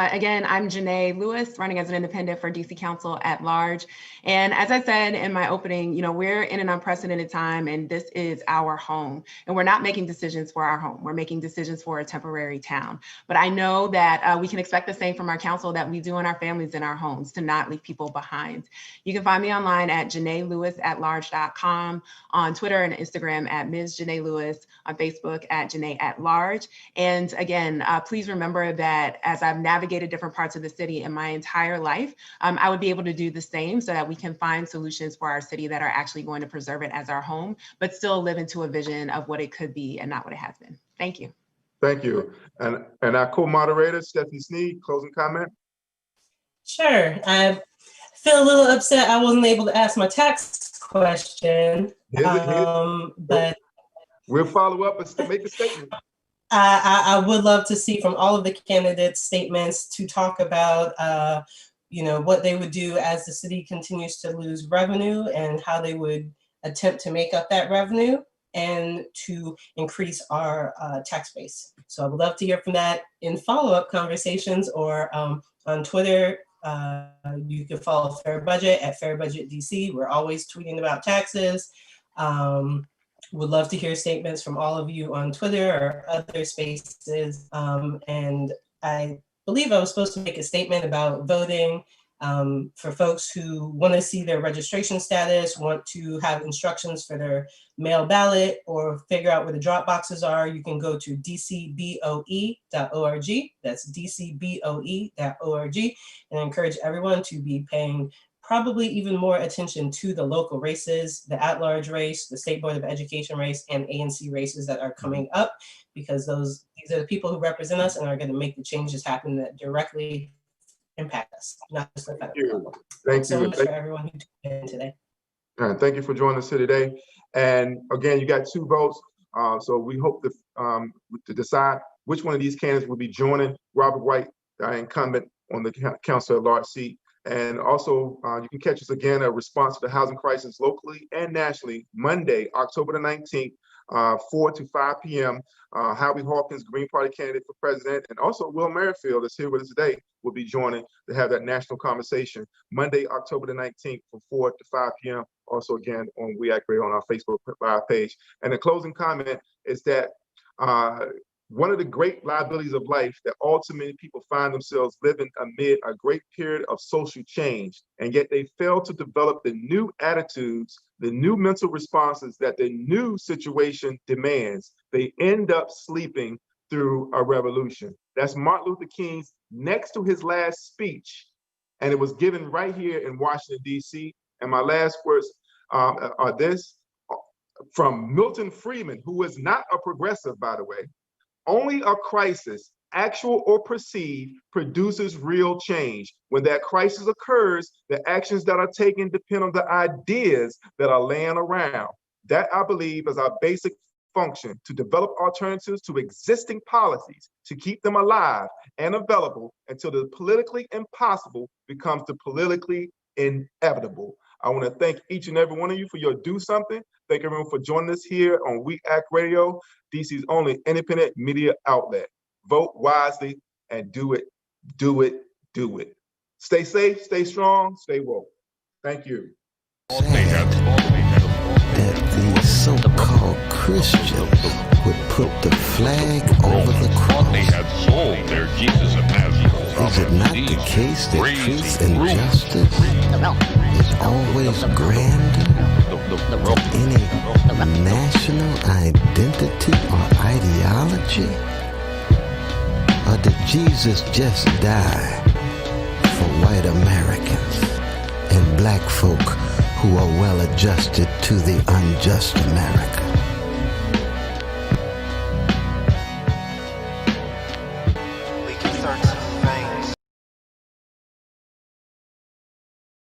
Again, I'm Janae Lewis, running as an independent for DC Council at Large. And as I said in my opening, we're in an unprecedented time and this is our home. And we're not making decisions for our home. We're making decisions for a temporary town. But I know that we can expect the same from our council that we do in our families in our homes, to not leave people behind. You can find me online at JanaeLewisAtLarge.com, on Twitter and Instagram at Ms. Janae Lewis, on Facebook at Janae at Large. And again, please remember that as I've navigated different parts of the city in my entire life, I would be able to do the same so that we can find solutions for our city that are actually going to preserve it as our home, but still live into a vision of what it could be and not what it has been. Thank you. Thank you. And our co-moderator, Stephanie Sneed, closing comment? Sure. I feel a little upset I wasn't able to ask my tax question, but we'll follow up and make a statement. I would love to see from all of the candidates statements to talk about, what they would do as the city continues to lose revenue and how they would attempt to make up that revenue and to increase our tax base. So I would love to hear from that in follow-up conversations or on Twitter. You can follow Fair Budget at Fair Budget DC. We're always tweeting about taxes. Would love to hear statements from all of you on Twitter or other spaces. And I believe I was supposed to make a statement about voting for folks who want to see their registration status, want to have instructions for their mail ballot, or figure out where the drop boxes are. You can go to dcboe.org. That's dcboe.org. And I encourage everyone to be paying probably even more attention to the local races, the at-large race, the State Board of Education race, and ANC races that are coming up, because these are the people who represent us and are going to make the changes happen that directly impact us, not just the federal level. Thanks so much for everyone who tuned in today. Thank you for joining us here today. And again, you got 2 votes. So we hope to decide which one of these candidates will be joining Robert White, the incumbent on the Council at Large seat. And also, you can catch us again, a response to the housing crisis locally and nationally, Monday, October the 19th, 4 to 5 p.m. Howie Hawkins, Green Party candidate for president, and also Will Merrifield is here with us today, will be joining to have that national conversation Monday, October the 19th from 4 to 5 p.m. Also, again, on We Act Radio on our Facebook Live page. And the closing comment is that one of the great liabilities of life that ultimately people find themselves living amid a great period of social change, and yet they fail to develop the new attitudes, the new mental responses that the new situation demands. They end up sleeping through a revolution. That's Martin Luther King's next to his last speech, and it was given right here in Washington, D.C. And my last words are this, from Milton Friedman, who is not a progressive, by the way. Only a crisis, actual or perceived, produces real change. When that crisis occurs, the actions that are taken depend on the ideas that are laying around. That, I believe, is our basic function, to develop alternatives to existing policies, to keep them alive and available until the politically impossible becomes the politically inevitable. I want to thank each and every one of you for your do something. Thank everyone for joining us here on We Act Radio, DC's only independent media outlet. Vote wisely and do it, do it, do it. Stay safe, stay strong, stay woke. Thank you. That these so-called Christians would put the flag over the cross. They had sold their Jesus of Nazareth. Is it not the case that truth and justice is always grander than any national identity or ideology? Or did Jesus just die for white Americans and black folk who are well adjusted to the unjust America.